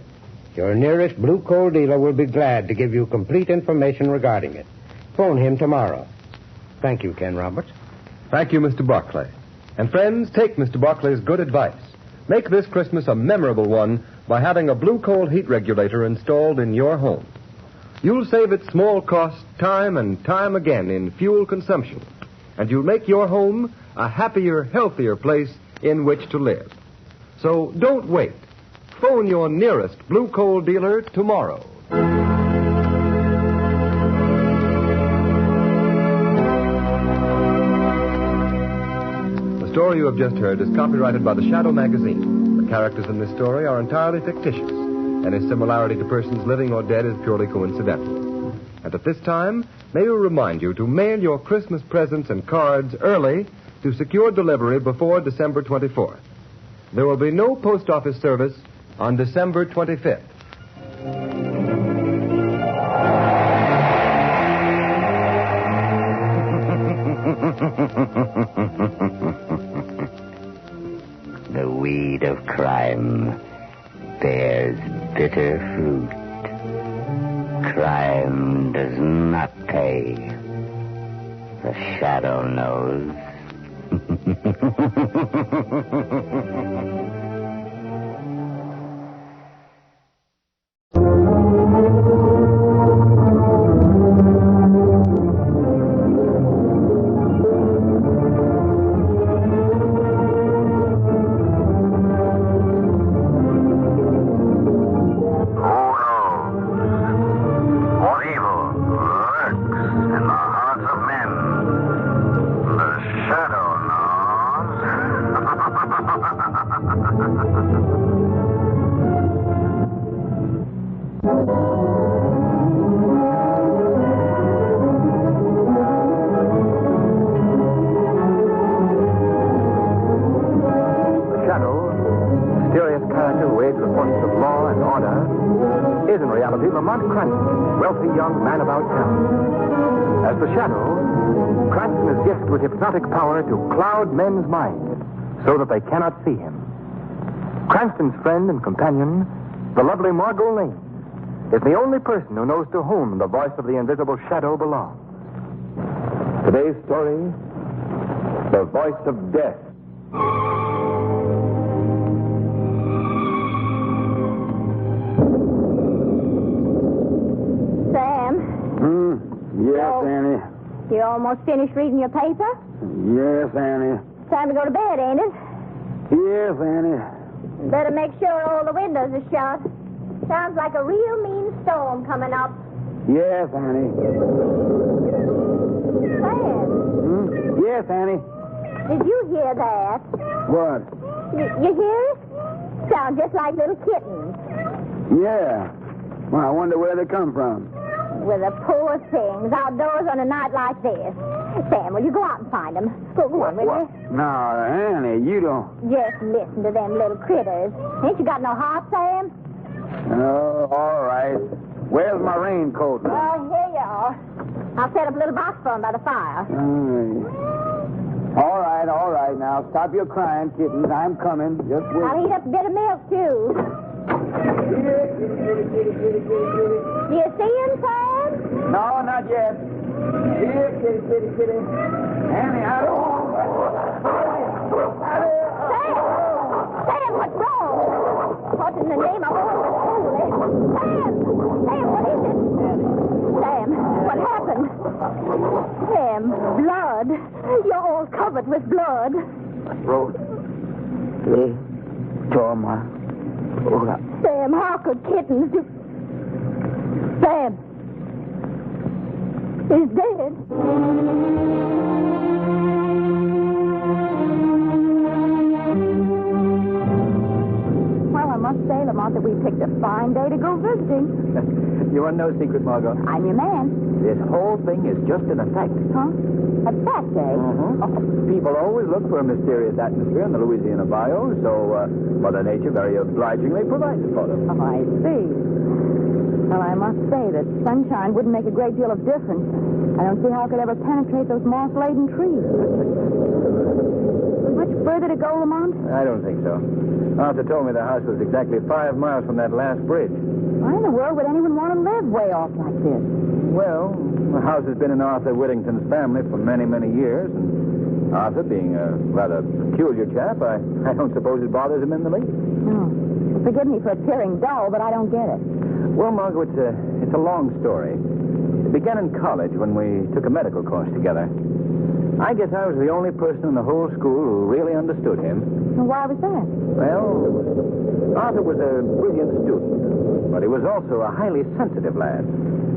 Your nearest Blue Coal dealer will be glad to give you complete information regarding it. Phone him tomorrow. Thank you, Ken Roberts. Thank you, Mr. Barclay. And friends, take Mr. Barclay's good advice. Make this Christmas a memorable one by having a Blue Coal heat regulator installed in your home. You'll save at small cost time and time again in fuel consumption, and you'll make your home a happier, healthier place in which to live. So don't wait. Phone your nearest Blue Coal dealer tomorrow. The story you have just heard is copyrighted by the Shadow magazine. The characters in this story are entirely fictitious. Any similarity to persons living or dead is purely coincidental. And at this time, may we remind you to mail your Christmas presents and cards early to secure delivery before December 24th. There will be no post office service on December 25th. The weed of crime bears bitter fruit. Crime does not pay. The Shadow knows. Hypnotic power to cloud men's minds so that they cannot see him. Cranston's friend and companion, the lovely Margot Lane, is the only person who knows to whom the voice of the invisible Shadow belongs. Today's story, The Voice of Death. Sam? Yes, Annie. You almost finished reading your paper? Yes, Annie. Time to go to bed, ain't it? Yes, Annie. Better make sure all the windows are shut. Sounds like a real mean storm coming up. Yes, Annie. Sam? Yes, Annie. Did you hear that? What? You hear it? Sound just like little kittens. Yeah. Well, I wonder where they come from. Well, the poor things outdoors on a night like this. Sam, will you go out and find them? Go on, will you? No, Annie, you don't. Just listen to them little critters. Ain't you got no heart, Sam? Oh, all right. Where's my raincoat? Well, here you are. I'll set up a little box for them by the fire. All right. Now, stop your crying, kittens. I'm coming. Just wait. I'll heat up a bit of milk, too. Do you see him, Sam? No, not yet. Here, kitty. Annie, out. Sam, what's wrong? What in the name of holy? Sam, what is it? Sam, what happened? Sam, blood. You're all covered with blood. Rose. Lee. Torma. Sam, how could kittens do... Sam is dead. Well, I must say, Lamont, that we picked a fine day to go visiting. You want no secret, Margot? I'm your man. This whole thing is just an effect. Huh? A fact, eh? People always look for a mysterious atmosphere in the Louisiana bayou, so Mother Nature very obligingly provided for them. Oh, I see. Well, I must say that sunshine wouldn't make a great deal of difference. I don't see how it could ever penetrate those moss-laden trees. Much further to go, Lamont? I don't think so. Arthur told me the house was exactly 5 miles from that last bridge. Why in the world would anyone want to live way off like this? Well, the house has been in Arthur Whittington's family for many, many years, and Arthur, being a rather peculiar chap, I don't suppose it bothers him in the least. No. Forgive me for appearing dull, but I don't get it. Well, Margot, it's a long story. It began in college when we took a medical course together. I guess I was the only person in the whole school who really understood him. And why was that? Well, Arthur was a brilliant student, but he was also a highly sensitive lad.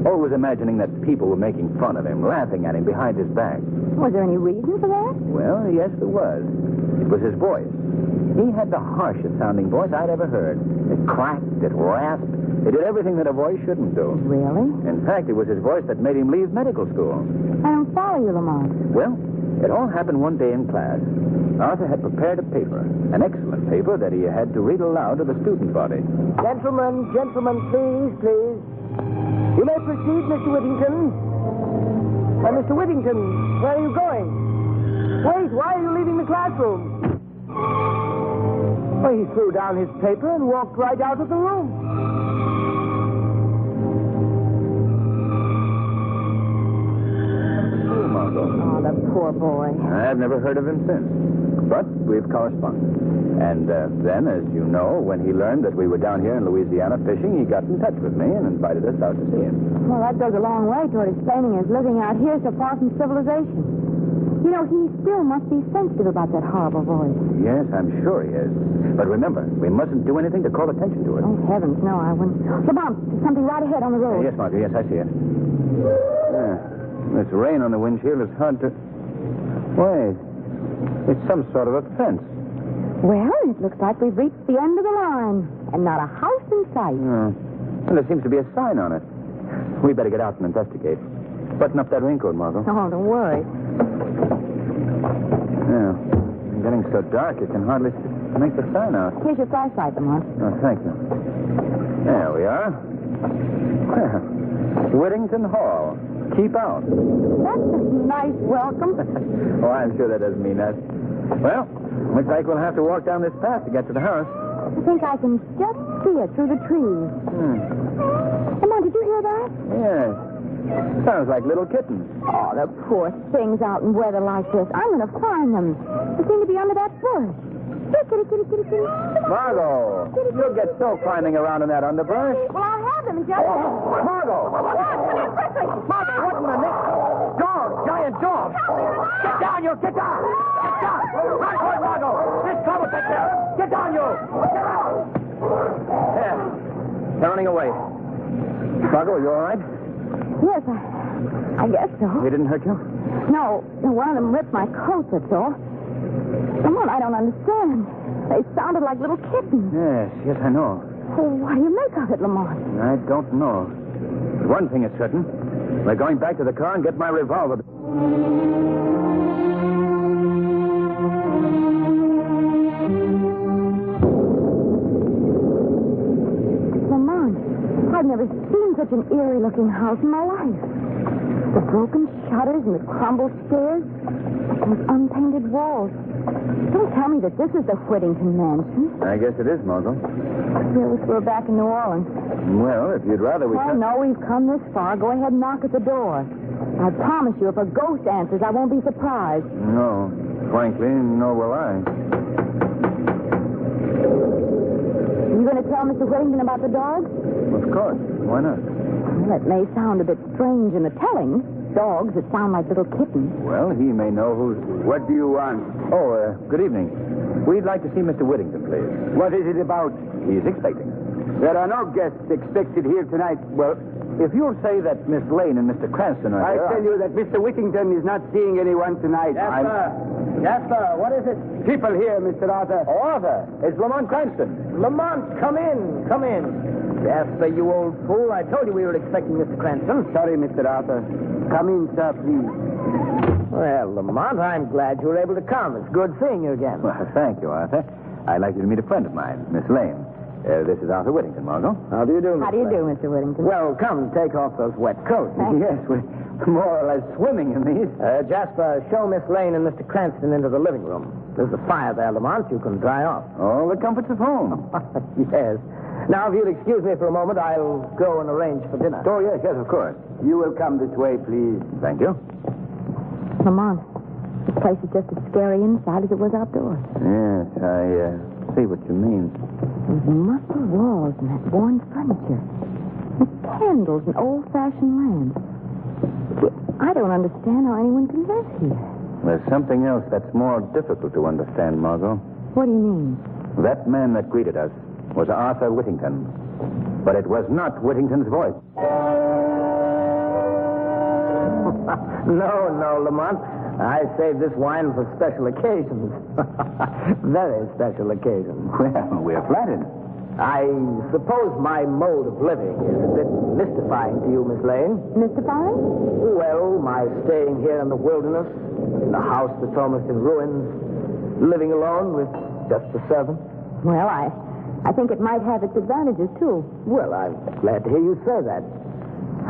Always imagining that people were making fun of him, laughing at him behind his back. Was there any reason for that? Well, yes, there was. It was his voice. He had the harshest sounding voice I'd ever heard. It cracked, it rasped, it did everything that a voice shouldn't do. Really? In fact, it was his voice that made him leave medical school. I don't follow you, Lamont. Well, it all happened one day in class. Arthur had prepared a paper, an excellent paper that he had to read aloud to the student body. Gentlemen, please. You may proceed, Mr. Whittington. Mr. Whittington, where are you going? Wait, why are you leaving the classroom? Well, he threw down his paper and walked right out of the room. Oh, Margot. Oh, the poor boy. I've never heard of him since. But we've corresponded. And then, as you know, when he learned that we were down here in Louisiana fishing, he got in touch with me and invited us out to see him. Well, that goes a long way toward explaining his living out here so far from civilization. You know, he still must be sensitive about that horrible voice. Yes, I'm sure he is. But remember, we mustn't do anything to call attention to it. Oh, heavens, no, I wouldn't. Lamont, there's something right ahead on the road. Yes, Margaret, yes, I see it. This rain on the windshield is hard to... Wait. It's some sort of a fence. Well, it looks like we've reached the end of the line, and not a house in sight. Oh. Well, there seems to be a sign on it. We better get out and investigate. Button up that raincoat, Margot. Oh, don't worry. Yeah. It's getting so dark, you can hardly make the sign out. Here's your flashlight, Lamont. Oh, thank you. There we are. Whittington Hall. Keep out. That's a nice welcome. Oh, I'm sure that doesn't mean that. Well, looks like we'll have to walk down this path to get to the house. I think I can just see it through the trees. Lamont, did you hear that? Yes. Sounds like little kittens. Oh, the poor things out in weather like this. I'm going to find them. They seem to be under that bush. Here, kitty. Margot, you'll get so climbing around in that underbrush. Well, I'll have them just... Oh, Margot! Come on, quickly! Margot, what in the name? Dog, giant dog! Get down, you! Get down! Get down! Run for it, Margot! This car will take care of it! Get down, you! Get down! There. They're running away. Margot, you all right? Yes, I guess so. They didn't hurt you? No, one of them ripped my coat, that's all. Lamont, I don't understand. They sounded like little kittens. Yes, I know. Oh, what do you make of it, Lamont? I don't know. But one thing is certain. We're going back to the car and get my revolver. Lamont, I've never seen such an eerie-looking house in my life. The broken shutters and the crumbled stairs, those unpainted walls. Don't tell me that this is the Whittington mansion. I guess it is, Margot. We wish we were back in New Orleans. Well, if you'd rather we Oh, no, we've come this far. Go ahead and knock at the door. I promise you, if a ghost answers, I won't be surprised. No. Frankly, nor will I. You going to tell Mr. Whittington about the dogs? Of course. Why not? Well, it may sound a bit strange in the telling. Dogs that sound like little kittens. Well, he may know who's... What do you want? Oh, good evening. We'd like to see Mr. Whittington, please. What is it about? He's expecting. There are no guests expected here tonight. Well, if you'll say that Miss Lane and Mr. Cranston are I here... tell you that Mr. Whittington is not seeing anyone tonight. Jasper, what is it? People here, Mr. Arthur. Oh, Arthur. It's Lamont Cranston. Lamont, come in. Come in. Jasper, you old fool. I told you we were expecting Mr. Cranston. Sorry, Mr. Arthur. Come in, sir, please. Well, Lamont, I'm glad you were able to come. It's good seeing you again. Well, thank you, Arthur. I'd like you to meet a friend of mine, Miss Lane. This is Arthur Whittington, Margot. How do you do, Miss How do you Lane? do, Mr. Whittington? Well, come, take off those wet coats. Yes, we're more or less swimming in these. Jasper, show Miss Lane and Mr. Cranston into the living room. There's a fire there, Lamont. You can dry off. All the comforts of home. Yes. Now, if you'll excuse me for a moment, I'll go and arrange for dinner. Oh, yes, of course. You will come this way, please. Thank you. Lamont, this place is just as scary inside as it was outdoors. Yes, I see what you mean. Those musty walls and that worn furniture. And candles and old-fashioned lamps. I don't understand how anyone can live here. There's something else that's more difficult to understand, Margot. What do you mean? That man that greeted us was Arthur Whittington. But it was not Whittington's voice. No, Lamont. I saved this wine for special occasions. Very special occasions. Well, we're flattered. I suppose my mode of living is a bit mystifying to you, Miss Lane. Mystifying? Well, my staying here in the wilderness, in a house that's almost in ruins, living alone with just a servant. Well, I think it might have its advantages, too. Well, I'm glad to hear you say that.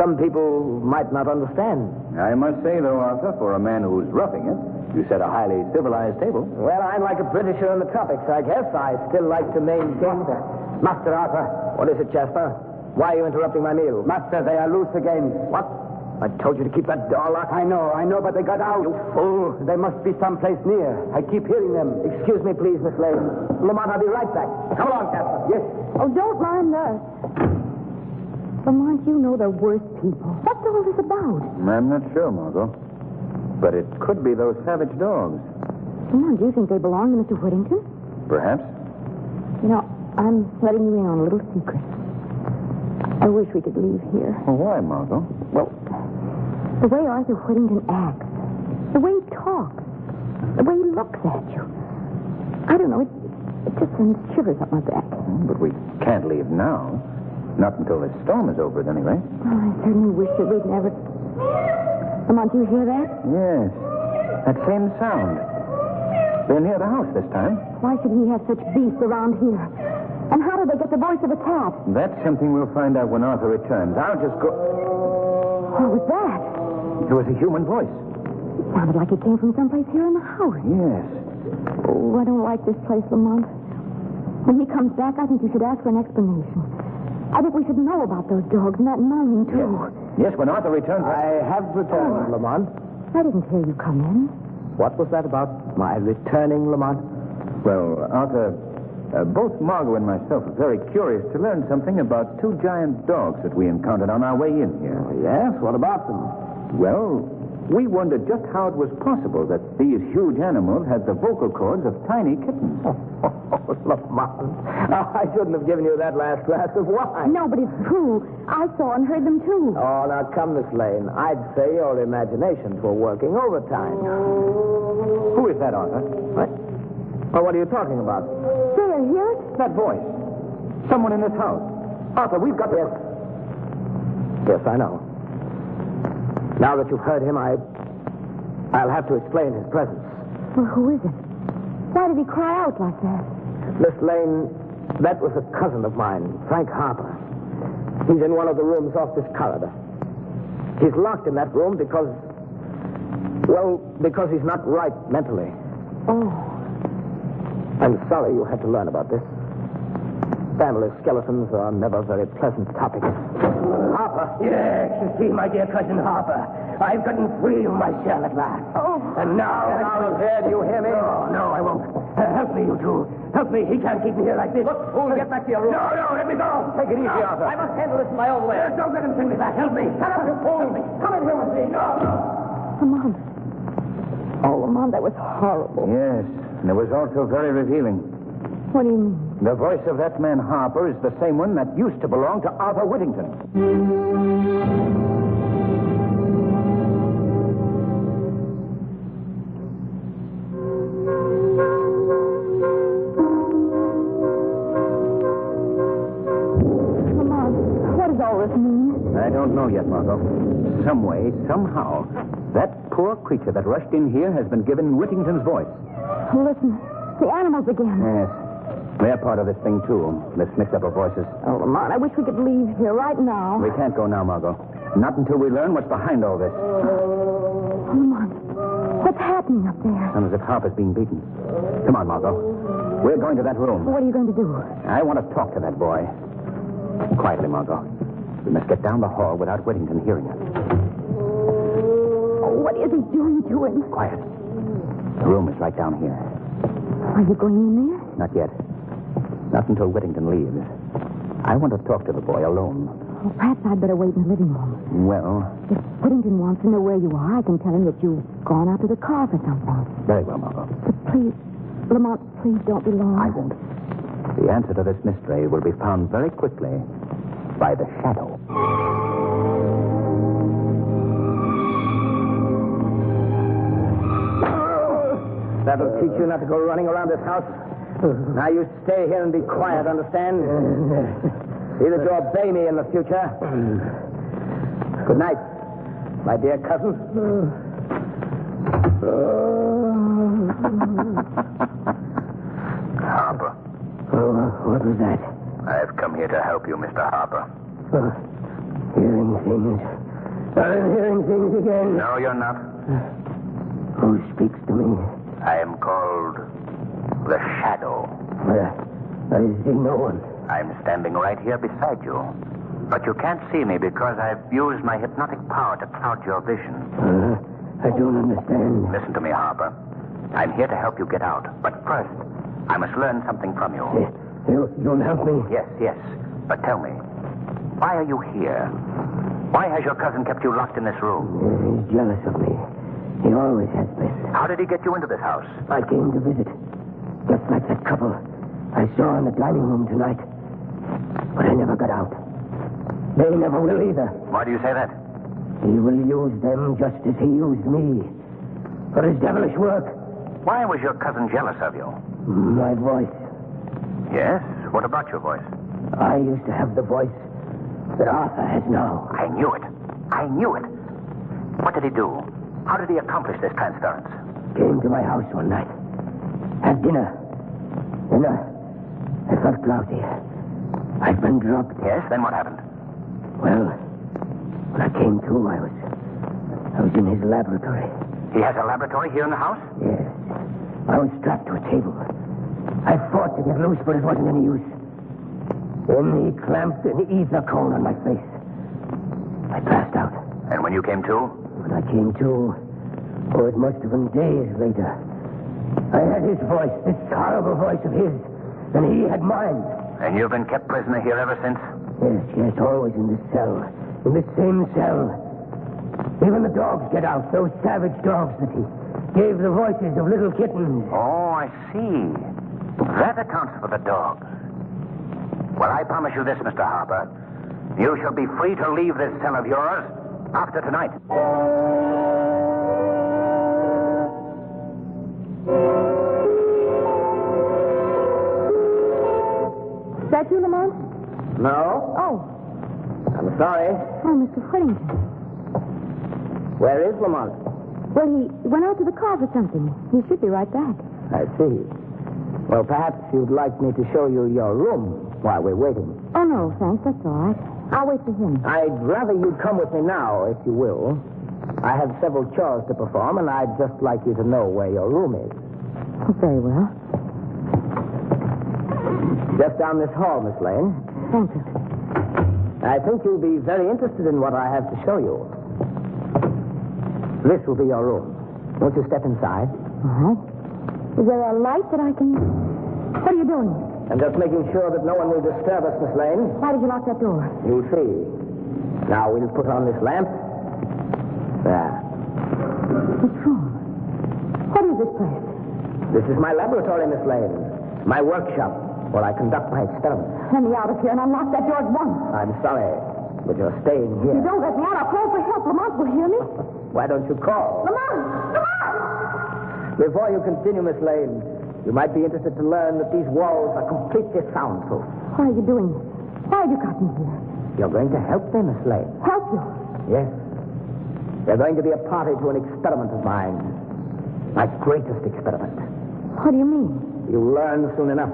Some people might not understand. I must say, though, Arthur, for a man who's roughing it, you set a highly civilized table. Well, I'm like a Britisher in the tropics, I guess. I still like to maintain the... Master Arthur. What is it, Jasper? Why are you interrupting my meal? Master, they are loose again. What? I told you to keep that door locked. I know, but they got out. You fool. They must be someplace near. I keep hearing them. Excuse me, please, Miss Lane. Lamont, I'll be right back. Come along, Jasper. Yes. Oh, don't mind us. Lamont, you know they're worse people. What's all this about? I'm not sure, Margot. But it could be those savage dogs. Lamont, do you think they belong to Mr. Whittington? Perhaps. You know, I'm letting you in on a little secret. I wish we could leave here. Well, why, Margot? Well, the way Arthur Whittington acts, the way he talks, the way he looks at you. I don't know, it just sends shivers up my back. But we can't leave now. Not until this storm is over, at any rate. Oh, I certainly wish that we'd never... Lamont, do you hear that? Yes. That same sound. They're near the house this time. Why should he have such beasts around here? And how did they get the voice of a cat? That's something we'll find out when Arthur returns. I'll just go... What was that? It was a human voice. It sounded like it came from someplace here in the house. Yes. Oh, I don't like this place, Lamont. When he comes back, I think you should ask for an explanation. I think we should know about those dogs and that mining, too. Yes, when Arthur returns... I have returned, Lamont. I didn't hear you come in. What was that about, my returning, Lamont? Well, Arthur, both Margot and myself are very curious to learn something about two giant dogs that we encountered on our way in here. Oh, yes? What about them? Well, we wondered just how it was possible that these huge animals had the vocal cords of tiny kittens. Oh, Lamont. I shouldn't have given you that last glass of wine. No, but it's true. I saw and heard them, too. Oh, now come, Miss Lane. I'd say your imaginations were working overtime. Who is that, Arthur? What? Well, what are you talking about? There, hear it? That voice. Someone in this house. Arthur, we've got to... Yes, I know. Now that you've heard him, I'll have to explain his presence. Well, who is it? Why did he cry out like that? Miss Lane, that was a cousin of mine, Frank Harper. He's in one of the rooms off this corridor. He's locked in that room because he's not right mentally. Oh. I'm sorry you had to learn about this. Family skeletons are never very pleasant topics. Harper. Yes, you see, my dear cousin Harper. I've gotten free of my cell at last. Oh. And now... Get out of here, do you hear me? No, I won't. Help me, you two. Help me. He can't keep me here like this. Look, fool, get back to your room. No, let me go. Take it easy, Arthur. I must handle this my own way. Don't let him send me back. Help me. Shut up, you fool. Come in here with me. No. Lamont. Oh, Lamont, that was horrible. Yes, and it was also very revealing. What do you mean? The voice of that man Harper is the same one that used to belong to Arthur Whittington. Lamont, what does all this mean? I don't know yet, Margot. Some way, somehow, that poor creature that rushed in here has been given Whittington's voice. Listen, the animals again. Yes. They're part of this thing, too. This mix-up of voices. Oh, Lamont, I wish we could leave here right now. We can't go now, Margot. Not until we learn what's behind all this. Lamont, what's happening up there? Sounds as if Harper's being beaten. Come on, Margot. We're going to that room. What are you going to do? I want to talk to that boy. Quietly, Margot. We must get down the hall without Whittington hearing us. Oh, what is he doing to him? Quiet. The room is right down here. Are you going in there? Not yet. Not until Whittington leaves. I want to talk to the boy alone. Well, perhaps I'd better wait in the living room. Well, If Whittington wants to know where you are, I can tell him that you've gone out to the car for something. very well, Margot. But please, Lamont, please don't be long. I won't. The answer to this mystery will be found very quickly by the shadow. That'll teach you not to go running around this house. Now you stay here and be quiet, understand? Either to obey me in the future. Good night, my dear cousin. Harper. What was that? I've come here to help you, Mr. Harper. Hearing things. I'm hearing things again. No, you're not. Who speaks to me? I am called the Shadow. I see no one. I'm standing right here beside you. But you can't see me because I've used my hypnotic power to cloud your vision. I don't understand. Listen to me, Harper. I'm here to help you get out. But first, I must learn something from you. You'll help me? Yes. But tell me, why are you here? Why has your cousin kept you locked in this room? He's jealous of me. He always has been. How did he get you into this house? I came to visit. Just like that couple I saw in the dining room tonight. But I never got out. They never will either. Why do you say that? He will use them just as he used me. For his devilish work. Why was your cousin jealous of you? My voice. Yes? What about your voice? I used to have the voice that Arthur has now. I knew it. What did he do? How did he accomplish this transference? Came to my house one night. Had dinner. Then I felt drowsy. I'd been drugged. Yes, then what happened? Well, when I came to, I was in his laboratory. He has a laboratory here in the house? Yes. I was strapped to a table. I fought to get loose, but it wasn't any use. Then he clamped an ether cone on my face. I passed out. And when you came to? When I came to, it must have been days later. I had his voice, this horrible voice of his, and he had mine. And you've been kept prisoner here ever since? Yes, always in this cell. In this same cell. Even the dogs get out, those savage dogs that he gave the voices of little kittens. Oh, I see. That accounts for the dogs. Well, I promise you this, Mr. Harper. You shall be free to leave this cell of yours after tonight. Is that you, Lamont? No? Oh. I'm sorry. Oh, Mr. Whittington. Where is Lamont? Well, he went out to the car for something. He should be right back. I see. Well, perhaps you'd like me to show you your room while we're waiting. Oh, no, thanks. That's all right. I'll wait for him. I'd rather you'd come with me now, if you will. I have several chores to perform, and I'd just like you to know where your room is. Oh, very well. Just down this hall, Miss Lane. Thank you. I think you'll be very interested in what I have to show you. This will be your room. Won't you step inside? All right. Is there a light that I can... What are you doing? I'm just making sure that no one will disturb us, Miss Lane. Why did you lock that door? You'll see. Now we'll put on this lamp. There. What's wrong? What is this place? This is my laboratory, Miss Lane. My workshop, where I conduct my experiments. Let me out of here and unlock that door at once. I'm sorry, but you're staying here. If you don't let me out, I'll call for help. Lamont will hear me. Why don't you call? Lamont! Lamont! Before you continue, Miss Lane, you might be interested to learn that these walls are completely soundproof. Why are you doing this? Why have you got me here? You're going to help me, Miss Lane. Help you? Yes. They're going to be a party to an experiment of mine. My greatest experiment. What do you mean? You'll learn soon enough.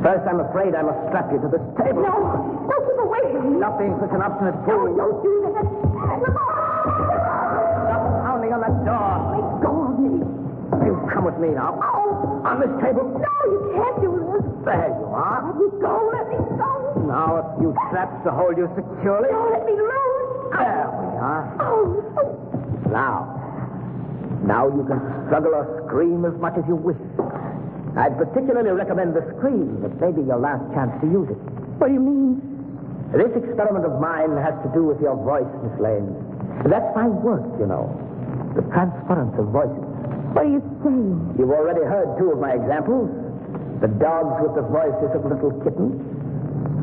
First, I'm afraid I must strap you to this table. No! Don't keep away from me! Stop being such an obstinate fool. Don't do that! Stop pounding on that door. Let go of me. You come with me now. Oh! On this table. No, you can't do this. There you are. Let me go. Let me go. Now, a few straps to hold you securely. No, let me loose. There we are. Oh. Now you can struggle or scream as much as you wish. I'd particularly recommend the scream. It may be your last chance to use it. What do you mean? This experiment of mine has to do with your voice, Miss Lane. That's my work, you know. The transference of voices. What are you saying? You've already heard two of my examples. The dogs with the voices of little kittens,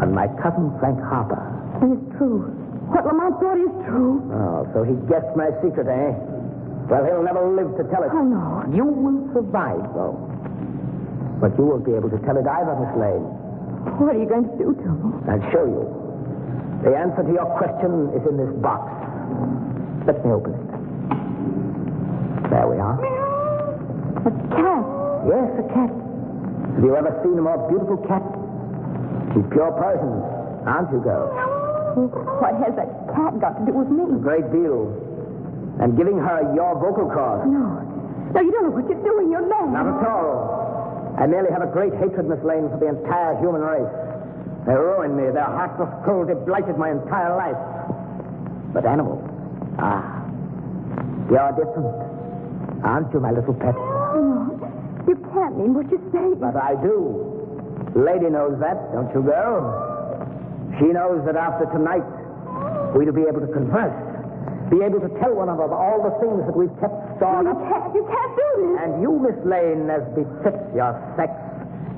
and my cousin Frank Harper. It is true. What Lamont thought is true. Oh, so he guessed my secret, eh? Well, he'll never live to tell it. Oh, no. You will survive, though. But you won't be able to tell it either, Miss Lane. What are you going to do to me? I'll show you. The answer to your question is in this box. Let me open it. There we are. A cat. Yes, a cat. Have you ever seen a more beautiful cat? She's pure poison, aren't you, girl? What has that cat got to do with me? A great deal. I'm giving her your vocal cords. No, you don't know what you're doing. You're mad. Not at all. I merely have a great hatred, Miss Lane, for the entire human race. They ruined me. Their heartless cruelty blighted my entire life. But animals, you're different. Aren't you, my little pet? No, you can't mean what you say. But I do. The lady knows that, don't you, girl? She knows that after tonight, we'll be able to converse. Be able to tell one another all the things that we've kept stored up. You can't do this. And you, Miss Lane, as befits your sex,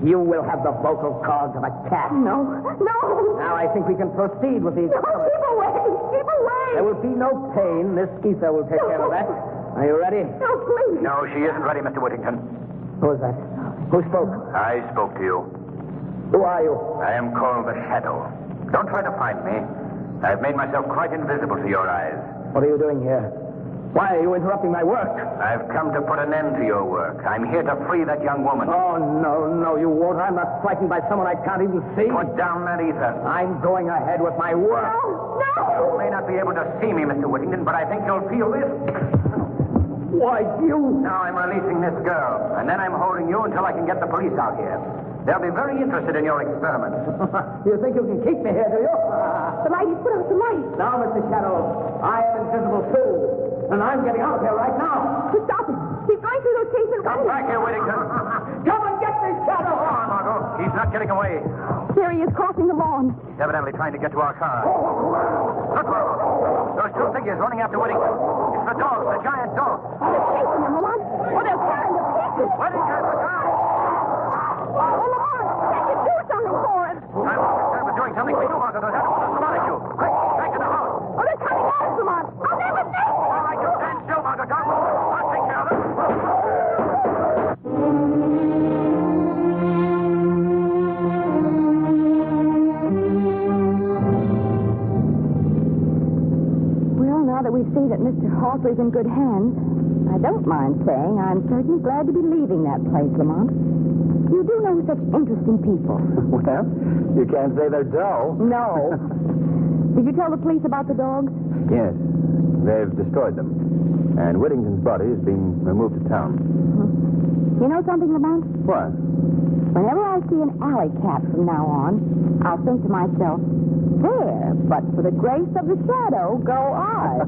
you will have the vocal cords of a cat. No. Now I think we can proceed with these. No, keep away. There will be no pain. This ether will take care of that. Are you ready? No, please. No, she isn't ready, Mr. Whittington. Who is that? Who spoke? I spoke to you. Who are you? I am called the Shadow. Don't try to find me. I've made myself quite invisible to your eyes. What are you doing here? Why are you interrupting my work? I've come to put an end to your work. I'm here to free that young woman. Oh, no, you won't. I'm not frightened by someone I can't even see. Put down that ether. I'm going ahead with my work. No! You may not be able to see me, Mr. Whittington, but I think you'll feel this. Why, you... Now I'm releasing this girl, and then I'm holding you until I can get the police out here. They'll be very interested in your experiments. You think you can keep me here, do you? The light, he's put out the light. Now, Mr. Shadow, I am invisible, too. And I'm getting out of here right now. Stop him. He's going through those cases. Come back here, Whittington. Come and get this Shadow. Come on, Margot. He's not getting away. There he is, crossing the lawn. He's evidently trying to get to our car. Look, Margot. Those two figures running after Whittington. It's the dogs, the giant dogs. They're chasing him, Lamont. Oh, they're tearing to pieces. Whittington, look out. Oh, Lamont, can't you do something for him? I'm concerned with doing something for you, Margot. Those animals are spotting you. Quick, back to the house. Oh, they're coming at us, Lamont. I'll never make it. All right, you stand still, Margot. Don't move. I'll take care of them. Well, now that we see that Mr. Hawley's in good hands, I don't mind saying I'm certainly glad to be leaving that place, Lamont. You do know such interesting people. Well, you can't say they're dull. No. Did you tell the police about the dogs? Yes. They've destroyed them. And Whittington's body is being removed to town. You know something, Lamont? What? Whenever I see an alley cat from now on, I'll think to myself, there, but for the grace of the shadow, go I.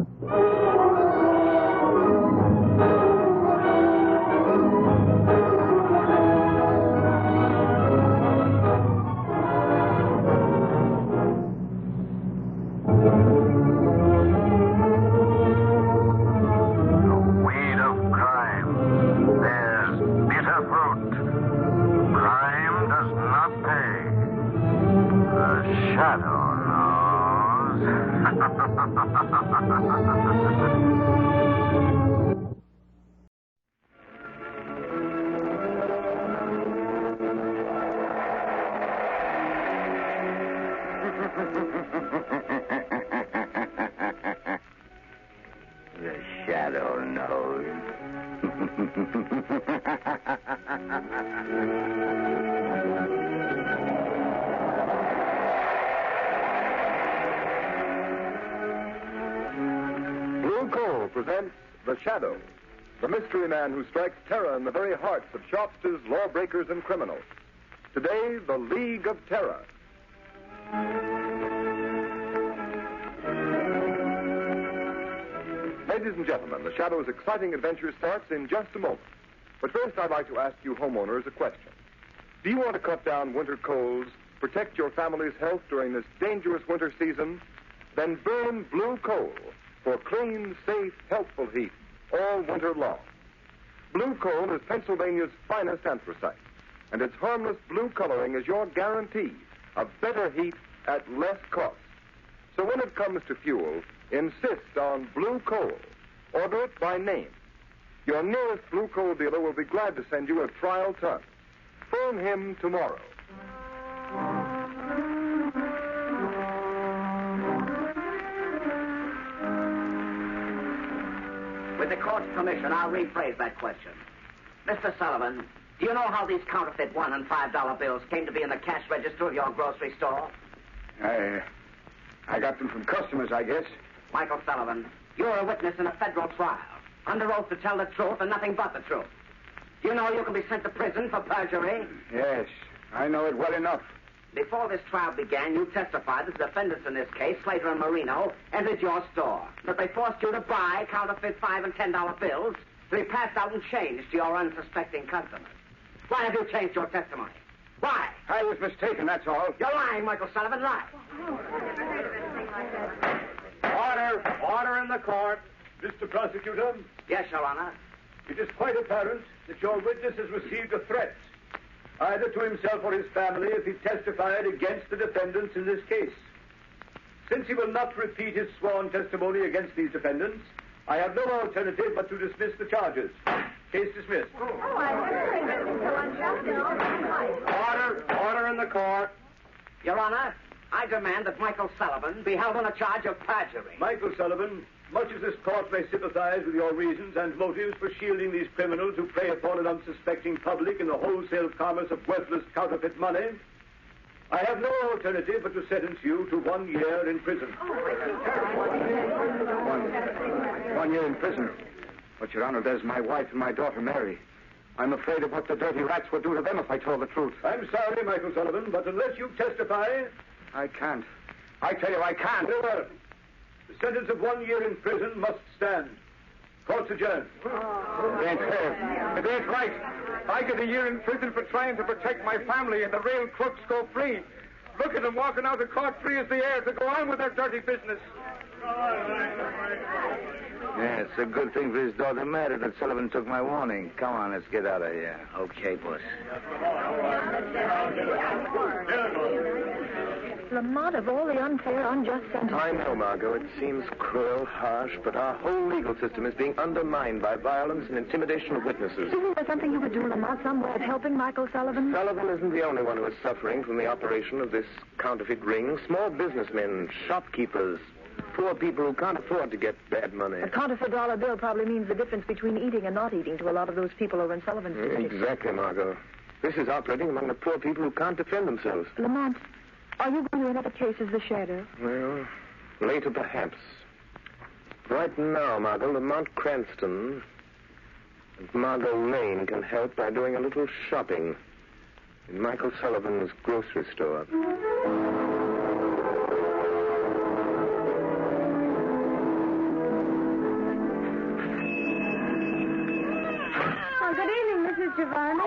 The shadow knows. Blue Coal presents The Shadow, the mystery man who strikes terror in the very hearts of shopsters, lawbreakers, and criminals. Today, the League of Terror. Ladies and gentlemen, The Shadow's exciting adventure starts in just a moment. But first, I'd like to ask you homeowners a question. Do you want to cut down winter colds, protect your family's health during this dangerous winter season? Then burn Blue Coal for clean, safe, healthful heat all winter long. Blue Coal is Pennsylvania's finest anthracite, and its harmless blue coloring is your guarantee of better heat at less cost. So when it comes to fuel, insist on Blue Coal. Order it by name. Your nearest Blue Coal dealer will be glad to send you a trial ton. Phone him tomorrow. With the court's permission, I'll rephrase that question. Mr. Sullivan, do you know how these counterfeit $1 and $5 bills came to be in the cash register of your grocery store? I got them from customers, I guess. Michael Sullivan, you're a witness in a federal trial, under oath to tell the truth and nothing but the truth. Do you know you can be sent to prison for perjury? Yes, I know it well enough. Before this trial began, you testified that the defendants in this case, Slater and Marino, entered your store, that they forced you to buy counterfeit $5 and $10 bills to be passed out and changed to your unsuspecting customers. Why have you changed your testimony? Why? I was mistaken, that's all. You're lying, Michael Sullivan, lie. Order in the court. Mr. Prosecutor? Yes, Your Honor. It is quite apparent that your witness has received a threat, either to himself or his family, if he testified against the defendants in this case. Since he will not repeat his sworn testimony against these defendants, I have no alternative but to dismiss the charges. Case dismissed. Order in the court. Your Honor, I demand that Michael Sullivan be held on a charge of perjury. Michael Sullivan, much as this court may sympathize with your reasons and motives for shielding these criminals who prey upon an unsuspecting public in the wholesale commerce of worthless counterfeit money, I have no alternative but to sentence you to 1 year in prison. 1 year in prison. But, Your Honor, there's my wife and my daughter, Mary. I'm afraid of what the dirty rats would do to them if I told the truth. I'm sorry, Michael Sullivan, but unless you testify... I can't. I tell you, I can't. Very well. The sentence of 1 year in prison must stand. Court's adjourned. It ain't fair. It ain't right. I get a year in prison for trying to protect my family, and the real crooks go free. Look at them walking out of court free as the air to go on with their dirty business. Yeah, it's a good thing for his daughter Mary that Sullivan took my warning. Come on, let's get out of here. Okay, boss. Lamont, of all the unfair, unjust sentences... I know, Margot. It seems cruel, harsh, but our whole legal system is being undermined by violence and intimidation of witnesses. Isn't there something you could do, Lamont, some way of helping Michael Sullivan? Sullivan isn't the only one who is suffering from the operation of this counterfeit ring. Small businessmen, shopkeepers, poor people who can't afford to get bad money. A counterfeit dollar bill probably means the difference between eating and not eating to a lot of those people over in Sullivan's district. Exactly, Margot. This is operating among the poor people who can't defend themselves. Lamont, are you going to another case as the shadow? Well, later perhaps. Right now, Margot, Lamont Cranston and Margot Lane can help by doing a little shopping. In Michael Sullivan's grocery store. Oh, good evening, Mrs. Giovanni.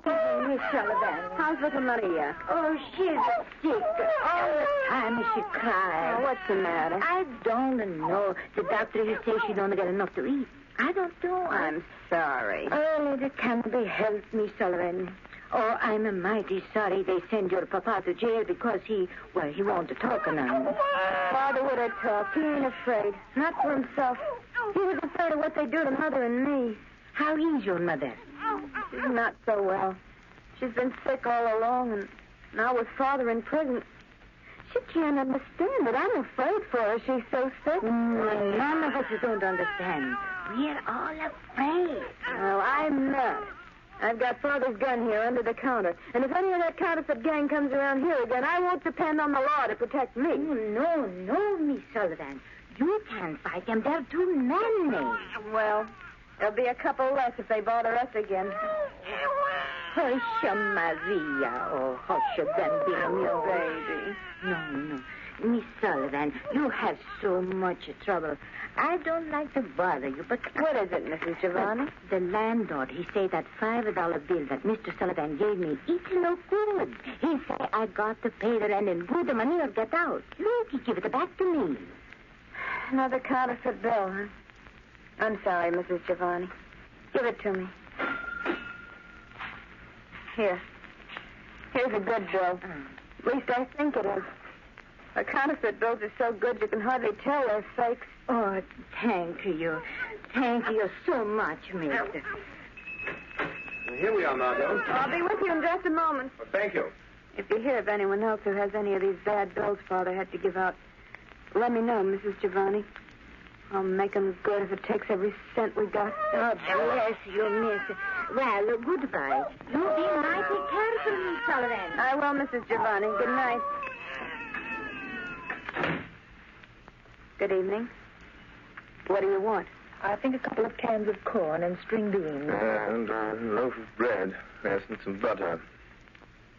Good evening, Miss Sullivan. How's little Maria? Oh, she's sick. All the time she cries. Oh, what's the matter? I don't know. The doctor, he says she don't get enough to eat. I don't know. I'm sorry. Oh, it can't be helped, Miss Sullivan. Oh, I'm mighty sorry they send your papa to jail because he won't talk none. Father would have talked. He ain't afraid. Not for himself. He was afraid of what they do to Mother and me. How is your mother? She's not so well. She's been sick all along, and now with Father in prison. She can't understand it. I'm afraid for her. She's so sick. None of us don't understand. We're all afraid. Well, I'm not. I've got Father's gun here under the counter. And if any of that counterfeit gang comes around here again, I won't depend on the law to protect me. Oh, no, Miss Sullivan. You can't fight them. They're too many. Well, there'll be a couple less if they bother us again. Hush, Maria. Oh, hush, Bambino, baby. No. Miss Sullivan, you have so much trouble. I don't like to bother you, but... What is it, Mrs. Giovanni? The landlord, he say that $5 bill that Mr. Sullivan gave me, it's no good. He say I got to pay the rent and put the money or get out. Look, he give it back to me. Another counterfeit bill, huh? I'm sorry, Mrs. Giovanni. Give it to me. Here. Here's a good bill. At least I think it is. The counterfeit bills are so good you can hardly tell they're fakes. Oh, thank you. Thank you so much, mister. Here we are, Margot. I'll be with you in just a moment. Well, thank you. If you hear of anyone else who has any of these bad bills Father had to give out, let me know, Mrs. Giovanni. I'll make them good if it takes every cent we got. Oh, bless you, miss. Well, goodbye. You be mighty careful, Miss Sullivan. I will, Mrs. Giovanni. Good night. Good evening. What do you want? I think a couple of cans of corn and string beans. And a loaf of bread. Yes, and some butter.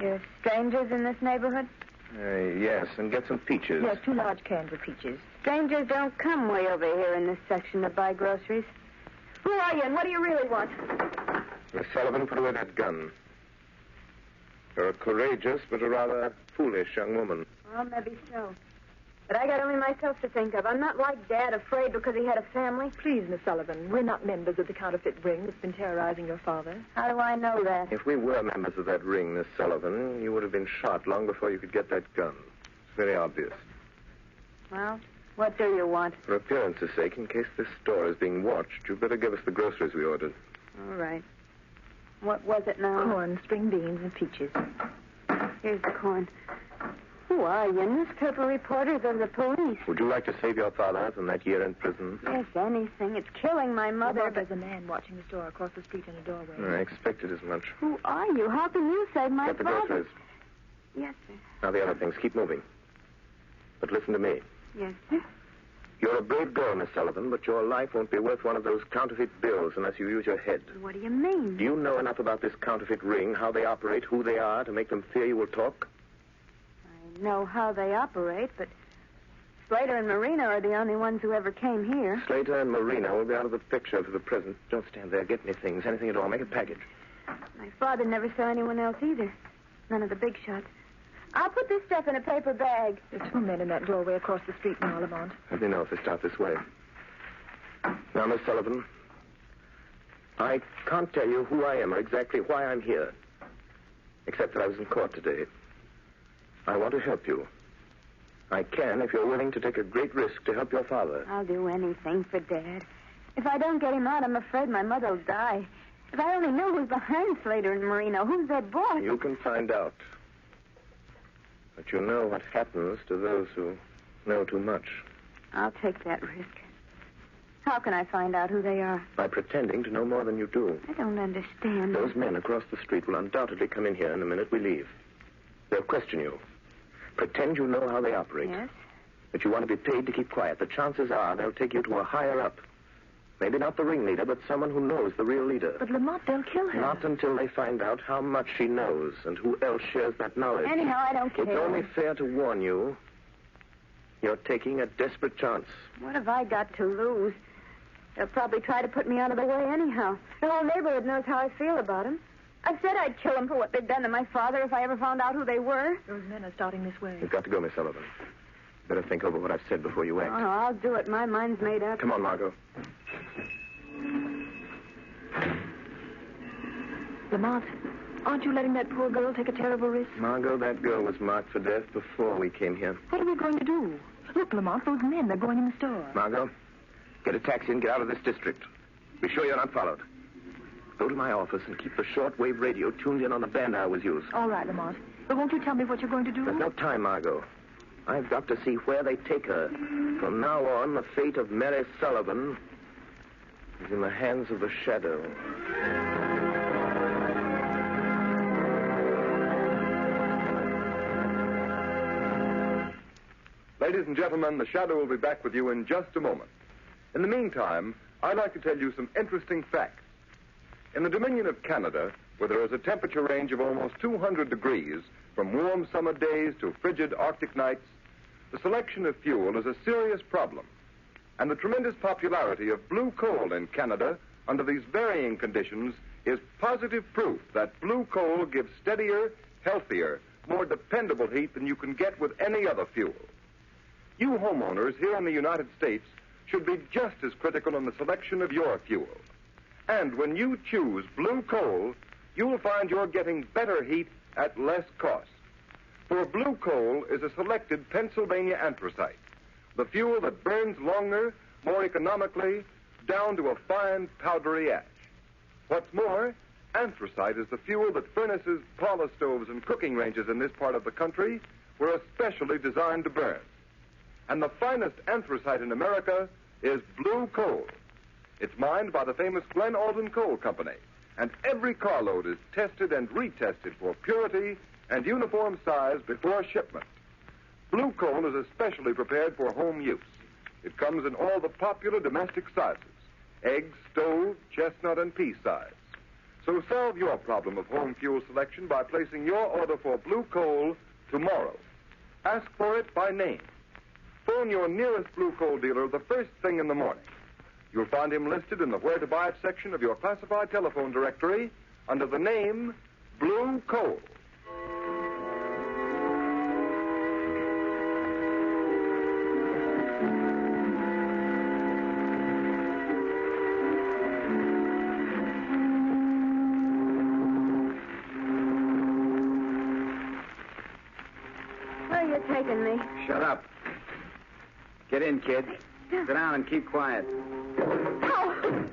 You're strangers in this neighborhood? Yes, and get some peaches. Yes, 2 large cans of peaches. Strangers don't come way over here in this section to buy groceries. Who are you and what do you really want? Miss Sullivan, put away that gun. You're a courageous but a rather foolish young woman. Well, maybe so. But I got only myself to think of. I'm not like Dad, afraid because he had a family. Please, Miss Sullivan, we're not members of the counterfeit ring that's been terrorizing your father. How do I know that? If we were members of that ring, Miss Sullivan, you would have been shot long before you could get that gun. It's very obvious. Well, what do you want? For appearance's sake, in case this store is being watched, you'd better give us the groceries we ordered. All right. What was it now? Corn, string beans, and peaches. Here's the corn. Who are you? Newspaper reporters of the police. Would you like to save your father from that year in prison? Yes, anything. It's killing my mother. Well, there's a man watching the store across the street in a doorway. I expected as much. Who are you? How can you save my Get the father? groceries. Yes, sir. Now the other things. Keep moving. But listen to me. Yes, sir. You're a brave girl, Miss Sullivan, but your life won't be worth one of those counterfeit bills unless you use your head. What do you mean? Do you know enough about this counterfeit ring, how they operate, who they are, to make them fear you will talk? I know how they operate, but Slater and Marina are the only ones who ever came here. Slater and Marina will be out of the picture for the present. Don't stand there. Get me things. Anything at all. Make a package. My father never saw anyone else either. None of the big shots. I'll put this stuff in a paper bag. There's 2 men in that doorway across the street now, Lamont. Let me know if they start this way. Now, Miss Sullivan, I can't tell you who I am or exactly why I'm here, except that I was in court today. I want to help you. I can if you're willing to take a great risk to help your father. I'll do anything for Dad. If I don't get him out, I'm afraid my mother'll die. If I only knew who's behind Slater and Marino, who's their boss. You can find out. But you know what happens to those who know too much. I'll take that risk. How can I find out who they are? By pretending to know more than you do. I don't understand. Those men across the street will undoubtedly come in here in the minute we leave. They'll question you. Pretend you know how they operate. Yes? That you want to be paid to keep quiet. The chances are they'll take you to a higher up. Maybe not the ringleader, but someone who knows the real leader. But Lamont, they'll kill her. Not until they find out how much she knows and who else shares that knowledge. Anyhow, I don't care. It's only fair to warn you. You're taking a desperate chance. What have I got to lose? They'll probably try to put me out of the way anyhow. The whole neighborhood knows how I feel about them. I've said I'd kill them for what they'd done to my father if I ever found out who they were. Those men are starting this way. You've got to go, Miss Sullivan. Better think over what I've said before you act. Oh, no, I'll do it. My mind's made up. Come on, Margot. Lamont, aren't you letting that poor girl take a terrible risk? Margot, that girl was marked for death before we came here. What are we going to do? Look, Lamont, those men, they're going in the store. Margot, get a taxi and get out of this district. Be sure you're not followed. Go to my office and keep the shortwave radio tuned in on the band I always use. All right, Lamont. But won't you tell me what you're going to do? There's no time, Margot. I've got to see where they take her. From now on, the fate of Mary Sullivan is in the hands of the shadow. Ladies and gentlemen, the Shadow will be back with you in just a moment. In the meantime, I'd like to tell you some interesting facts. In the Dominion of Canada, where there is a temperature range of almost 200 degrees, from warm summer days to frigid Arctic nights, the selection of fuel is a serious problem. And the tremendous popularity of blue coal in Canada under these varying conditions is positive proof that blue coal gives steadier, healthier, more dependable heat than you can get with any other fuel. You homeowners here in the United States should be just as critical in the selection of your fuel. And when you choose blue coal, you'll find you're getting better heat at less cost. For blue coal is a selected Pennsylvania anthracite, the fuel that burns longer, more economically, down to a fine powdery ash. What's more, anthracite is the fuel that furnaces, parlor stoves, and cooking ranges in this part of the country were especially designed to burn. And the finest anthracite in America is blue coal. It's mined by the famous Glen Alden Coal Company, and every carload is tested and retested for purity and uniform size before shipment. Blue coal is especially prepared for home use. It comes in all the popular domestic sizes: egg, stove, chestnut, and pea size. So solve your problem of home fuel selection by placing your order for blue coal tomorrow. Ask for it by name. Phone your nearest blue coal dealer the first thing in the morning. You'll find him listed in the Where to Buy It section of your classified telephone directory under the name Blue Coal. Where are you taking me? Shut up. Get in, kid. Sit down and keep quiet. Oh.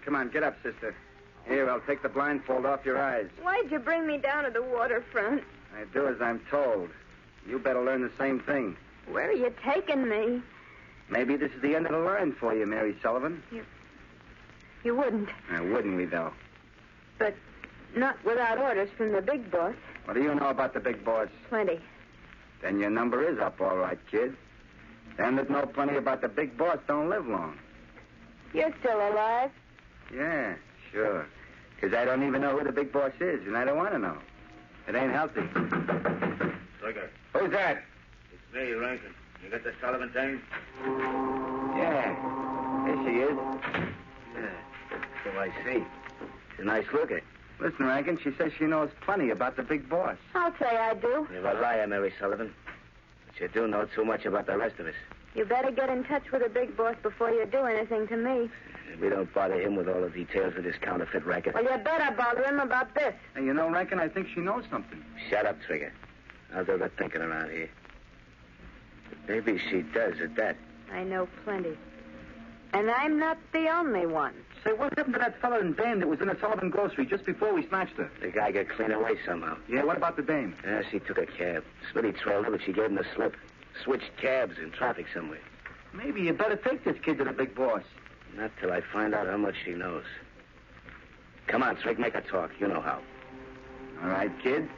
Come on, get up, sister. Here, I'll take the blindfold off your eyes. Why'd you bring me down to the waterfront? I do as I'm told. You better learn the same thing. Where are you taking me? Maybe this is the end of the line for you, Mary Sullivan. You wouldn't. Wouldn't we, though? But not without orders from the big boss. What do you know about the big boss? Plenty. Then your number is up, all right, kid. Them that know plenty about the big boss don't live long. You're still alive? Yeah, sure. Because I don't even know who the big boss is, and I don't want to know. It ain't healthy. Trigger. Who's that? It's me, Rankin. You got the Sullivan thing? Yeah. Here she is. Yeah. So I see. She's a nice looker. Listen, Rankin, she says she knows plenty about the big boss. I'll say I do. You're a liar, Mary Sullivan. But you do know too much about the rest of us. You better get in touch with the big boss before you do anything to me. We don't bother him with all the details of this counterfeit racket. Well, you better bother him about this. Hey, you know, Rankin, I think she knows something. Shut up, Trigger. I'll do the thinking around here. But maybe she does at that. I know plenty. And I'm not the only one. Say, what happened to that fellow in dame that was in a Sullivan grocery just before we snatched her? The guy got clean away somehow. Yeah, what about the dame? Yeah, she took a cab. Smitty trailed her, but she gave him the slip. Switched cabs in traffic somewhere. Maybe you better take this kid to the big boss. Not till I find out how much she knows. Come on, Trig, make her talk. You know how. All right, kid.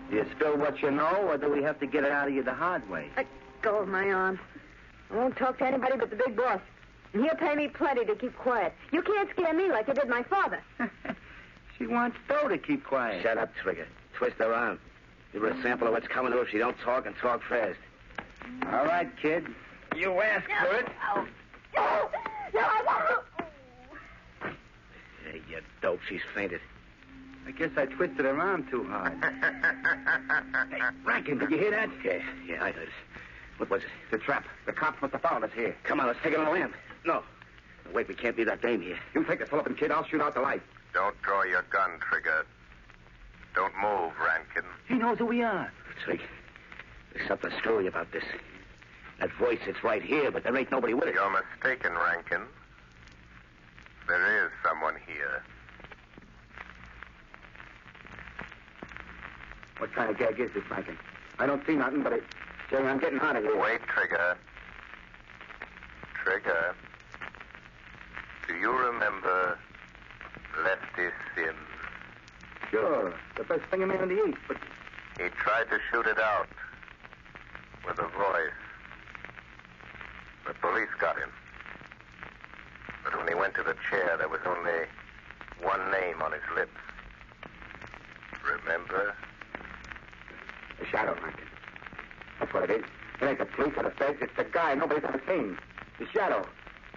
Do you spill what you know, or do we have to get it out of you the hard way? Let go of my arm. I won't talk to anybody but the big boss. And he'll pay me plenty to keep quiet. You can't scare me like you did my father. She wants Doe to keep quiet. Shut up, Trigger. Twist her around. Give her a sample of what's coming to her if she don't talk, and talk fast. All right, kid. You asked for it. No, I won't. Hey, you dope. She's fainted. I guess I twisted her arm too hard. Hey, Rankin, did you hear that? Yeah, I heard it. What was it? It's a trap. The cops must have found us here. Come on, let's take it on the lamp. No. Wait, we can't leave that dame here. You take the Sullivan kid. I'll shoot out the light. Don't draw your gun, Trigger. Don't move, Rankin. He knows who we are. Trig, there's something screwy about this. That voice, it's right here, but there ain't nobody with it. You're mistaken, Rankin. There is someone here. What kind of gag is this, Rankin? I don't see nothing, but Jerry, I'm getting out of here. Wait, Trigger. Trigger. Do you remember Lefty Sims? Sure. The best singer man in the East, but... He tried to shoot it out with a voice. The police got him. But when he went to the chair, there was only one name on his lips. Remember? The Shadow, Rankin. That's what it is. It ain't the police or the feds. It's the guy nobody's ever seen. The Shadow.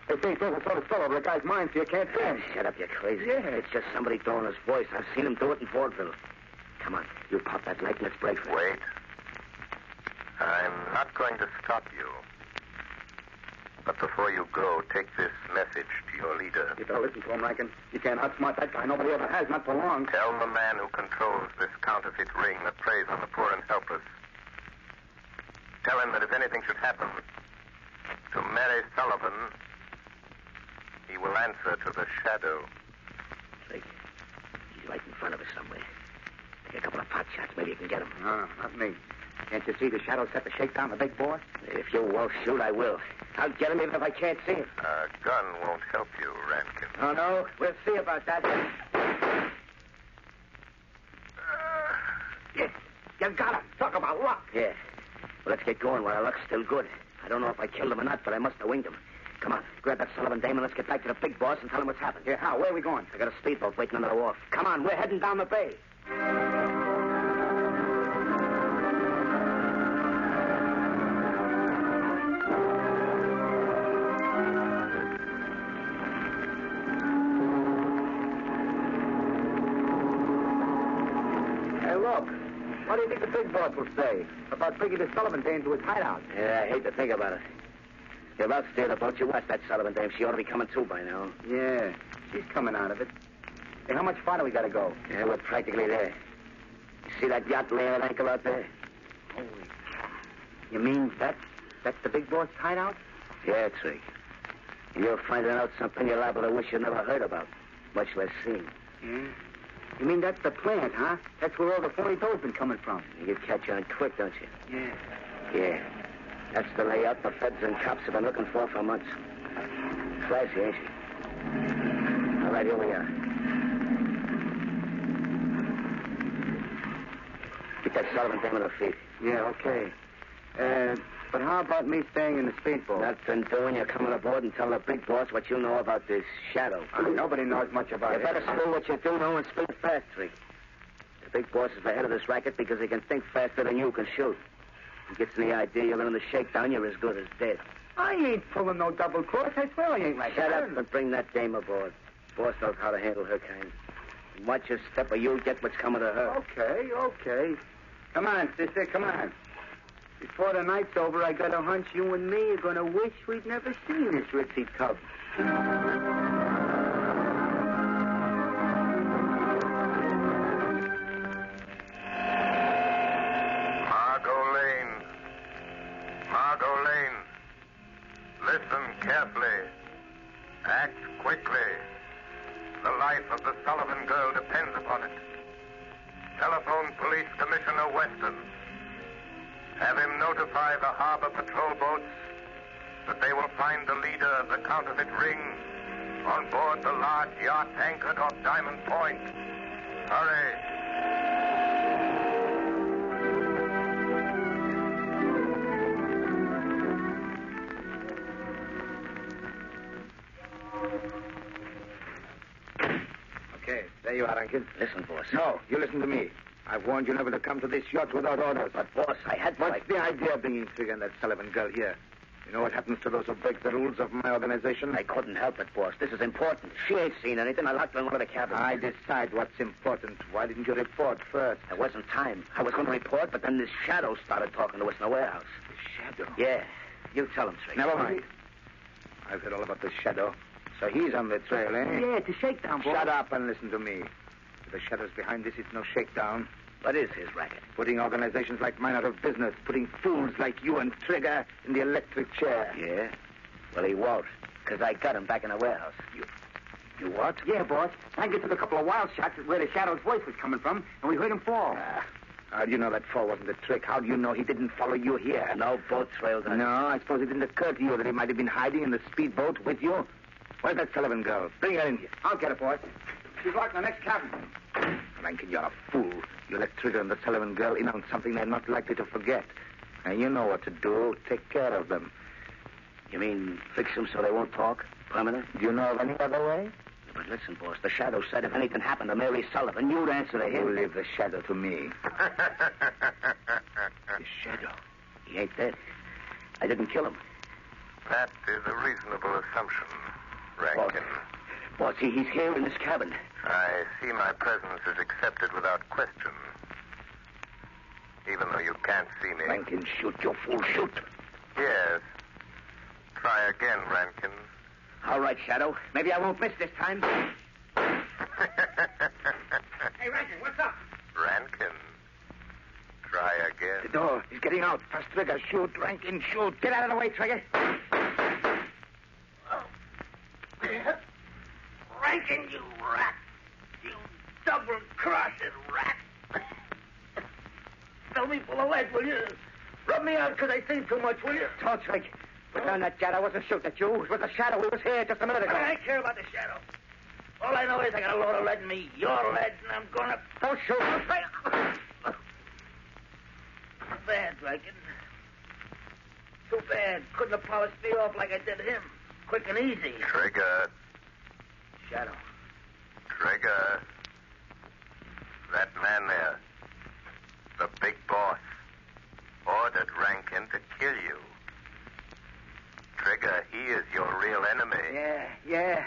They say he throws a sort of spell over a guy's mind so you can't see him. Shut up, you crazy. Yeah. It's just somebody throwing his voice. I've seen him do it in vaudeville. Come on, you pop that light and let's break for it. Wait. I'm not going to stop you. But before you go, take this message to your leader. You better listen to him, Rankin. You can't outsmart that guy. Nobody ever has, not for long. Tell the man who controls this counterfeit ring that preys on the poor and helpless. Tell him that if anything should happen to Mary Sullivan, he will answer to the Shadow. Drake, he's right in front of us somewhere. Take a couple of pot shots. Maybe you can get him. No, not me. Can't you see the Shadow set to shake down the big boss? If you won't shoot, I will. I'll get him even if I can't see him. A gun won't help you, Rankin. Oh, no? We'll see about that. Yes, you got him. Talk about luck. Yeah. Well, let's get going while our luck's still good. I don't know if I killed him or not, but I must have winged him. Come on, grab that Sullivan dame and let's get back to the big boss and tell him what's happened. Yeah, how? Where are we going? I got a speedboat waiting under the wharf. Come on, we're heading down the bay. Hey, look. What do you think the big boss will say about bringing the Sullivan dame to his hideout? Yeah, I hate to think about it. You're about to steer the boat. You watch that Sullivan dame. She ought to be coming too by now. Yeah, she's coming out of it. Hey, how much farther we got to go? Yeah, we're practically there. You see that yacht laying at anchor out there? Holy cow. You mean that's the big boss hideout? Yeah, Trig. And you're finding out something you're liable to wish you never heard about, much less seen. Yeah? You mean that's the plant, huh? That's where all the phony dough's been coming from. You'd catch on quick, don't you? Yeah. Yeah. That's the layout the feds and cops have been looking for months. Flashy, ain't she? All right, here we are. Get that Sullivan dame on her feet. Yeah, okay. But how about me staying in the speedboat? Nothing doing. You're coming aboard and tell the big boss what you know about this Shadow. Nobody knows much about it. You better spill what you do know and spill it fast, Trig. The big boss is the head of this racket because he can think faster than you can shoot. He gets the idea you're in the shakedown, you're as good as dead. I ain't pulling no double cross. I swear I ain't like Shut that. up and bring that dame aboard. Boss knows how to handle her kind. Watch your step or you'll get what's coming to her. Okay. Come on, sister, come on. Before the night's over, I got a hunch you and me are going to wish we'd never seen this ritzy tub. Margot Lane. Listen carefully. Act quickly. The life of the Sullivan girl depends upon it. Telephone Police Commissioner Weston. Have him notify the harbor patrol boats that they will find the leader of the counterfeit ring on board the large yacht anchored off Diamond Point. Hurry. you are, Rankin. Listen, boss. No, you listen to me. I've warned you never to come to this yacht without orders. But, boss, I had to... What's the idea of bringing Trigger and that Sullivan girl here? You know what happens to those who break the rules of my organization? I couldn't help it, boss. This is important. She ain't seen anything. I locked her in one of the cabins. I decide what's important. Why didn't you report first? There wasn't time. I was going to report, but then this Shadow started talking to us in the warehouse. The Shadow? Yeah. You tell him, Trigger. Never mind. I've heard all about the Shadow. So he's on the trail, eh? Yeah, it's a shakedown, boss. Shut up and listen to me. If the Shadow's behind this, it's no shakedown. What is his racket? Putting organizations like mine out of business. Putting fools like you and Trigger in the electric chair. Yeah? Well, he won't, because I got him back in the warehouse. You what? Yeah, boss. Rankin took a couple of wild shots at where the Shadow's voice was coming from, and we heard him fall. How do you know that fall wasn't a trick? How do you know he didn't follow you here? No boat trails. No, I suppose it didn't occur to you that he might have been hiding in the speedboat with you? Where's that Sullivan girl? Bring her in here. I'll get her, boss. She's locked in the next cabin. Rankin, you're a fool. You let Trigger and the Sullivan girl in on something they're not likely to forget. And you know what to do. Take care of them. You mean fix them so they won't talk? Permanent? Do you know of any other way? But listen, boss, the Shadow said if anything happened to Mary Sullivan, you'd answer to him. You leave the Shadow to me. The Shadow? He ain't dead. I didn't kill him. That is a reasonable assumption, Rankin. Boss, he's here in this cabin. I see my presence is accepted without question. Even though you can't see me. Rankin, shoot, you fool, shoot. Yes. Try again, Rankin. All right, Shadow. Maybe I won't miss this time. Hey, Rankin, what's up? Rankin. Try again. The door. He's getting out. First Trigger. Shoot, Rankin, shoot. Get out of the way, Trigger. Rankin, you rat. You double-crossed rat. Fill me full of lead, will you? Rub me out because I think too much, will you? Talk, Trigger. Put down that gun. I wasn't shooting at you. It was the Shadow. He was here just a minute ago. I don't care about the Shadow. All I know is I got a load of lead in me. Your lead, and I'm going to... Don't shoot. Too bad, Rankin. Too bad. Couldn't have polished me off like I did him. Quick and easy. Trigger. Shadow. Trigger. That man there, the big boss, ordered Rankin to kill you. Trigger, he is your real enemy. Yeah.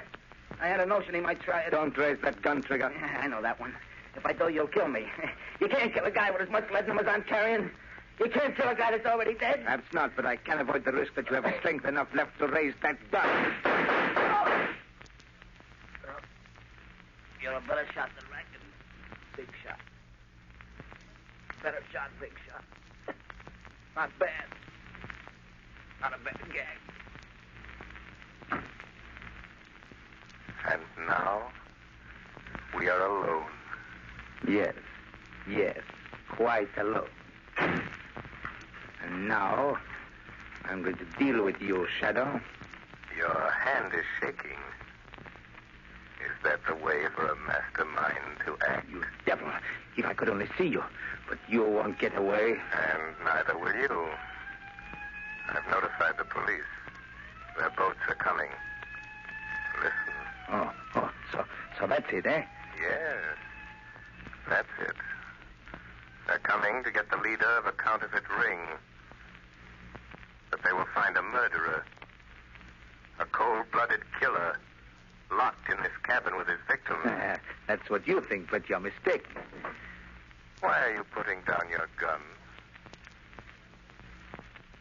I had a notion he might try it. Don't raise that gun, Trigger. I know that one. If I do, you'll kill me. You can't kill a guy with as much lead in him as I'm carrying. You can't kill a guy that's already dead. Perhaps not, but I can't avoid the risk that you have strength enough left to raise that gun. You're a better shot than Rankin. Big shot. Better shot, big shot. Not bad. Not a bad gag. And now, we are alone. Yes, quite alone. And now, I'm going to deal with you, Shadow. Your hand is shaking. Is that the way for a mastermind to act? You devil. If I could only see you. But you won't get away. And neither will you. I've notified the police. Their boats are coming. Listen. So that's it, eh? Yes. That's it. They're coming to get the leader of a counterfeit ring. But they will find a murderer. A cold-blooded killer. Locked in this cabin with his victim. That's what you think, but you're mistaken. Why are you putting down your guns?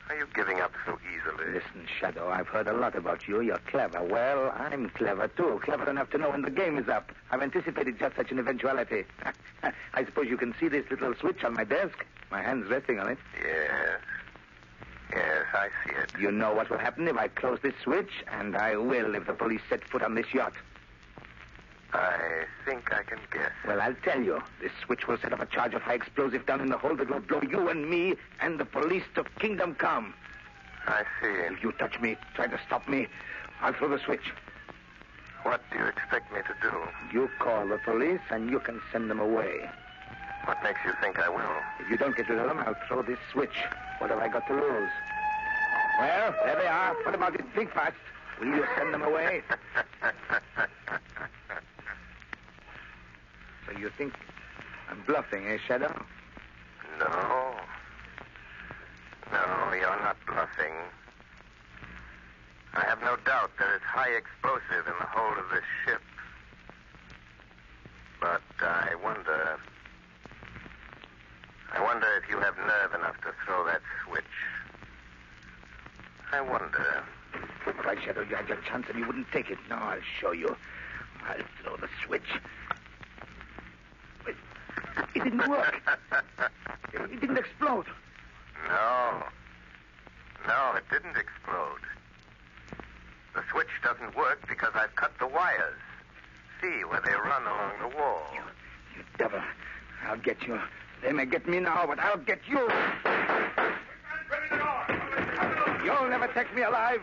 Are you giving up so easily? Listen, Shadow, I've heard a lot about you. You're clever. Well, I'm clever, too. Clever enough to know when the game is up. I've anticipated just such an eventuality. I suppose you can see this little switch on my desk. My hand's resting on it. Yes, I see it. You know what will happen if I close this switch, and I will if the police set foot on this yacht. I think I can guess. Well, I'll tell you. This switch will set off a charge of high explosive down in the hold that will blow you and me and the police to kingdom come. I see. If you touch me, try to stop me, I'll throw the switch. What do you expect me to do? You call the police, and you can send them away. What makes you think I will? If you don't get rid of them, I'll throw this switch. What have I got to lose? Well, there they are. What about it? Think fast. Will you send them away? So you think I'm bluffing, eh, Shadow? No. No, you're not bluffing. I have no doubt there is high explosive in the hold of this ship. But I wonder if you have nerve enough to throw that switch. I wonder. Right, Shadow, you had your chance and you wouldn't take it. Now I'll show you. I'll throw the switch. It didn't work. It didn't explode. No, it didn't explode. The switch doesn't work because I've cut the wires. See where they run along the wall. You devil. I'll get you. They may get me now, but I'll get you. You'll never take me alive.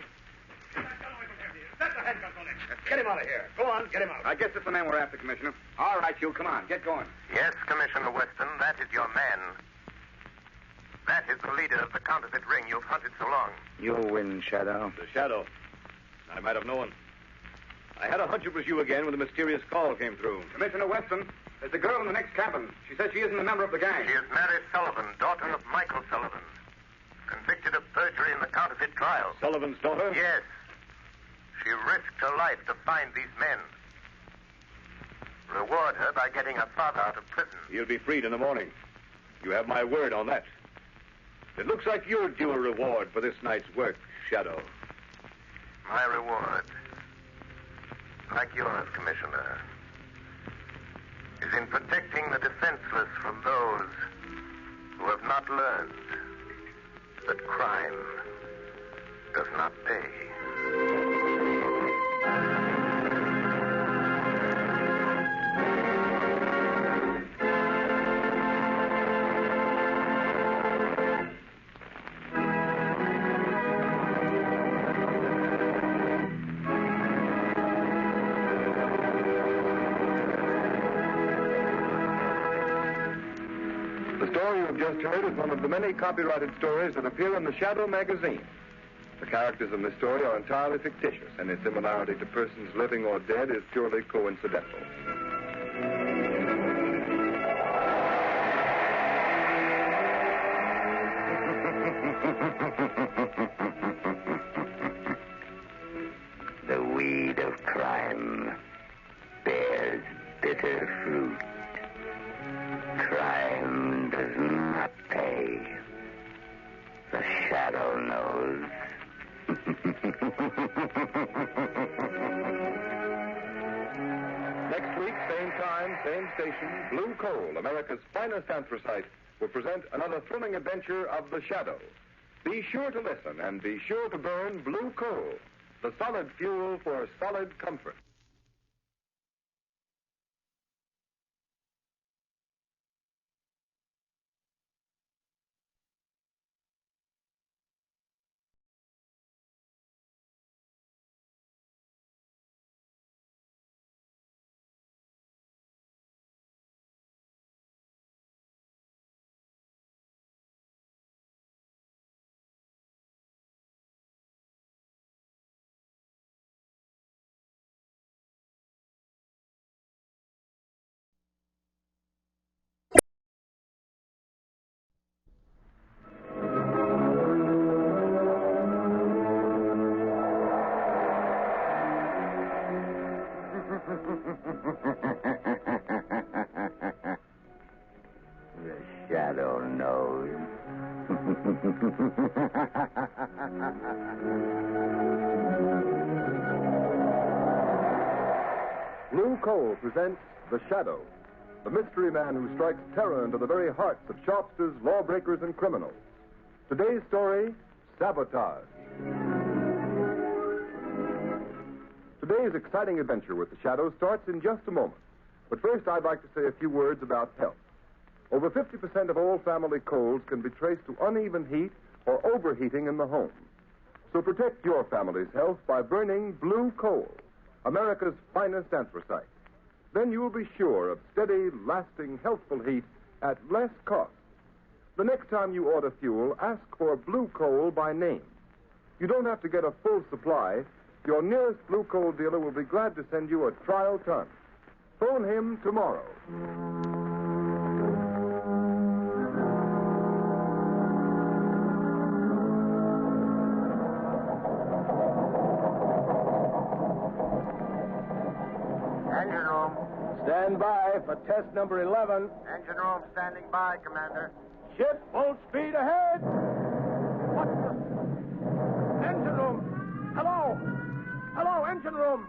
That's the handcuffs on him. Get him out of here. Go on, get him out. I guess it's the man we're after, Commissioner. All right, you, come on, get going. Yes, Commissioner Weston, that is your man. That is the leader of the counterfeit ring you've hunted so long. You win, Shadow. The Shadow. I might have known. I had a hunch it was you again when the mysterious call came through. Commissioner Weston, there's a girl in the next cabin. She says she isn't a member of the gang. She is Mary Sullivan, daughter of Michael Sullivan, convicted of perjury in the counterfeit trial. Sullivan's daughter? Yes. She risked her life to find these men. Reward her by getting her father out of prison. He'll be freed in the morning. You have my word on that. It looks like you're due a reward for this night's work, Shadow. My reward, like yours, Commissioner, is in protecting the defenseless from those who have not learned that crime does not pay. The story you have just heard is one of the many copyrighted stories that appear in the Shadow magazine. The characters in this story are entirely fictitious. Any similarity to persons living or dead is purely coincidental. The weed of crime bears bitter fruit. Crime does not pay. The Shadow knows. Next week, same time, same station, Blue Coal, America's finest anthracite, will present another thrilling adventure of the Shadow. Be sure to listen and be sure to burn Blue Coal, the solid fuel for solid comfort. The Shadow knows. Blue Coal presents The Shadow, the mystery man who strikes terror into the very hearts of shopsters, lawbreakers, and criminals. Today's story, Sabotage. Today's exciting adventure with The Shadow starts in just a moment. But first, I'd like to say a few words about health. Over 50% of all family colds can be traced to uneven heat or overheating in the home. So protect your family's health by burning Blue Coal, America's finest anthracite. Then you'll be sure of steady, lasting, healthful heat at less cost. The next time you order fuel, ask for Blue Coal by name. You don't have to get a full supply. Your nearest Blue Coal dealer will be glad to send you a trial ton. Phone him tomorrow. Engine room. Stand by for test number 11. Engine room standing by, Commander. Ship full speed ahead. What the? Engine room. Hello. Hello, engine room.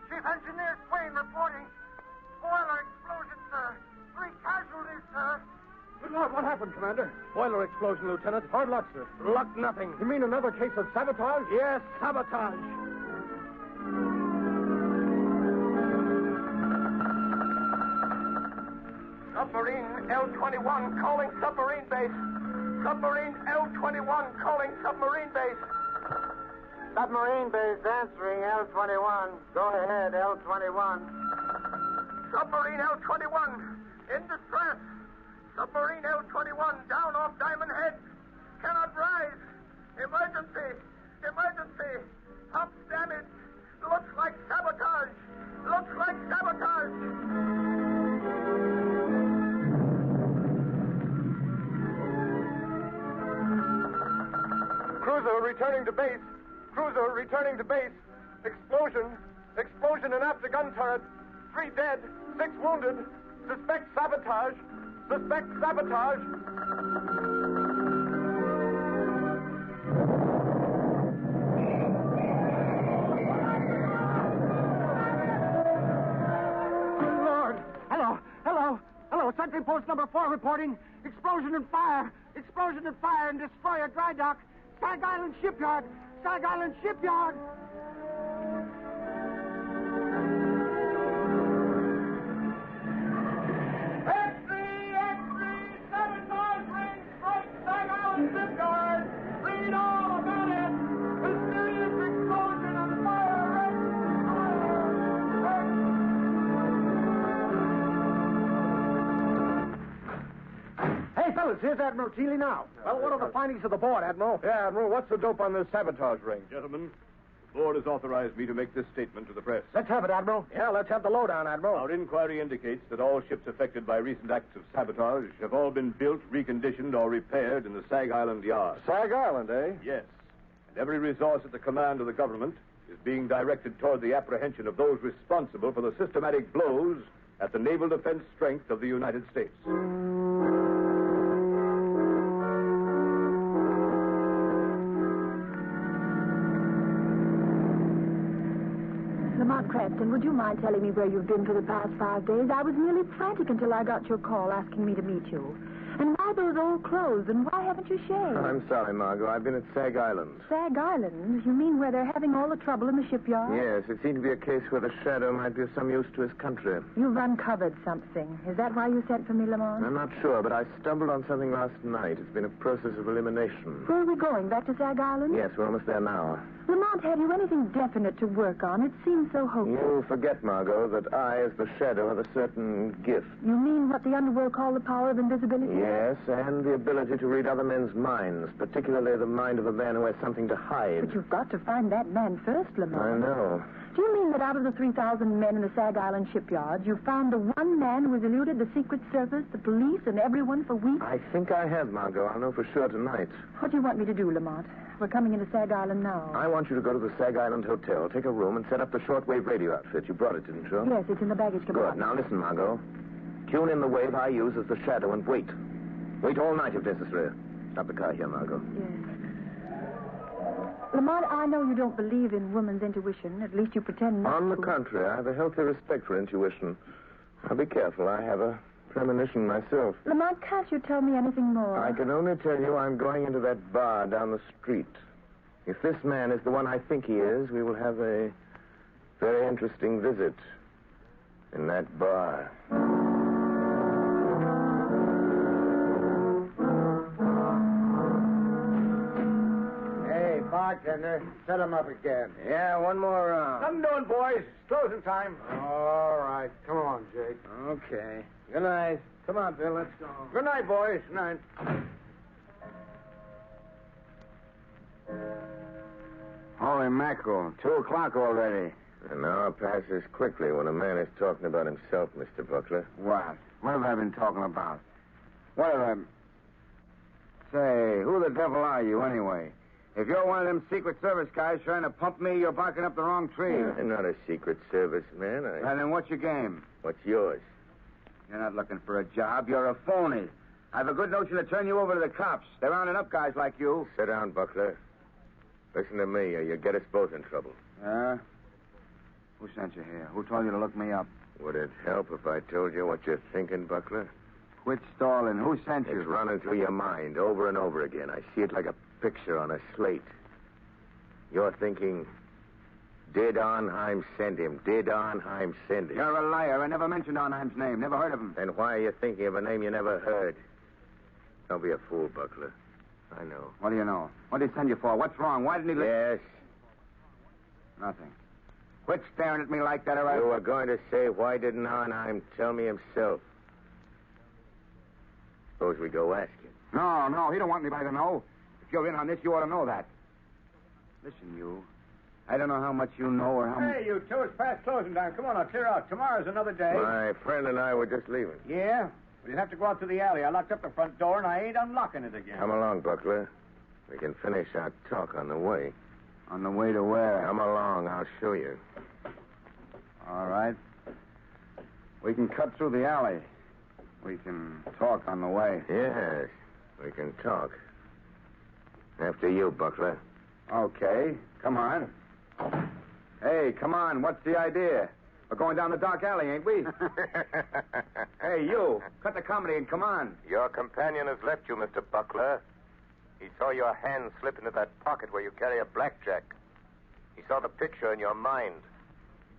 Chief Engineer Swain reporting. Boiler explosion, sir. 3 casualties, sir. Good Lord, what happened, Commander? Boiler explosion, Lieutenant. Hard luck, sir. Luck nothing. You mean another case of sabotage? Yes, sabotage. Submarine L-21 calling submarine base. Submarine L-21 calling submarine base. Submarine base answering L-21. Go ahead, L-21. Submarine L-21 in distress. Submarine L-21 down off Diamond Head. Cannot rise. Emergency. Emergency. Pumps damaged. Looks like sabotage. Looks like sabotage. Cruiser returning to base. Cruiser returning to base. Explosion. Explosion in after gun turret. 3 dead. 6 wounded. Suspect sabotage. Suspect sabotage. Good Lord. Hello. Hello. Hello. Sentry post number 4 reporting. Explosion and fire. Explosion and fire and destroyer dry dock. Sag Island Shipyard. Sag Island Shipyard. Sabotage ring strike Sag Island Shipyard. Read all about it. Mysterious explosion and fire. Hey, fellas, here's Admiral Keeley now. Well, what are the findings of the board, Admiral? Yeah, Admiral, what's the dope on this sabotage ring? Gentlemen, the board has authorized me to make this statement to the press. Let's have it, Admiral. Yeah, let's have the lowdown, Admiral. Our inquiry indicates that all ships affected by recent acts of sabotage have all been built, reconditioned, or repaired in the Sag Island yard. Sag Island, eh? Yes. And every resource at the command of the government is being directed toward the apprehension of those responsible for the systematic blows at the naval defense strength of the United States. Lamont Cranston, would you mind telling me where you've been for the past 5 days? I was nearly frantic until I got your call asking me to meet you. And why those old clothes, and why haven't you shaved? I'm sorry, Margot. I've been at Sag Island. Sag Island? You mean where they're having all the trouble in the shipyard? Yes, it seemed to be a case where the Shadow might be of some use to his country. You've uncovered something. Is that why you sent for me, Lamont? I'm not sure, but I stumbled on something last night. It's been a process of elimination. Where are we going? Back to Sag Island? Yes, we're almost there now. Lamont, have you anything definite to work on? It seems so hopeless. You forget, Margot, that I, as the Shadow, have a certain gift. You mean what the underworld call the power of invisibility? Yes, and the ability to read other men's minds, particularly the mind of a man who has something to hide. But you've got to find that man first, Lamont. I know. Do you mean that out of the 3,000 men in the Sag Island shipyards, you found the one man who has eluded the Secret Service, the police, and everyone for weeks? I think I have, Margot. I'll know for sure tonight. What do you want me to do, Lamont? We're coming into Sag Island now. I want you to go to the Sag Island Hotel, take a room, and set up the shortwave radio outfit. You brought it, didn't you? Yes, it's in the baggage compartment. Good. Now listen, Margot. Tune in the wave I use as the Shadow and wait. Wait all night if necessary. Stop the car here, Margot. Yes. Lamont, I know you don't believe in woman's intuition. At least you pretend not to. On the contrary, I have a healthy respect for intuition. Now be careful. I have a premonition myself. Lamont, can't you tell me anything more? I can only tell you I'm going into that bar down the street. If this man is the one I think he is, we will have a very interesting visit in that bar. Hey, bartender, set him up again. Yeah, one more round. I'm doing, boys. It's closing time. All right. Come on, Jake. Okay. Good night. Come on, Bill. Let's go. Good night, boys. Good night. Holy mackerel. 2:00 already. An hour passes quickly when a man is talking about himself, Mr. Buckler. What? What have I been talking about? What have I... Say, who the devil are you, anyway? If you're one of them Secret Service guys trying to pump me, you're barking up the wrong tree. I'm not a Secret Service man. And then what's your game? What's yours? You're not looking for a job. You're a phony. I have a good notion to turn you over to the cops. They're rounding up guys like you. Sit down, Buckler. Listen to me, or you'll get us both in trouble. Who sent you here? Who told you to look me up? Would it help if I told you what you're thinking, Buckler? Quit stalling. Who sent you? It's running through your mind over and over again. I see it like a picture on a slate. You're thinking, did Arnheim send him? Did Arnheim send him? You're a liar. I never mentioned Arnheim's name. Never heard of him. Then why are you thinking of a name you never heard? Don't be a fool, Buckler. I know. What do you know? What did he send you for? What's wrong? Why didn't he... Yes. Nothing. Quit staring at me like that, or I... You were going to say, why didn't Arnheim tell me himself? Suppose we go ask him. No, he don't want anybody to know. If you're in on this, you ought to know that. Listen, you. I don't know how much you know or how much... Hey, you two, it's past closing time. Come on, I'll clear out. Tomorrow's another day. My friend and I were just leaving. Yeah? Well, you'll have to go out to the alley. I locked up the front door, and I ain't unlocking it again. Come along, Buckler. We can finish our talk on the way. On the way to where? Come along, I'll show you. All right. We can cut through the alley. We can talk on the way. Yes, we can talk. After you, Buckler. Okay, come on. Hey, come on, what's the idea? We're going down the dark alley, ain't we? Hey, you, cut the comedy and come on. Your companion has left you, Mr. Buckler. He saw your hand slip into that pocket where you carry a blackjack. He saw the picture in your mind.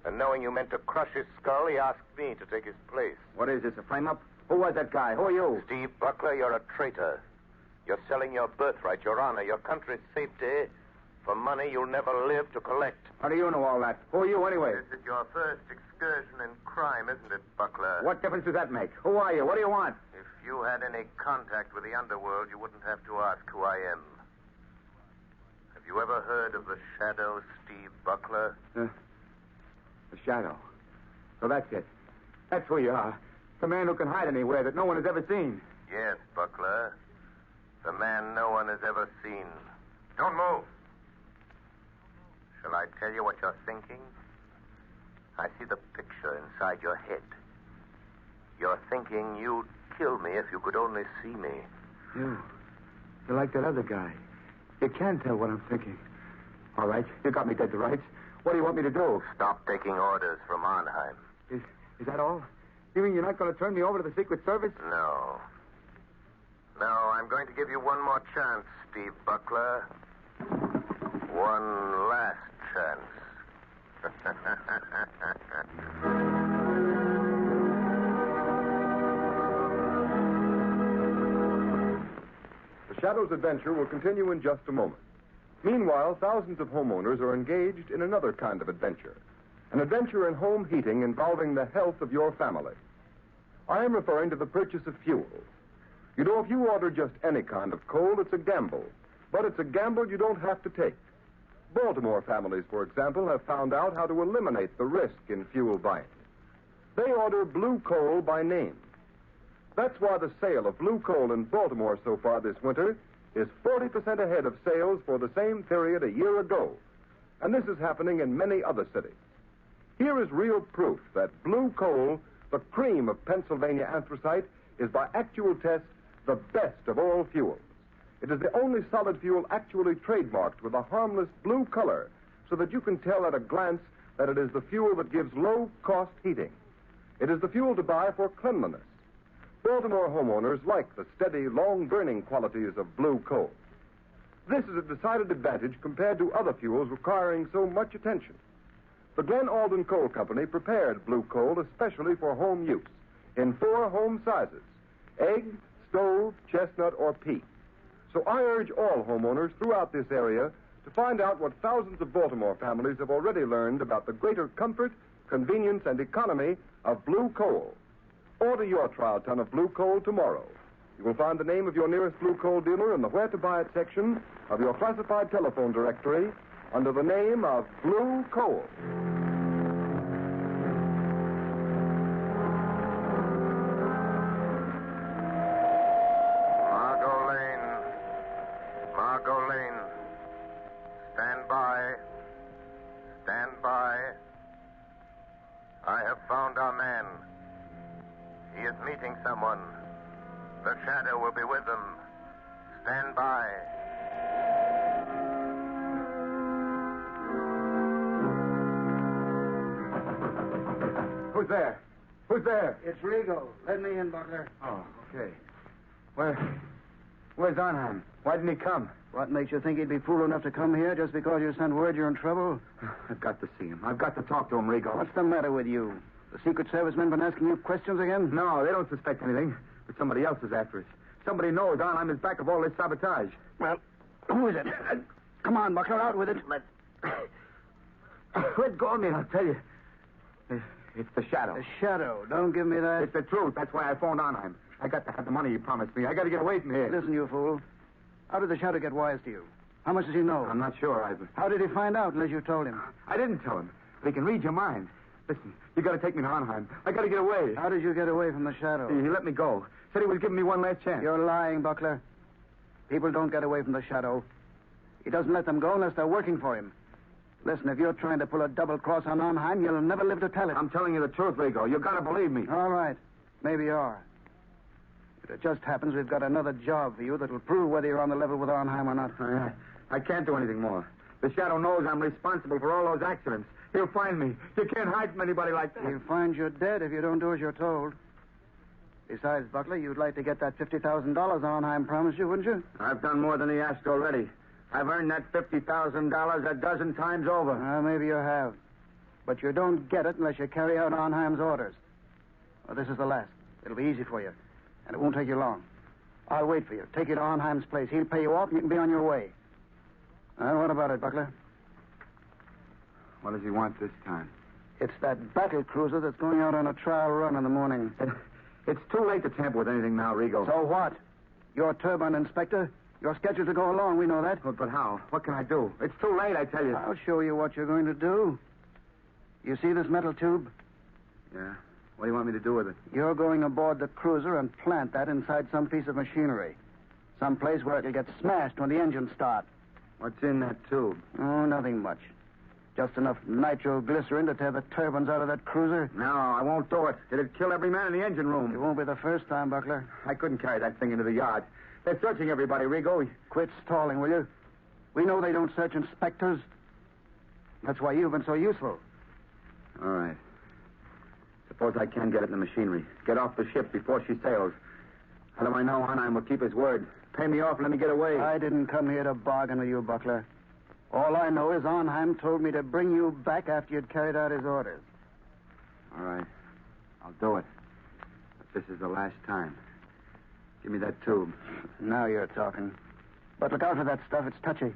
And knowing you meant to crush his skull, he asked me to take his place. What is this, a frame-up? Who was that guy? Who are you? Steve Buckler, you're a traitor. You're selling your birthright, your honor, your country's safety for money you'll never live to collect. How do you know all that? Who are you, anyway? This is your first excursion in crime, isn't it, Buckler? What difference does that make? Who are you? What do you want? If you had any contact with the underworld, you wouldn't have to ask who I am. Have you ever heard of the Shadow, Steve Buckler? The Shadow. So that's it. That's who you are. The man who can hide anywhere that no one has ever seen. Yes, Buckler. The man no one has ever seen. Don't move. Shall I tell you what you're thinking? I see the picture inside your head. You're thinking you'd kill me if you could only see me. You're like that other guy. You can't tell what I'm thinking. All right, you got me dead to rights. What do you want me to do? Stop taking orders from Arnheim. Is that all? You mean you're not going to turn me over to the Secret Service? No. No, I'm going to give you one more chance, Steve Buckler. One last chance. The Shadow's adventure will continue in just a moment. Meanwhile, thousands of homeowners are engaged in another kind of adventure. An adventure in home heating involving the health of your family. I am referring to the purchase of fuel. You know, if you order just any kind of coal, it's a gamble. But it's a gamble you don't have to take. Baltimore families, for example, have found out how to eliminate the risk in fuel buying. They order blue coal by name. That's why the sale of blue coal in Baltimore so far this winter is 40% ahead of sales for the same period a year ago. And this is happening in many other cities. Here is real proof that blue coal, the cream of Pennsylvania anthracite, is by actual test the best of all fuels. It is the only solid fuel actually trademarked with a harmless blue color so that you can tell at a glance that it is the fuel that gives low-cost heating. It is the fuel to buy for cleanliness. Baltimore homeowners like the steady, long-burning qualities of blue coal. This is a decided advantage compared to other fuels requiring so much attention. The Glen Alden Coal Company prepared blue coal especially for home use in 4 home sizes: egg, stove, chestnut, or peat. So I urge all homeowners throughout this area to find out what thousands of Baltimore families have already learned about the greater comfort, convenience, and economy of blue coal. Order your trial ton of blue coal tomorrow. You will find the name of your nearest blue coal dealer in the Where to Buy It section of your classified telephone directory under the name of Blue Coal. Who's there? Who's there? It's Rigo. Let me in, Butler. Oh, okay. Where's Arnheim? Why didn't he come? What makes you think he'd be fool enough to come here just because you sent word you're in trouble? I've got to see him. I've got to talk to him, Rigo. What's the matter with you? The Secret Service men been asking you questions again? No, they don't suspect anything. But somebody else is after us. Somebody knows Arnheim is back of all this sabotage. Well, who is it? Come on, Buckler, out with it. Let go of me and I'll tell you. It's the Shadow. The Shadow. Don't give me that. It's the truth. That's why I phoned Arnheim. I got to have the money you promised me. I got to get away from here. Listen, you fool. How did the Shadow get wise to you? How much does he know? I'm not sure. How did he find out unless you told him? I didn't tell him. But he can read your mind. Listen, you got to take me to Arnheim. I got to get away. How did you get away from the Shadow? He let me go. Said he was giving me one last chance. You're lying, Buckler. People don't get away from the Shadow. He doesn't let them go unless they're working for him. Listen, if you're trying to pull a double cross on Arnheim, you'll never live to tell it. I'm telling you the truth, Rigo. You got to believe me. All right. Maybe you are. But it just happens we've got another job for you that'll prove whether you're on the level with Arnheim or not. I can't do anything more. The Shadow knows I'm responsible for all those accidents. He'll find me. You can't hide from anybody like that. He'll find you dead if you don't do as you're told. Besides, Buckler, you'd like to get that $50,000 Arnheim promised you, wouldn't you? I've done more than he asked already. I've earned that $50,000 a dozen times over. Maybe you have. But you don't get it unless you carry out Arnheim's orders. Well, this is the last. It'll be easy for you. And it won't take you long. I'll wait for you. Take you to Arnheim's place. He'll pay you off and you can be on your way. And what about it, Buckler? What does he want this time? It's that battle cruiser that's going out on a trial run in the morning. It's too late to tamper with anything now, Rigo. So what? You're turbine inspector. You're scheduled to go along. We know that. But how? What can I do? It's too late, I tell you. I'll show you what you're going to do. You see this metal tube? Yeah. What do you want me to do with it? You're going aboard the cruiser and plant that inside some piece of machinery. Some place where it'll get smashed when the engines start. What's in that tube? Oh, nothing much. Just enough nitroglycerin to tear the turbines out of that cruiser. No, I won't do it. It'll kill every man in the engine room. It won't be the first time, Buckler. I couldn't carry that thing into the yard. They're searching everybody, Rigo. Quit stalling, will you? We know they don't search inspectors. That's why you've been so useful. All right. Suppose I can get it in the machinery. Get off the ship before she sails. How do I know Arnheim will keep his word? Pay me off and let me get away. I didn't come here to bargain with you, Buckler. All I know is Arnheim told me to bring you back after you'd carried out his orders. All right. I'll do it. But this is the last time. Give me that tube. Now you're talking. But look out for that stuff. It's touchy.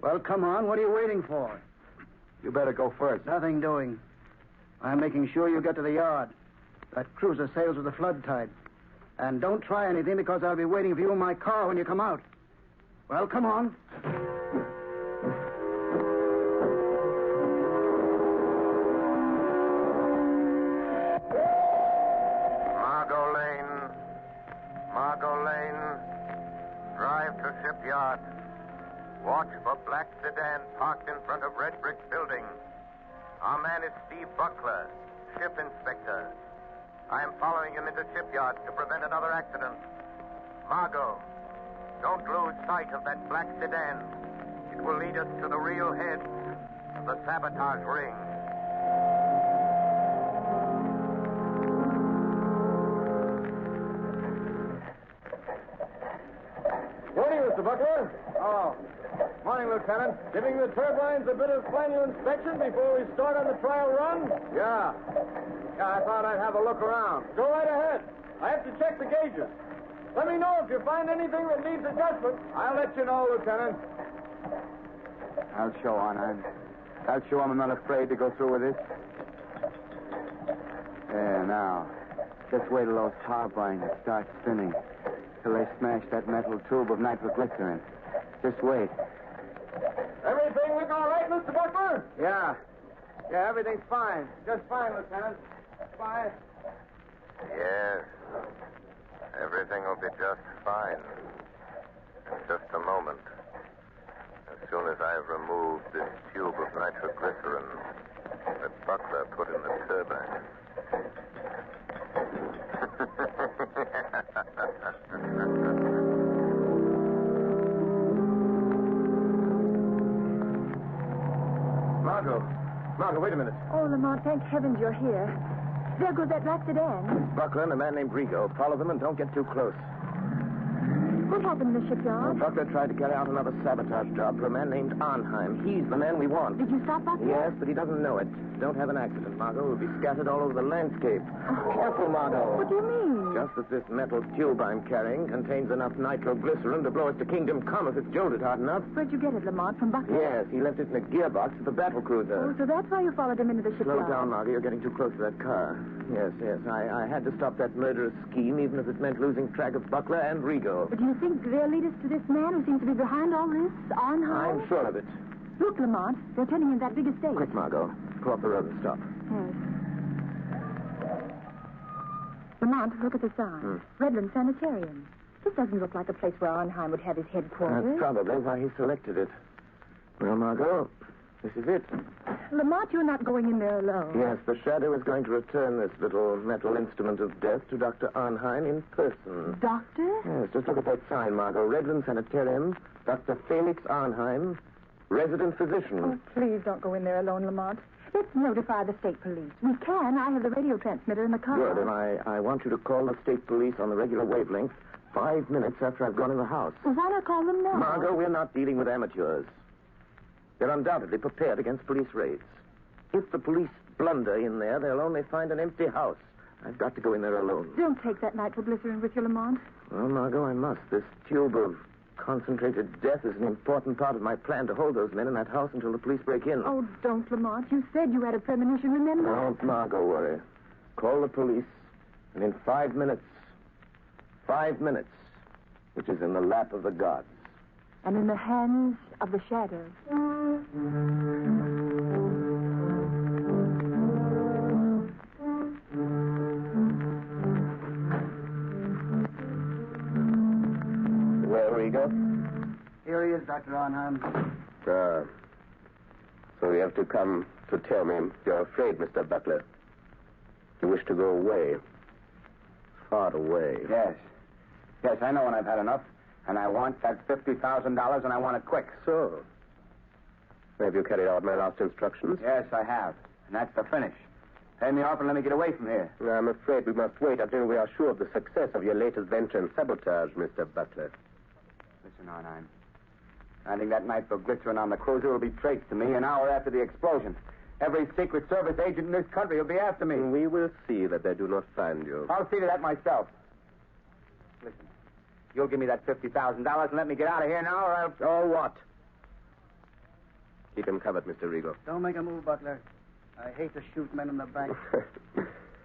Well, come on. What are you waiting for? You better go first. Nothing doing. I'm making sure you get to the yard. That cruiser sails with the flood tide. And don't try anything because I'll be waiting for you in my car when you come out. Well, come on. Margot Lane. Drive to shipyard. Watch for black sedan parked in front of red brick building. Our man is Steve Buckler, ship inspector. I am following him into shipyard to prevent another accident. Margot, don't lose sight of that black sedan. It will lead us to the real head of the sabotage ring. Morning, Mr. Buckler. Oh, morning, Lieutenant. Giving the turbines a bit of final inspection before we start on the trial run? Yeah, I thought I'd have a look around. Go right ahead. I have to check the gauges. Let me know if you find anything that needs adjustment. I'll let you know, Lieutenant. I'll show Arnheim. I'll show him I'm not afraid to go through with this. There, now. Just wait till those turbines start spinning. Till they smash that metal tube of nitroglycerin. Just wait. Everything look all right, Mr. Buckler? Yeah, everything's fine. Just fine, Lieutenant. Fine. Yes. Everything will be just fine. In just a moment. As soon as I've removed this tube of nitroglycerin that Buckler put in the turbine. Margot, Margot, wait a minute. Oh, Lamont, thank heavens you're here. There goes that black sedan. Buckler and a man named Rigo. Follow them and don't get too close. What happened in the shipyard? Buckler tried to carry out another sabotage job for a man named Arnheim. He's the man we want. Did you stop Buckler? Yes, but he doesn't know it. Don't have an accident, Margot. We'll be scattered all over the landscape. Careful, Margot. What do you mean? Just that this metal tube I'm carrying contains enough nitroglycerin to blow us to kingdom come if it's jolted hard enough. Where'd you get it, Lamont? From Buckler? Yes, he left it in a gearbox at the battle cruiser. Oh, so that's why you followed him into the shipyard. Slow down, Margot. You're getting too close to that car. Yes. I had to stop that murderous scheme, even if it meant losing track of Buckler and Rigo. But do you think they'll lead us to this man who seems to be behind all this, Arnheim? I'm sure of it. Look, Lamont, they're turning in that big estate. Quick, Margot. Pull off the road and stop. Yes. Lamont, look at the sign. Redland Sanitarium. This doesn't look like a place where Arnheim would have his headquarters. That's probably why he selected it. Well, Margot, this is it. Lamont, you're not going in there alone. Yes, the Shadow is going to return this little metal instrument of death to Dr. Arnheim in person. Doctor? Yes, just look at that sign, Margot. Redland Sanitarium, Dr. Felix Arnheim, resident physician. Oh, please don't go in there alone, Lamont. Let's notify the state police. We can. I have the radio transmitter in the car. Good, and I want you to call the state police on the regular wavelength 5 minutes after I've gone in the house. Well, why not call them now? Margot, we're not dealing with amateurs. They're undoubtedly prepared against police raids. If the police blunder in there, they'll only find an empty house. I've got to go in there alone. Don't take that nitroglycerin with you, Lamont. Well, Margot, I must. This tube of concentrated death is an important part of my plan to hold those men in that house until the police break in. Oh, don't, Lamont. You said you had a premonition, remember? Don't, Margot, worry. Call the police, and in 5 minutes, which is in the lap of the gods. And in the hands of the shadows. Well, Rigo? Here he is, Dr. Arnheim. So you have to come to tell me you're afraid, Mr. Butler. You wish to go away. Far away. Yes. Yes, I know when I've had enough. And I want that $50,000, and I want it quick. So? Have you carried out my last instructions? Yes, I have. And that's the finish. Pay me off and let me get away from here. I'm afraid we must wait until we are sure of the success of your latest venture in sabotage, Mr. Butler. Listen, Arnheim. Finding that nitroglycerin on the cruiser will be traced to me an hour after the explosion. Every Secret Service agent in this country will be after me. We will see that they do not find you. I'll see to that myself. Listen, you'll give me that $50,000 and let me get out of here now, or I'll... Oh, what? Keep him covered, Mr. Rigo. Don't make a move, Butler. I hate to shoot men in the back.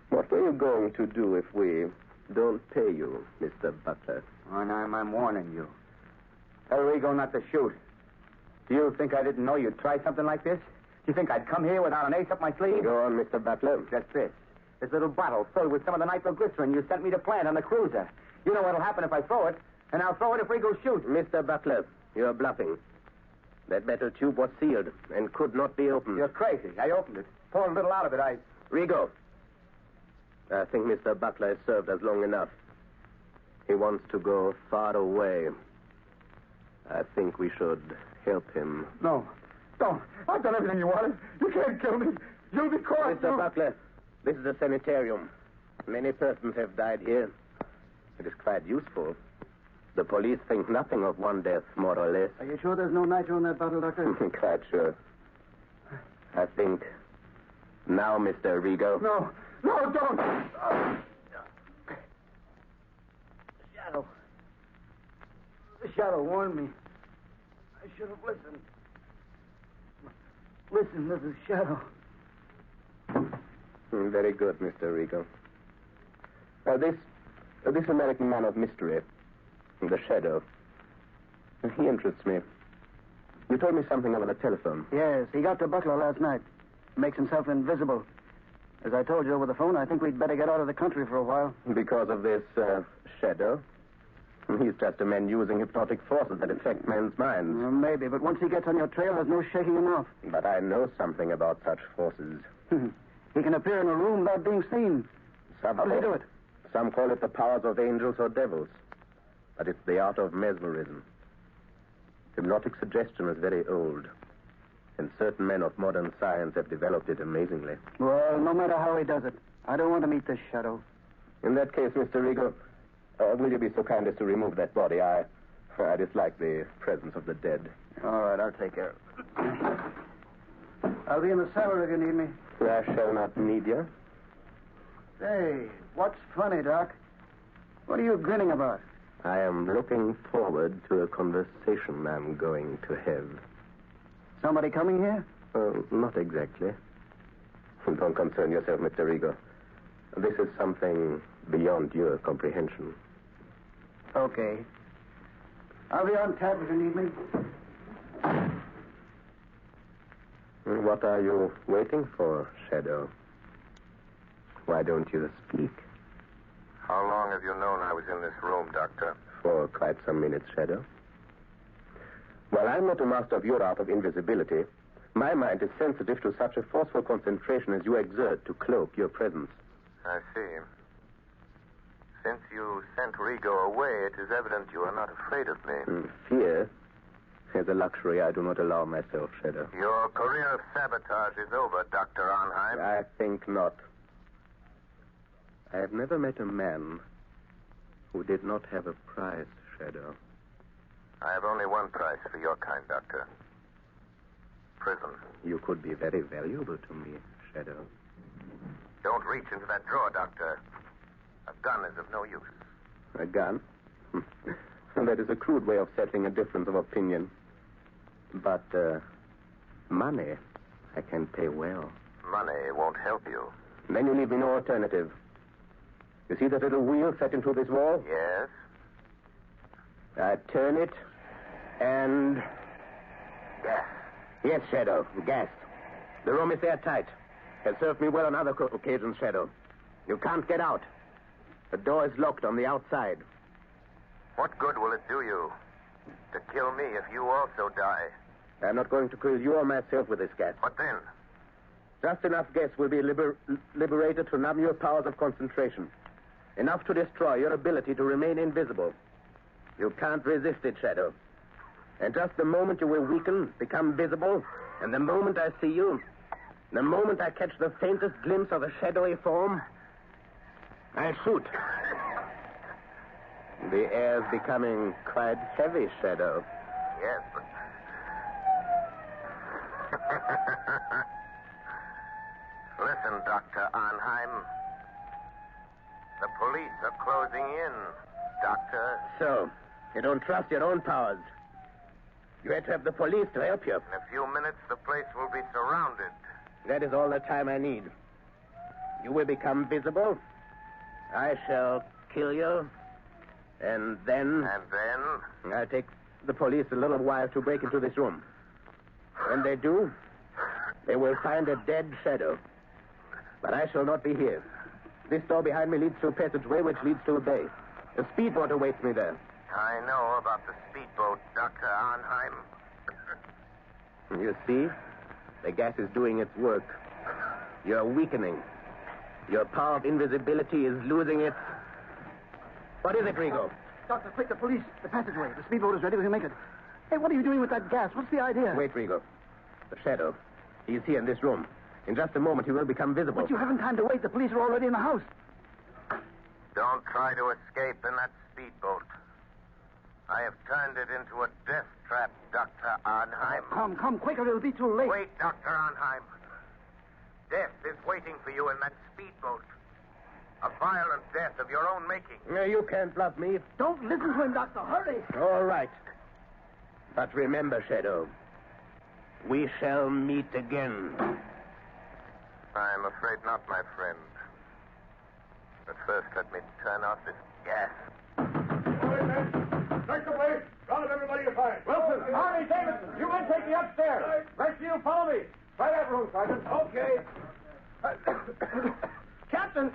What are you going to do if we don't pay you, Mr. Butler? Arnheim, I'm warning you. Tell Rigo not to shoot. Do you think I didn't know you'd try something like this? Do you think I'd come here without an ace up my sleeve? Go on, Mr. Butler. Just this. This little bottle filled with some of the nitroglycerin you sent me to plant on the cruiser. You know what'll happen if I throw it, and I'll throw it if Rigo shoots. Mr. Butler, you're bluffing. That metal tube was sealed and could not be opened. You're crazy. I opened it. Poured a little out of it. Rigo, I think Mr. Butler has served us long enough. He wants to go far away. I think we should help him. No. Don't. I've done everything you wanted. You can't kill me. You'll be caught. Mr. Butler, this is a sanitarium. Many persons have died here. It is quite useful. The police think nothing of one death, more or less. Are you sure there's no nitro in that bottle, Doctor? Quite sure. I think now, Mr. Rigo. No, don't. Shadow. The shadow warned me. I should have listened. Listen, this is Shadow. Very good, Mr. Rigo. This American man of mystery, the Shadow, he interests me. You told me something over the telephone. Yes, he got to Butler last night. Makes himself invisible. As I told you over the phone, I think we'd better get out of the country for a while. Because of this Shadow? He's just a man using hypnotic forces that affect men's minds. Well, maybe, but once he gets on your trail, there's no shaking him off. But I know something about such forces. He can appear in a room without being seen. How does he do it? Some call it the powers of angels or devils. But it's the art of mesmerism. Hypnotic suggestion is very old. And certain men of modern science have developed it amazingly. Well, no matter how he does it, I don't want to meet this shadow. In that case, Mr. Rigo, will you be so kind as to remove that body? I dislike the presence of the dead. All right, I'll take care of it. I'll be in the cellar if you need me. I shall not need you. Hey, what's funny, Doc? What are you grinning about? I am looking forward to a conversation I'm going to have. Somebody coming here? Not exactly. Don't concern yourself, Mr. Rigo. This is something beyond your comprehension. Okay. I'll be on tap if you need me. What are you waiting for, Shadow? Why don't you speak? How long have you known I was in this room, Doctor? For quite some minutes, Shadow. While I'm not a master of your art of invisibility, my mind is sensitive to such a forceful concentration as you exert to cloak your presence. I see. Since you sent Rigo away, it is evident you are not afraid of me. Fear is a luxury I do not allow myself, Shadow. Your career of sabotage is over, Dr. Arnheim. I think not. I have never met a man who did not have a price, Shadow. I have only one price for your kind, Doctor. Prison. You could be very valuable to me, Shadow. Don't reach into that drawer, Doctor. A gun is of no use. A gun? That is a crude way of settling a difference of opinion. But, money, I can pay well. Money won't help you. Then you leave me no alternative. You see that little wheel set into this wall? Yes. I turn it, and... Gas. Yes, Shadow, gas. The room is airtight. Has served me well on other occasions, Shadow. You can't get out. The door is locked on the outside. What good will it do you to kill me if you also die? I'm not going to kill you or myself with this gas. What then? Just enough gas will be liberated to numb your powers of concentration. Enough to destroy your ability to remain invisible. You can't resist it, Shadow. And just the moment you will weaken, become visible, and the moment I see you, the moment I catch the faintest glimpse of a shadowy form, I shoot. The air's becoming quite heavy, Shadow. Yes, but... Listen, Dr. Arnheim. The police are closing in, Doctor. So, you don't trust your own powers. You had to have the police to help you. In a few minutes, the place will be surrounded. That is all the time I need. You will become visible. I shall kill you. And then... And then? I'll take the police a little while to break into this room. When they do, they will find a dead Shadow. But I shall not be here. This door behind me leads to a passageway which leads to a bay. A speedboat awaits me there. I know about the speedboat, Dr. Arnheim. You see? The gas is doing its work. You're weakening. Your power of invisibility is losing its... What is it, Rigo? Doctor, quick, the police. The passageway. The speedboat is ready. We can make it. Hey, what are you doing with that gas? What's the idea? Wait, Rigo. The Shadow. He's here in this room. In just a moment, he will become visible. But you haven't time to wait. The police are already in the house. Don't try to escape in that speedboat. I have turned it into a death trap, Dr. Arnheim. Oh, come, quicker. It'll be too late. Wait, Dr. Arnheim. Death is waiting for you in that speedboat. A violent death of your own making. No, you can't bluff me. Don't listen to him, Doctor. Hurry. All right. But remember, Shadow, we shall meet again. I'm afraid not, my friend. But first, let me turn off this gas. Search the place. Round up everybody you find. Wilson, Arnie, Davidson, you men take me upstairs. Rest of you follow me. Try that room, Sergeant. Okay. Captain,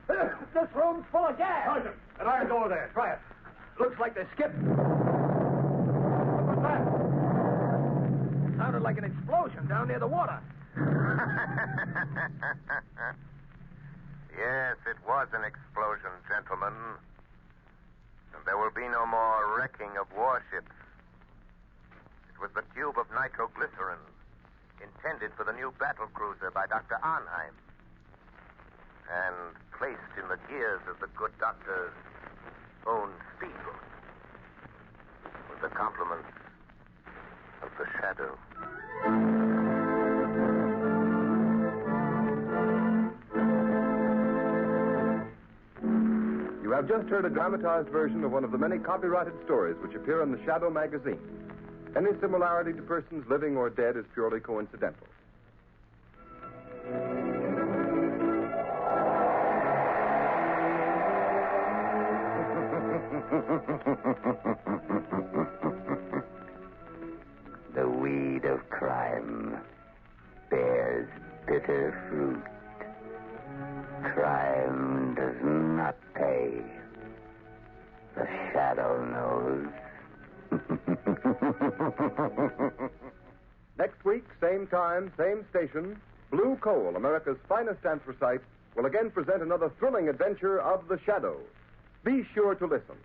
this room's full of gas. Sergeant, an iron door there. Try it. Looks like they skipped. What was that? Sounded like an explosion down near the water. Yes, it was an explosion, gentlemen. And there will be no more wrecking of warships. It was the tube of nitroglycerin intended for the new battle cruiser by Dr. Arnheim, and placed in the gears of the good doctor's own speedboat, with the compliments of the Shadow. You have just heard a dramatized version of one of the many copyrighted stories which appear in the Shadow magazine. Any similarity to persons living or dead is purely coincidental. The weed of crime bears bitter fruit. Crime does not pay. The Shadow knows. Next week, same time, same station, Blue Coal, America's finest anthracite, will again present another thrilling adventure of the Shadow. Be sure to listen.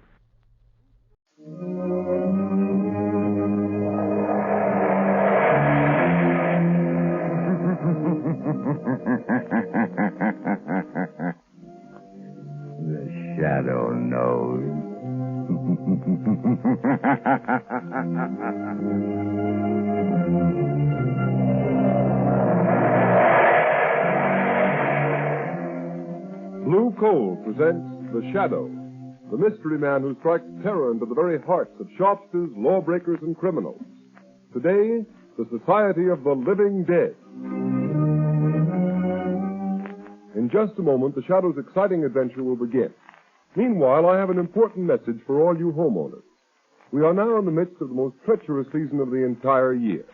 The Shadow knows. Blue Coal presents The Shadow, the mystery man who strikes terror into the very hearts of shopsters, lawbreakers, and criminals. Today, the Society of the Living Dead. In just a moment, The Shadow's exciting adventure will begin. Meanwhile, I have an important message for all you homeowners. We are now in the midst of the most treacherous season of the entire year.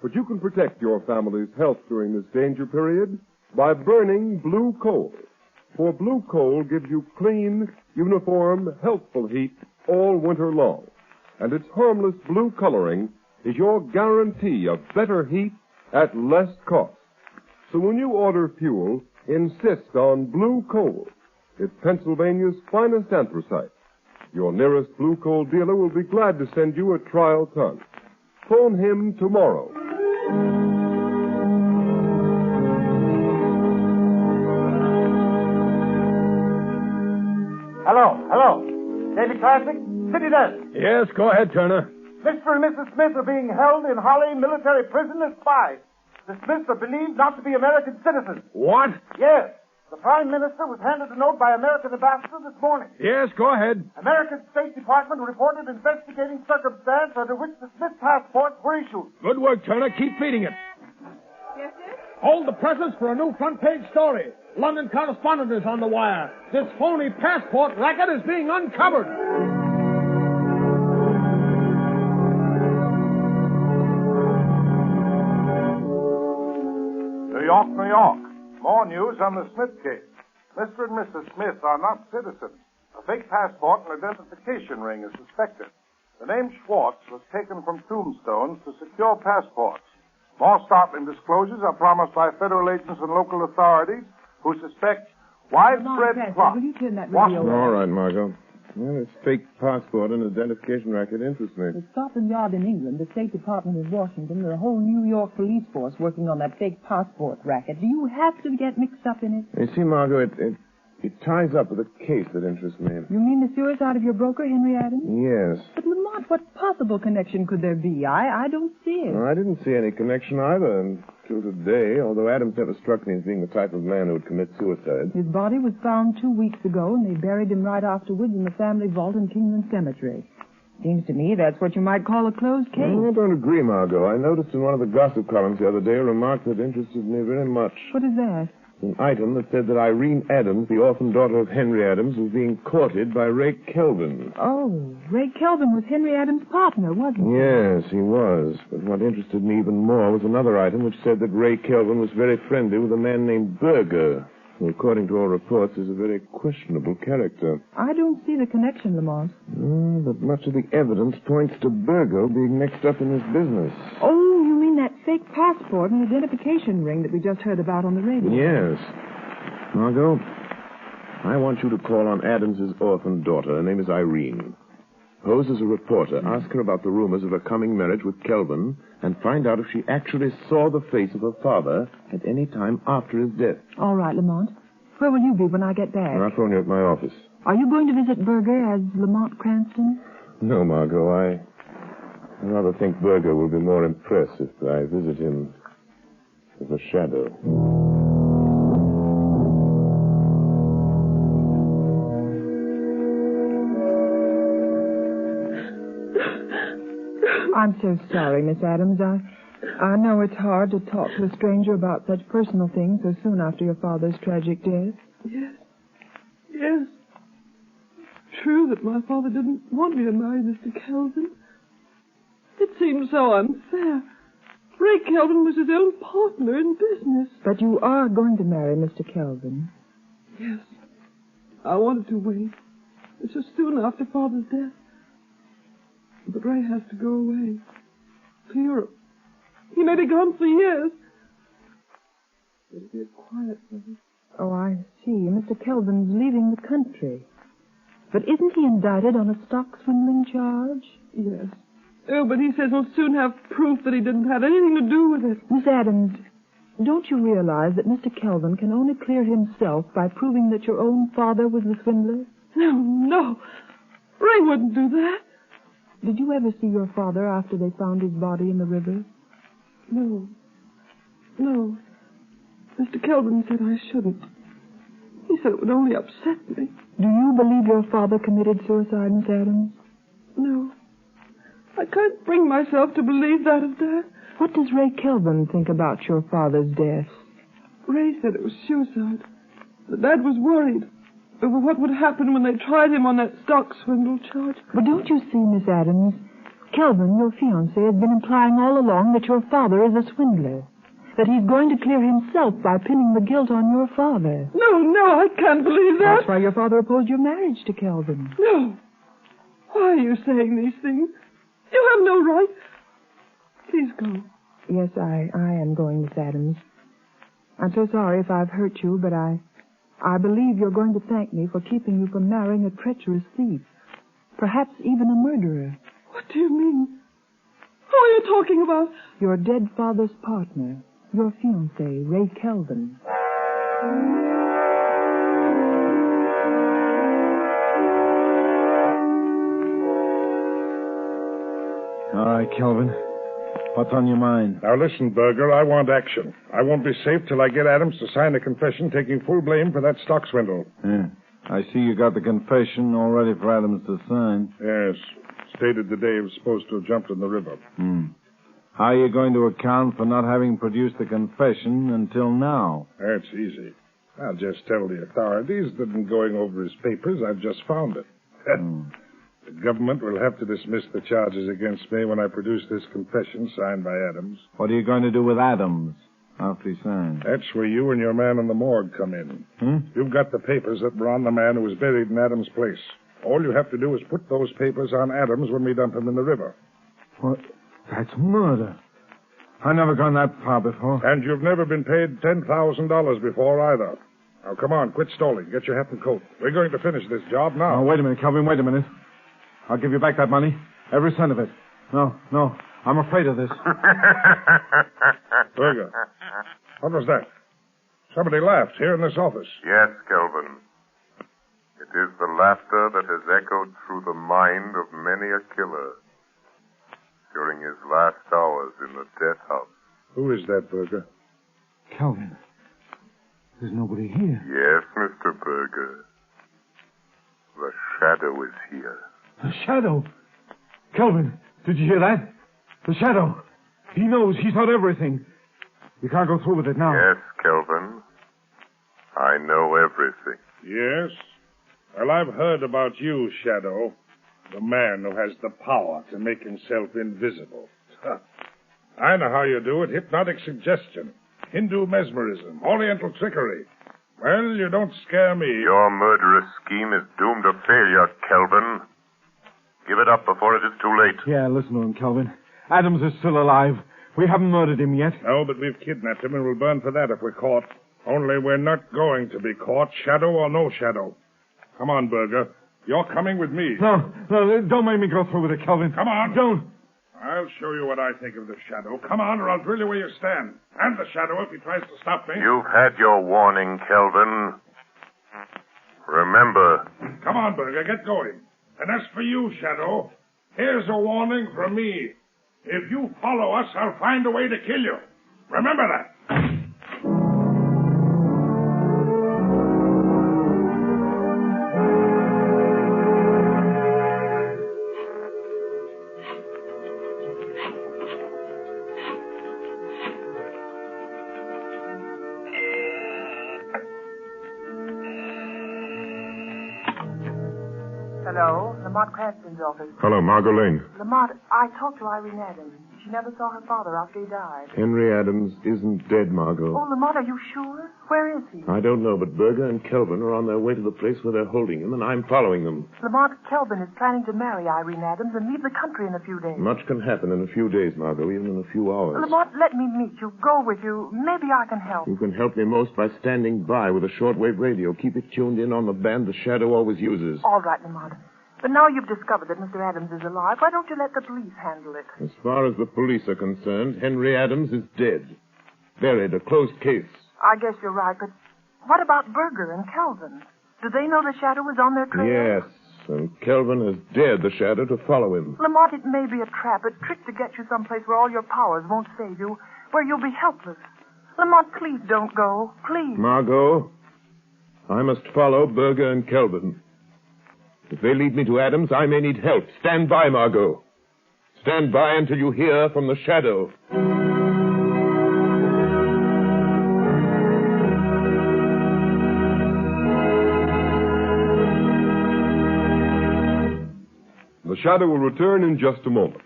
But you can protect your family's health during this danger period by burning blue coal. For blue coal gives you clean, uniform, healthful heat all winter long. And its harmless blue coloring is your guarantee of better heat at less cost. So when you order fuel, insist on blue coal. It's Pennsylvania's finest anthracite. Your nearest blue coal dealer will be glad to send you a trial ton. Phone him tomorrow. Hello. Daily Classic, City Desk. Yes, go ahead, Turner. Mr. and Mrs. Smith are being held in Holly military prison as spies. The Smiths are believed not to be American citizens. What? Yes. The Prime Minister was handed a note by American ambassador this morning. Yes, go ahead. American State Department reported investigating circumstance under which the Smith passports were issued. Good work, Turner. Keep feeding it. Yes, sir? Hold the presses for a new front-page story. London correspondent is on the wire. This phony passport racket is being uncovered. New York, New York. More news on the Smith case. Mr. and Mrs. Smith are not citizens. A fake passport and identification ring is suspected. The name Schwartz was taken from tombstones to secure passports. More startling disclosures are promised by federal agents and local authorities who suspect widespread plot. Will you turn that radio off? All right, Margot. Well, this fake passport and identification racket interests me. At Scotland Yard in England, the State Department in Washington, and a whole New York police force working on that fake passport racket. Do you have to get mixed up in it? You see, Margot, it ties up with a case that interests me. You mean the suicide of your broker, Henry Adams? Yes. But, Lamont, what possible connection could there be? I don't see it. Well, I didn't see any connection either until today, although Adams never struck me as being the type of man who would commit suicide. His body was found 2 weeks ago, and they buried him right afterwards in the family vault in Kingman Cemetery. Seems to me that's what you might call a closed case. I don't agree, Margot. I noticed in one of the gossip columns the other day a remark that interested me very much. What is that? An item that said that Irene Adams, the orphan daughter of Henry Adams, was being courted by Ray Kelvin. Oh, Ray Kelvin was Henry Adams' partner, wasn't he? Yes, he was. But what interested me even more was another item which said that Ray Kelvin was very friendly with a man named Berger, who, according to all reports, is a very questionable character. I don't see the connection, Lamont. But much of the evidence points to Berger being mixed up in this business. Oh, you mean that fake passport and identification ring that we just heard about on the radio? Yes. Margot, I want you to call on Adams's orphan daughter. Her name is Irene. Pose as a reporter. Ask her about the rumors of her coming marriage with Kelvin and find out if she actually saw the face of her father at any time after his death. All right, Lamont. Where will you be when I get back? I'll phone you at my office. Are you going to visit Berger as Lamont Cranston? No, Margot. I rather think Berger will be more impressed if I visit him as a shadow. I'm so sorry, Miss Adams. I know it's hard to talk to a stranger about such personal things so soon after your father's tragic death. Yes. True that my father didn't want me to marry Mr. Kelvin. It seemed so unfair. Ray Kelvin was his own partner in business. But you are going to marry Mr. Kelvin. Yes. I wanted to wait. It's just soon after Father's death. But Ray has to go away. To Europe. He may be gone for years. It'll be quiet for him. Oh, I see. Mr. Kelvin's leaving the country. But isn't he indicted on a stock swindling charge? Yes. Oh, but he says he'll soon have proof that he didn't have anything to do with it. Miss Adams, don't you realize that Mr. Kelvin can only clear himself by proving that your own father was the swindler? No. Ray wouldn't do that. Did you ever see your father after they found his body in the river? No. Mr. Kelvin said I shouldn't. He said it would only upset me. Do you believe your father committed suicide, Miss Adams? No. I can't bring myself to believe that of Dad. What does Ray Kelvin think about your father's death? Ray said it was suicide. But Dad was worried over what would happen when they tried him on that stock swindle charge. But don't you see, Miss Adams, Kelvin, your fiancé, has been implying all along that your father is a swindler. That he's going to clear himself by pinning the guilt on your father. No, I can't believe that. That's why your father opposed your marriage to Kelvin. No. Why are you saying these things? You have no right. Please go. Yes, I am going, Miss Adams. I'm so sorry if I've hurt you, but I believe you're going to thank me for keeping you from marrying a treacherous thief. Perhaps even a murderer. What do you mean? Who are you talking about? Your dead father's partner. Your fiancé, Ray Kelvin. All right, Kelvin. What's on your mind? Now listen, Berger, I want action. I won't be safe till I get Adams to sign a confession taking full blame for that stock swindle. Yeah. I see you got the confession all ready for Adams to sign. Yes. Stated the day he was supposed to have jumped in the river. How are you going to account for not having produced the confession until now? That's easy. I'll just tell the authorities that in going over his papers, I've just found it. The government will have to dismiss the charges against me when I produce this confession signed by Adams. What are you going to do with Adams after he signs? That's where you and your man in the morgue come in. You've got the papers that were on the man who was buried in Adams' place. All you have to do is put those papers on Adams when we dump him in the river. What? That's murder. I've never gone that far before. And you've never been paid $10,000 before either. Now, come on, quit stalling. Get your hat and coat. We're going to finish this job now. Oh, wait a minute, Kelvin, wait a minute. I'll give you back that money. Every cent of it. No. I'm afraid of this. Berger, what was that? Somebody laughed here in this office. Yes, Kelvin. It is the laughter that has echoed through the mind of many a killer during his last hours in the death house. Who is that, Berger? Kelvin. There's nobody here. Yes, Mr. Berger. The shadow is here. The shadow? Kelvin, did you hear that? The shadow. He knows. He's not everything. You can't go through with it now. Yes, Kelvin. I know everything. Yes? Well, I've heard about you, Shadow. The man who has the power to make himself invisible. I know how you do it. Hypnotic suggestion. Hindu mesmerism. Oriental trickery. Well, you don't scare me. Your murderous scheme is doomed to failure, Kelvin. Give it up before it is too late. Yeah, listen to him, Kelvin. Adams is still alive. We haven't murdered him yet. No, but we've kidnapped him and we'll burn for that if we're caught. Only we're not going to be caught, shadow or no shadow. Come on, Berger. You're coming with me. No, don't make me go through with it, Kelvin. Come on. Don't. I'll show you what I think of the Shadow. Come on, or I'll drill you where you stand. And the Shadow if he tries to stop me. You've had your warning, Kelvin. Remember. Come on, Burger, get going. And as for you, Shadow, here's a warning from me. If you follow us, I'll find a way to kill you. Remember that. Hello, Lamont Cranston's office. Hello, Margot Lane. Lamont, I talked to Irene Adams. She never saw her father after he died. Henry Adams isn't dead, Margot. Oh, Lamont, are you sure? Where is he? I don't know, but Berger and Kelvin are on their way to the place where they're holding him, and I'm following them. Lamont, Kelvin is planning to marry Irene Adams and leave the country in a few days. Much can happen in a few days, Margot, even in a few hours. Lamont, let me meet you. Go with you. Maybe I can help. You can help me most by standing by with a shortwave radio. Keep it tuned in on the band the Shadow always uses. All right, Lamont. But now you've discovered that Mr. Adams is alive, why don't you let the police handle it? As far as the police are concerned, Henry Adams is dead. Buried, a closed case. I guess you're right, but what about Berger and Kelvin? Do they know the Shadow is on their trail? Yes, and Kelvin has dared the Shadow to follow him. Lamont, it may be a trap, a trick to get you someplace where all your powers won't save you, where you'll be helpless. Lamont, please don't go. Please. Margot, I must follow Berger and Kelvin. If they lead me to Adams, I may need help. Stand by, Margot. Stand by until you hear from the Shadow. The Shadow will return in just a moment.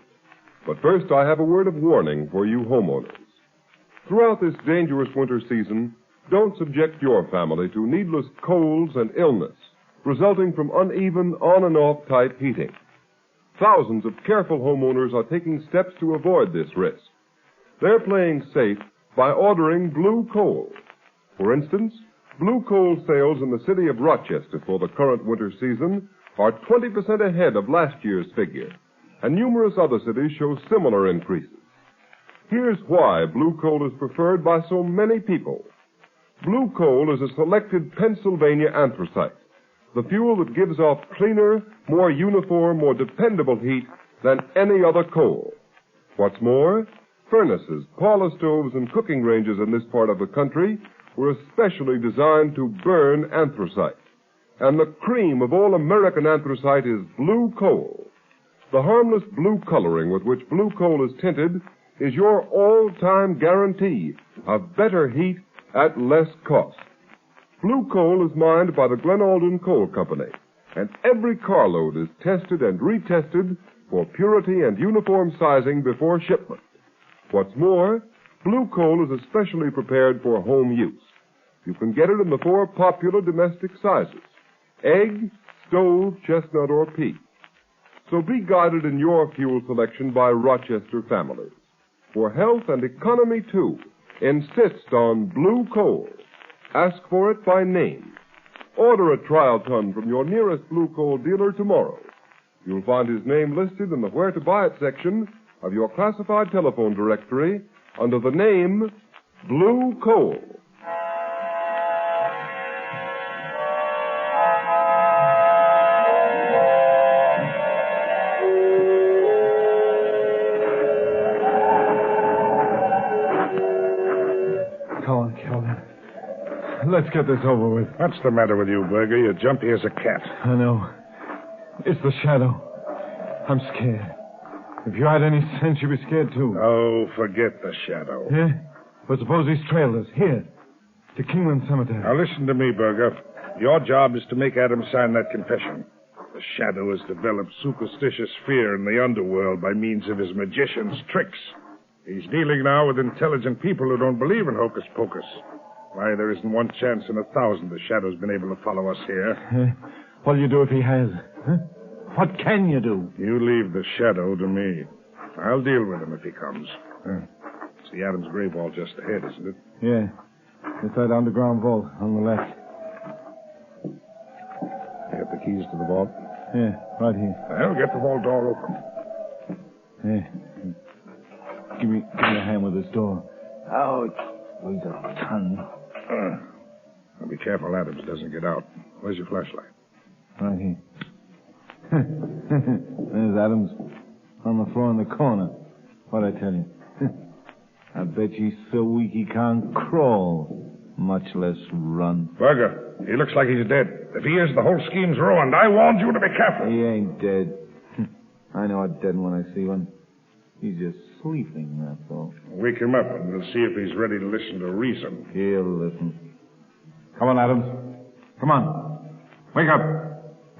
But first, I have a word of warning for you homeowners. Throughout this dangerous winter season, don't subject your family to needless colds and illness resulting from uneven on and off type heating. Thousands of careful homeowners are taking steps to avoid this risk. They're playing safe by ordering blue coal. For instance, blue coal sales in the city of Rochester for the current winter season are 20% ahead of last year's figure, and numerous other cities show similar increases. Here's why blue coal is preferred by so many people. Blue coal is a selected Pennsylvania anthracite, the fuel that gives off cleaner, more uniform, more dependable heat than any other coal. What's more, furnaces, parlor stoves, and cooking ranges in this part of the country were especially designed to burn anthracite. And the cream of all American anthracite is blue coal. The harmless blue coloring with which blue coal is tinted is your all-time guarantee of better heat at less cost. Blue coal is mined by the Glen Alden Coal Company, and every carload is tested and retested for purity and uniform sizing before shipment. What's more, blue coal is especially prepared for home use. You can get it in the 4 popular domestic sizes: egg, stove, chestnut, or peat. So be guided in your fuel selection by Rochester families. For health and economy, too, insist on blue coal. Ask for it by name. Order a trial ton from your nearest blue coal dealer tomorrow. You'll find his name listed in the Where to Buy It section of your classified telephone directory under the name Blue Coal. Let's get this over with. What's the matter with you, Berger? You're jumpy as a cat. I know. It's the Shadow. I'm scared. If you had any sense, you'd be scared, too. Oh, forget the Shadow. Yeah? But suppose he's trailed us. Here. To Kingland Cemetery. Now, listen to me, Berger. Your job is to make Adams sign that confession. The Shadow has developed superstitious fear in the underworld by means of his magician's tricks. He's dealing now with intelligent people who don't believe in hocus pocus. Why, there isn't one chance in 1,000 the Shadow's been able to follow us here. What'll you do if he has? Huh? What can you do? You leave the Shadow to me. I'll deal with him if he comes. It's the Adams grave wall just ahead, isn't it? Yeah. It's that underground vault on the left. You have the keys to the vault? Yeah, right here. I'll get the vault door open. Yeah. Give me a hand with this door. Ouch. Weighs a ton. Be careful Adams doesn't get out. Where's your flashlight? Right here. There's Adams on the floor in the corner. What'd I tell you? I bet he's so weak he can't crawl, much less run. Berger, he looks like he's dead. If he is, the whole scheme's ruined. I warned you to be careful. He ain't dead. I know a dead one when I see one. He's just sleeping, that's all. Wake him up, and we'll see if he's ready to listen to reason. He'll listen. Come on, Adams. Come on. Wake up.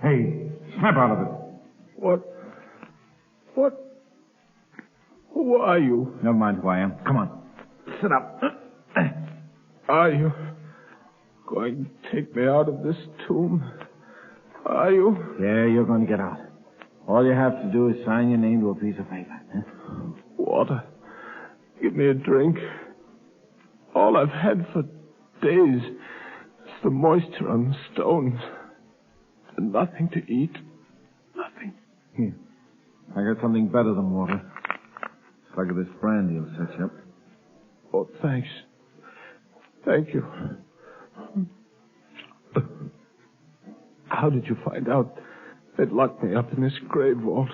Hey, snap out of it. What? Who are you? Never mind who I am. Come on. Sit up. Are you going to take me out of this tomb? Are you? Yeah, you're going to get out. All you have to do is sign your name to a piece of paper. Huh? Water. Give me a drink. All I've had for days is the moisture on the stones. And nothing to eat. Nothing. Here. I got something better than water. Slug of this brandy will set you up. Oh, thanks. Thank you. How did you find out they'd locked me up in this grave vault?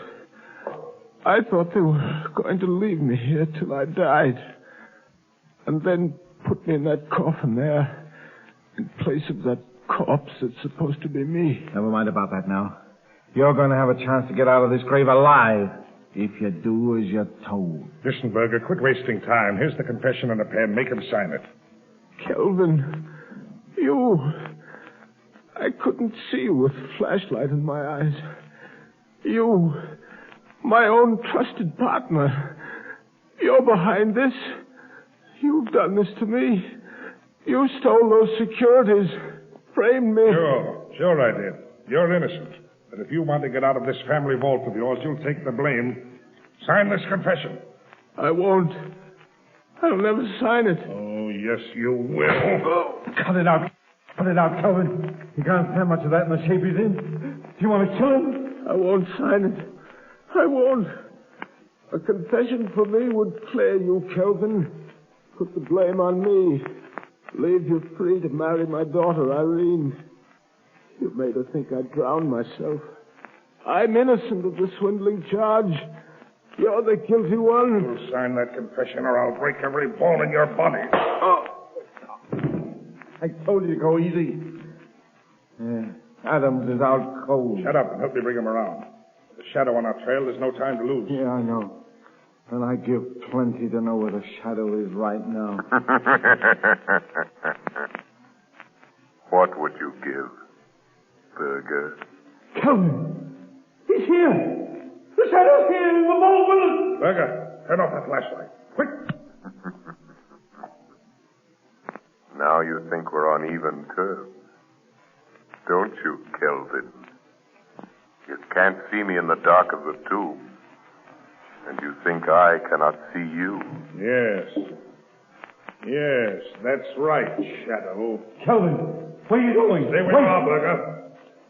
I thought they were going to leave me here till I died. And then put me in that coffin there in place of that corpse that's supposed to be me. Never mind about that now. You're going to have a chance to get out of this grave alive if you do as you're told. Listen, Berger, quit wasting time. Here's the confession and a pen. Make him sign it. Kelvin, you... I couldn't see you with a flashlight in my eyes. You, my own trusted partner. You're behind this. You've done this to me. You stole those securities. Framed me. Sure I did. You're innocent. But if you want to get out of this family vault of yours, you'll take the blame. Sign this confession. I won't. I'll never sign it. Oh, yes, you will. Cut it out. Cut it out, Kelvin. He can't stand much of that in the shape he's in. Do you want to kill him? I won't sign it. I won't. A confession for me would clear you, Kelvin. Put the blame on me. Leave you free to marry my daughter, Irene. You made her think I drowned myself. I'm innocent of the swindling charge. You're the guilty one. You'll sign that confession or I'll break every bone in your body. Oh. I told you to go easy. Yeah, Adams is out cold. Shut up and help me bring him around. The shadow on our trail, there's no time to lose. Yeah, I know. And I give plenty to know where the shadow is right now. What would you give, Berger? Kelvin! He's here! The shadow's here in the mall with us! Berger, turn off that flashlight. Quick! Now you think we're on even terms. Don't you, Kelvin? You can't see me in the dark of the tomb. And you think I cannot see you? Yes, that's right, Shadow. Kelvin, where are you going? Stay where you are, Berger.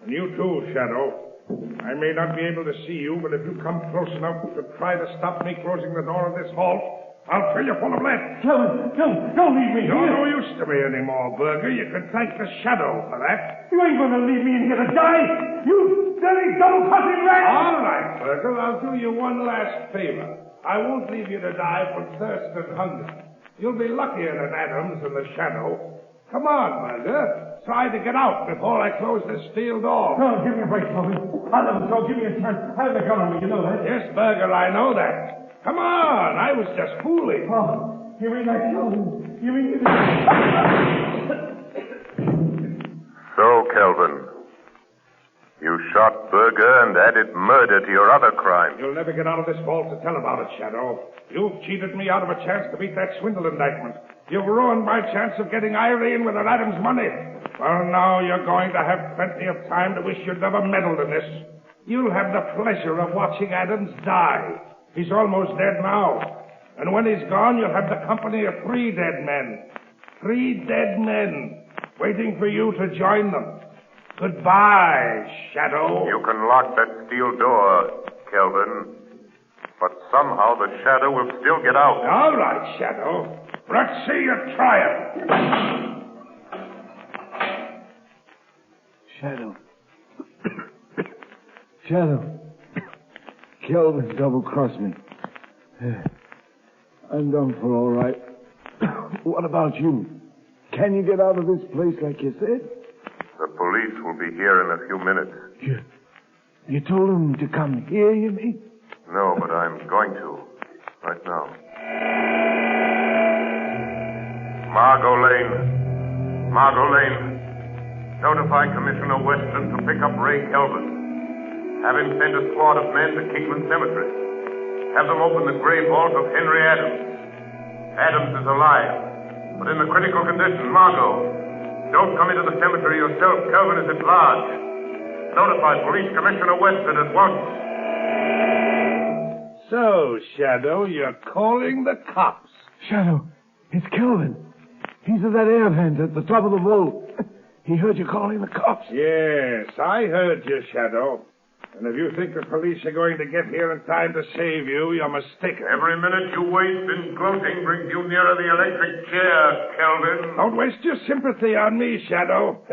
And you too, Shadow. I may not be able to see you, but if you come close enough to try to stop me closing the door of this vault, I'll fill you full of lead. Kelvin, don't leave me. You're no use to me anymore, Berger. You can thank the Shadow for that. You ain't going to leave me in here to die. You dirty double-crossing rat. All right, Berger. I'll do you one last favor. I won't leave you to die from thirst and hunger. You'll be luckier than Adams and the Shadow. Come on, Berger. Try to get out before I close this steel door. No, give me a break, Kelvin. I'll never go. Give me a chance. I have the gun on me, you know that. Yes, Berger, I know that. Come on, I was just fooling. Oh, you mean that, Kelvin? You mean... So, Kelvin, you shot Berger and added murder to your other crime. You'll never get out of this vault to tell about it, Shadow. You've cheated me out of a chance to beat that swindle indictment. You've ruined my chance of getting Irene with her Adams money. Well, now you're going to have plenty of time to wish you'd never meddled in this. You'll have the pleasure of watching Adams die. He's almost dead now. And when he's gone, you'll have the company of 3 dead men. 3 dead men waiting for you to join them. Goodbye, Shadow. You can lock that steel door, Kelvin. But somehow the Shadow will still get out. All right, Shadow. Let's see you try it. Shadow. Shadow. Kelvin double-crossed me. I'm done for all right. What about you? Can you get out of this place like you said? The police will be here in a few minutes. You told them to come here, you mean? No, but I'm going to. Right now. Margot Lane. Margot Lane. Notify Commissioner Weston to pick up Ray Kelvin. Have him send a squad of men to Kingman Cemetery. Have them open the grave vault of Henry Adams. Adams is alive, but in a critical condition. Margot, don't come into the cemetery yourself. Kelvin is at large. Notify Police Commissioner Weston at once. So, Shadow, you're calling the cops. Shadow, it's Kelvin. He's at that air vent at the top of the vault. He heard you calling the cops. Yes, I heard you, Shadow. And if you think the police are going to get here in time to save you, you're mistaken. Every minute you waste in gloating brings you nearer the electric chair, Kelvin. Don't waste your sympathy on me, Shadow.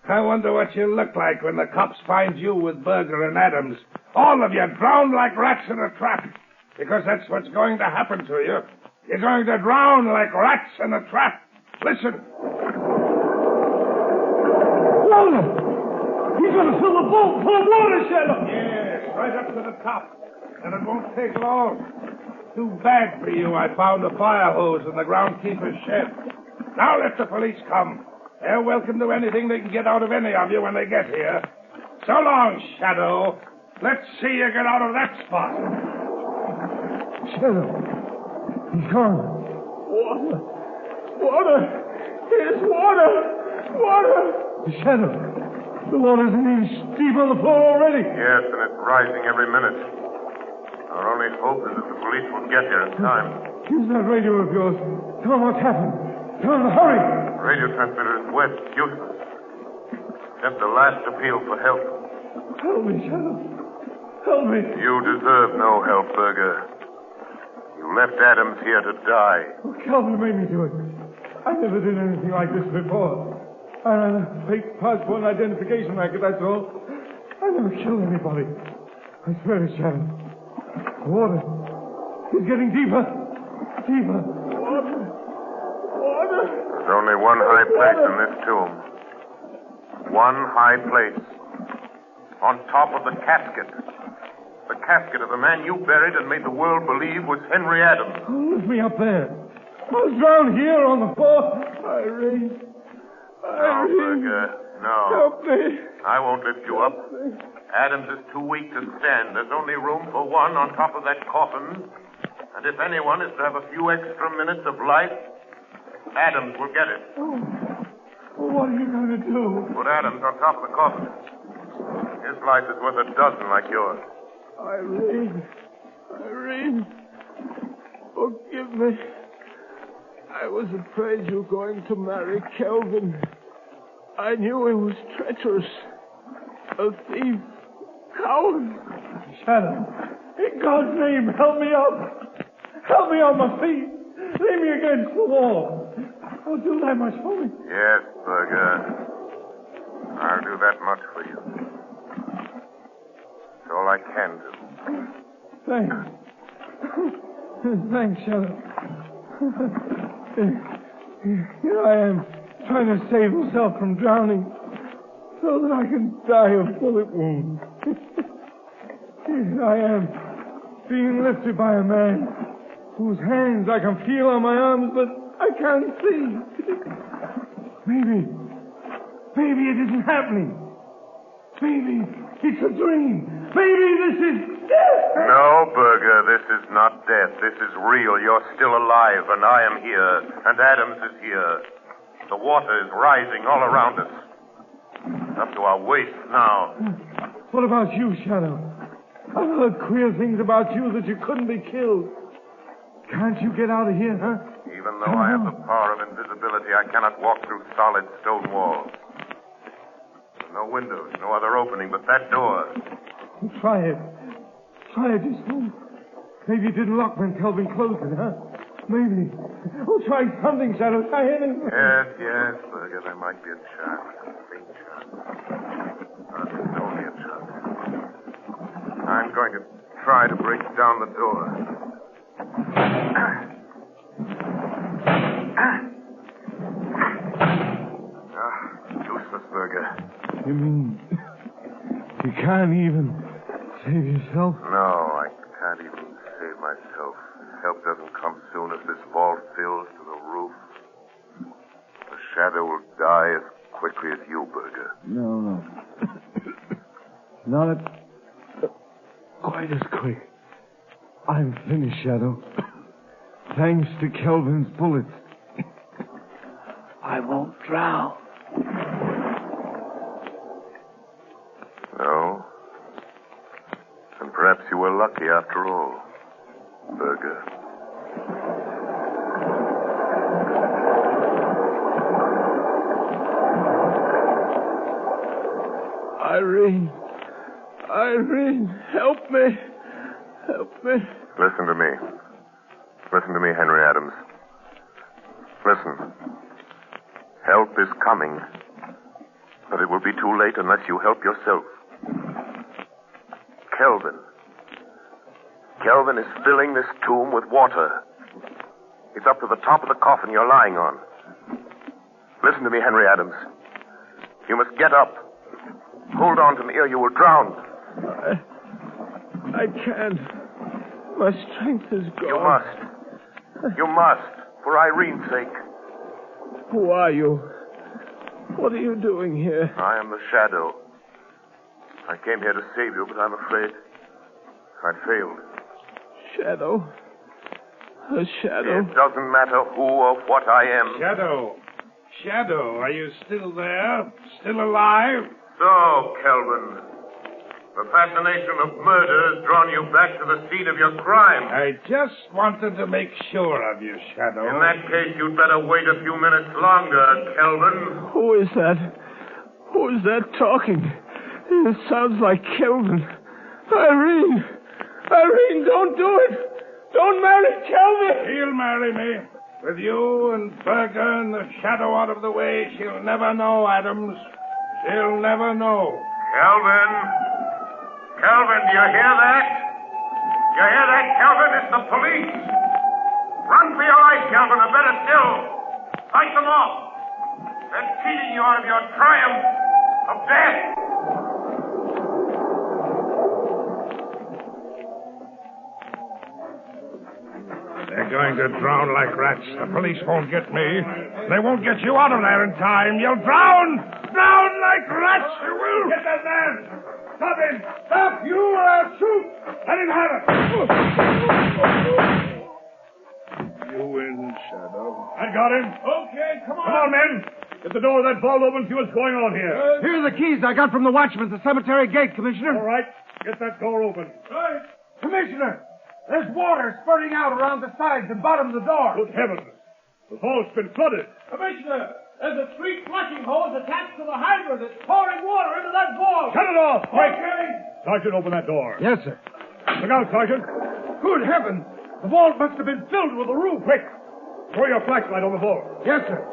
I wonder what you'll look like when the cops find you with Berger and Adams. All of you drowned like rats in a trap. Because that's what's going to happen to you. You're going to drown like rats in a trap. Listen. Water! He's going to fill the boat full of water, Shadow! Yes, right up to the top. And it won't take long. Too bad for you I found a fire hose in the groundkeeper's shed. Now let the police come. They're welcome to anything they can get out of any of you when they get here. So long, Shadow. Let's see you get out of that spot. Shadow. He's gone. Water. Water. Here's water. Water. Shadow. The water's an inch deep on the floor already. Yes, and it's rising every minute. Our only hope is that the police will get here in time. Use that radio of yours. Tell them what's happened. Tell them to hurry. Radio transmitter is wet, useless. Just a last appeal for help. Help me, Shadow. Help me. You deserve no help, Berger. You left Adams here to die. Oh, Calvin made me do it. I never did anything like this before. I ran a fake passport and identification racket, that's all. I never killed anybody. I swear to Shadow. The water is getting deeper. Deeper. Water. Water. There's only one high place in this tomb. One high place. On top of the casket. The casket of the man you buried and made the world believe was Henry Adams. Oh, lift me up there. I was drowned here on the floor. Irene. No, Berger, no. Help me. I won't lift you up. Adams is too weak to stand. There's only room for one on top of that coffin. And if anyone is to have a few extra minutes of life, Adams will get it. Oh, what are you going to do? Put Adams on top of the coffin. His life is worth a dozen like yours. Irene. Irene. Forgive me. I was afraid you were going to marry Kelvin. I knew he was treacherous. A thief. Coward. Shadow. In God's name, help me up. Help me on my feet. Lay me against the wall. I'll do that much for me. Yes, Berger. I'll do that much for you. It's all I can do. Thanks. Thanks, Shadow. Here I am, trying to save myself from drowning, so that I can die of bullet wounds. Here I am, being lifted by a man whose hands I can feel on my arms, but I can't see. Maybe it isn't happening. Maybe it's a dream. Maybe this is death. No, Berger, this is not death. This is real. You're still alive, and I am here, and Adams is here. The water is rising all around us. Up to our waist now. What about you, Shadow? I've heard queer things about you that you couldn't be killed. Can't you get out of here, huh? Even though I have the power of invisibility, I cannot walk through solid stone walls. No windows, no other opening but that door. Try it. Try it just once. Maybe it didn't lock when Kelvin closed it, huh? Maybe. Oh, try something, Shadow. Try anything. Yes, Burger, there might be a chance. A faint chance. It's only a chance. I'm going to try to break down the door. Useless, Burger. You mean you can't even save yourself? No, I can't even save myself. If help doesn't come soon as this vault fills to the roof, the Shadow will die as quickly as you, Burger. No. Not quite as quick. I'm finished, Shadow. Thanks to Kelvin's bullets. I won't drown. No? And perhaps you were lucky after all, Burger. Irene, help me. Listen to me. Listen to me, Henry Adams. Listen. Help is coming. But it will be too late unless you help yourself. Kelvin is filling this tomb with water. It's up to the top of the coffin you're lying on. Listen to me, Henry Adams. You must get up. Hold on to me or you will drown. I can't. My strength is gone. You must. For Irene's sake. Who are you? What are you doing here? I am the Shadow. I came here to save you, but I'm afraid I failed. Shadow? A shadow? It doesn't matter who or what I am. Shadow, are you still there? Still alive? So, Kelvin, the fascination of murder has drawn you back to the scene of your crime. I just wanted to make sure of you, Shadow. In that case, you'd better wait a few minutes longer, Kelvin. Who is that? Who is that talking? It sounds like Kelvin. Irene, don't do it. Don't marry Kelvin. She'll marry me. With you and Berger and the Shadow out of the way, she'll never know, Adams. She'll never know. Kelvin, do you hear that? You hear that, Kelvin? It's the police. Run for your life, Kelvin, or better still, fight them off. They're cheating you out of your triumph of death. They're going to drown like rats. The police won't get me. They won't get you out of there in time. You'll drown! Drown like rats, you will! Get that man! Stop him! Stop! You or I'll shoot! Let him have it! You win, Shadow. I got him. Okay, come on. Come on, men. Get the door of that vault open and see what's going on here. Here are the keys I got from the watchman at the cemetery gate, Commissioner. All right. Get that door open. Right. Commissioner, there's water spurting out around the sides and bottom of the door. Good heavens. The vault's been flooded. Commissioner, there's a street flushing hose attached to the hydrant that's pouring water into that vault. Shut it off, quick. Okay. Sergeant, open that door. Yes, sir. Look out, Sergeant. Good heavens. The vault must have been filled with the roof. Quick. Throw your flashlight on the vault. Yes, sir.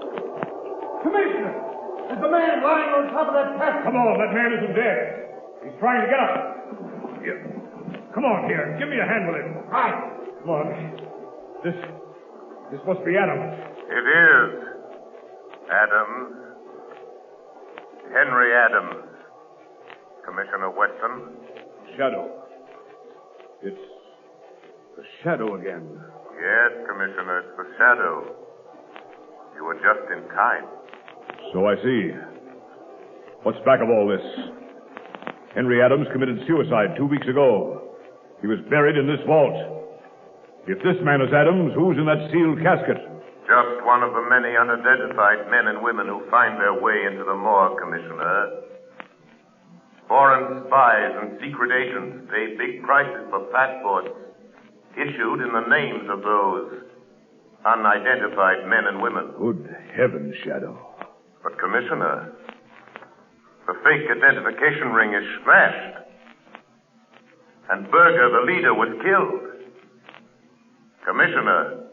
Commissioner, there's a man lying on top of that chest. Come on, that man isn't dead. He's trying to get up. Here. Come on, here. Give me a hand with him. Right. Come on. This must be Adams. It is. Adams. Henry Adams. Commissioner Weston. Shadow. It's the Shadow again. Yes, Commissioner, it's the Shadow. You were just in time. So I see. What's back of all this? Henry Adams committed suicide 2 weeks ago. He was buried in this vault. If this man is Adams, who's in that sealed casket? Just one of the many unidentified men and women who find their way into the morgue, Commissioner. Foreign spies and secret agents pay big prices for passports issued in the names of those unidentified men and women. Good heavens, Shadow. But, Commissioner, The fake identification ring is smashed. And Berger, the leader, was killed. Commissioner,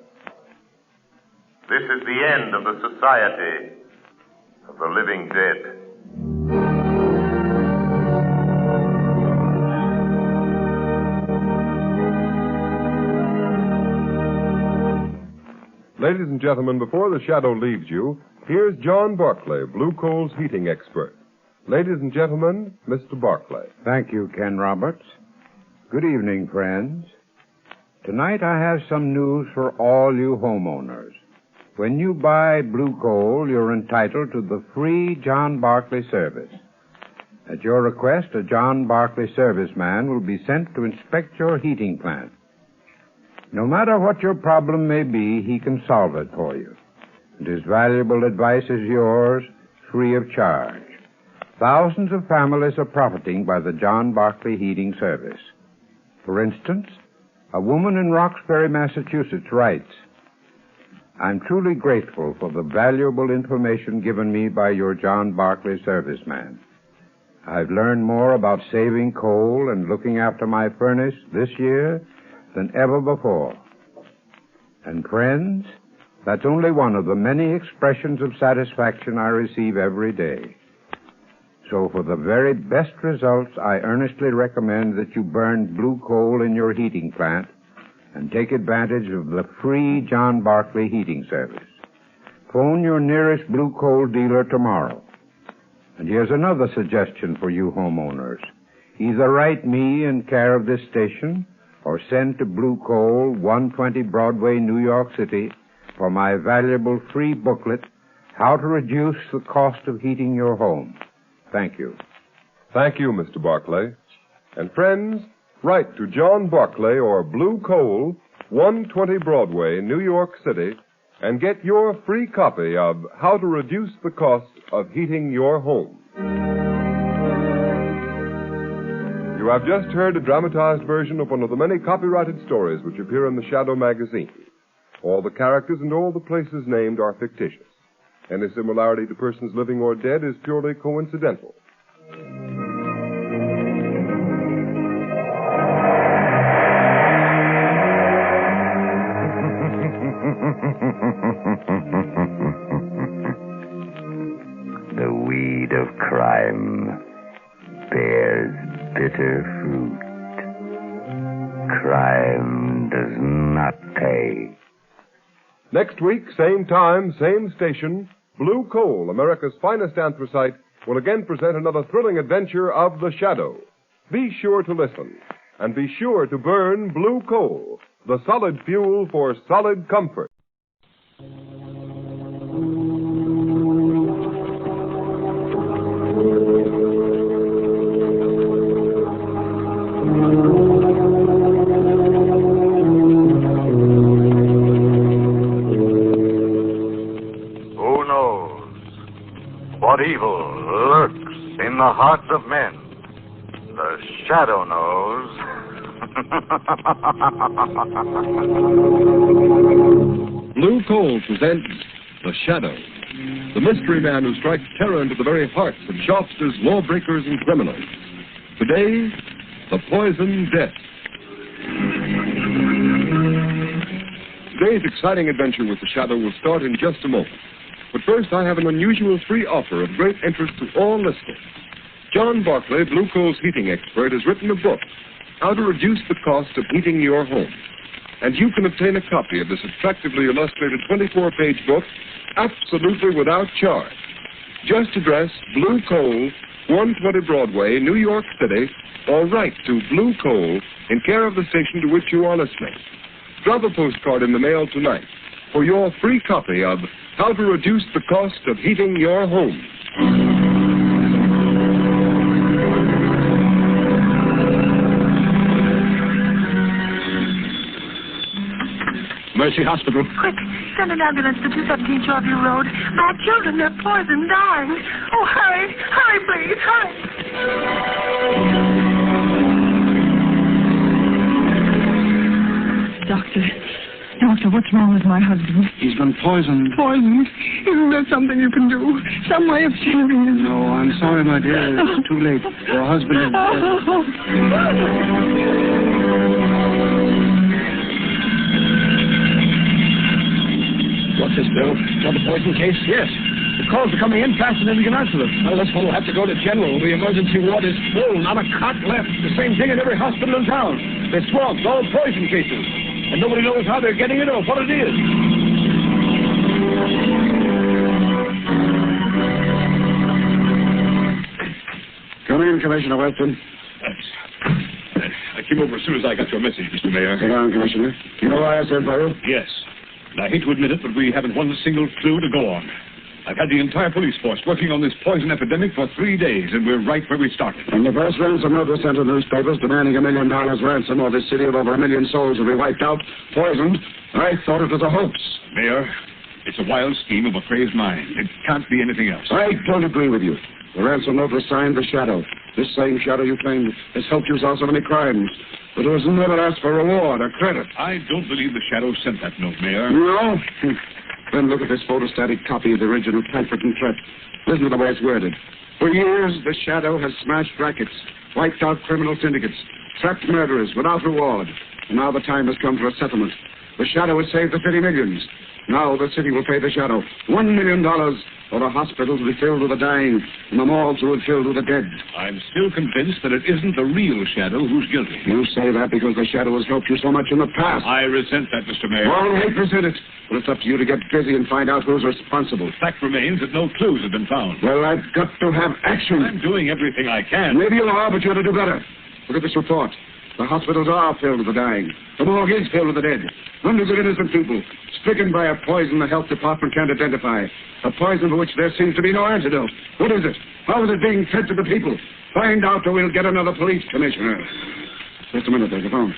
this is the end of the Society of the Living Dead. Ladies and gentlemen, before the shadow leaves you, here's John Barclay, Blue Coal's heating expert. Ladies and gentlemen, Mr. Barclay. Thank you, Ken Roberts. Good evening, friends. Tonight I have some news for all you homeowners. When you buy Blue Coal, you're entitled to the free John Barclay service. At your request, a John Barclay serviceman will be sent to inspect your heating plant. No matter what your problem may be, he can solve it for you. And his valuable advice is yours, free of charge. Thousands of families are profiting by the John Barclay heating service. For instance, a woman in Roxbury, Massachusetts writes, I'm truly grateful for the valuable information given me by your John Barclay serviceman. I've learned more about saving coal and looking after my furnace this year than ever before. And friends, that's only one of the many expressions of satisfaction I receive every day. So for the very best results, I earnestly recommend that you burn blue coal in your heating plant and take advantage of the free John Barclay heating service. Phone your nearest blue coal dealer tomorrow. And here's another suggestion for you homeowners. Either write me in care of this station or send to Blue Coal, 120 Broadway, New York City, for my valuable free booklet, How to Reduce the Cost of Heating Your Home. Thank you. Thank you, Mr. Barclay. And friends, write to John Barclay or Blue Coal, 120 Broadway, New York City, and get your free copy of How to Reduce the Cost of Heating Your Home. You have just heard a dramatized version of one of the many copyrighted stories which appear in the Shadow magazine. All the characters and all the places named are fictitious. Any similarity to persons living or dead is purely coincidental. The weed of crime bears bitter fruit. Crime does not pay. Next week, same time, same station, Blue Coal, America's finest anthracite, will again present another thrilling adventure of the Shadow. Be sure to listen, and be sure to burn Blue Coal, the solid fuel for solid comfort. What evil lurks in the hearts of men? The Shadow knows. Blue Coal presents The Shadow, the mystery man who strikes terror into the very hearts of shopsters, lawbreakers, and criminals. Today, the poison death. Today's exciting adventure with The Shadow will start in just a moment. But first, I have an unusual free offer of great interest to all listeners. John Barclay, Blue Coal's heating expert, has written a book, How to Reduce the Cost of Heating Your Home. And you can obtain a copy of this attractively illustrated 24-page book absolutely without charge. Just address Blue Coal, 120 Broadway, New York City, or write to Blue Coal in care of the station to which you are listening. Drop a postcard in the mail tonight for your free copy of How to Reduce the Cost of Heating Your Home. Mercy Hospital. Quick, send an ambulance to 217 Shoreview Road. My children, they're poisoned, dying. Oh, hurry, hurry, please, hurry. Doctor, no, Doctor, what's wrong with my husband? He's been poisoned. Poisoned? Isn't there something you can do? Some way of saving him? No, I'm sorry, my dear. It's too late. Your husband is What's this, Bill? Another poison case? Yes. The calls are coming in faster than we can answer them. Well, this one will have to go to General. The emergency ward is full. Not a cot left. The same thing in every hospital in town. They're swamped, all poison cases. And nobody knows how they're getting it or what it is. Come in, Commissioner Weston. I came over as soon as I got your message, Mr. Mayor. Sit down, Commissioner. You know why I sent for you? Yes. And I hate to admit it, but we haven't one single clue to go on. I've had the entire police force working on this poison epidemic for 3 days, and we're right where we started. When the first ransom note was sent to the newspapers demanding $1 million ransom or this city of over 1 million souls will be wiped out, poisoned, I thought it was a hoax. Mayor, it's a wild scheme of a crazed mind. It can't be anything else. I don't agree with you. The ransom note was signed The Shadow. This same Shadow you claimed has helped you solve so many crimes. But it was never asked for reward or credit. I don't believe the Shadow sent that note, Mayor. No? Then look at this photostatic copy of the original typewritten threat. Listen to the way it's worded. For years, the Shadow has smashed rackets, wiped out criminal syndicates, trapped murderers without reward. And now the time has come for a settlement. The Shadow has saved the city millions. Now the city will pay the Shadow $1 million, or the hospitals will be filled with the dying, and the morgues will be filled with the dead. I'm still convinced that it isn't the real Shadow who's guilty. You say that because the Shadow has helped you so much in the past. I resent that, Mr. Mayor. Well, 8% it. But it's up to you to get busy and find out who's responsible. The fact remains that no clues have been found. Well, I've got to have action. I'm doing everything I can. Maybe you are, but you ought to do better. Look at this report. The hospitals are filled with the dying. The morgue is filled with the dead. Hundreds of innocent people stricken by a poison the health department can't identify. A poison for which there seems to be no antidote. What is it? How is it being fed to the people? Find out or we'll get another police commissioner. Just a minute, there's a phone.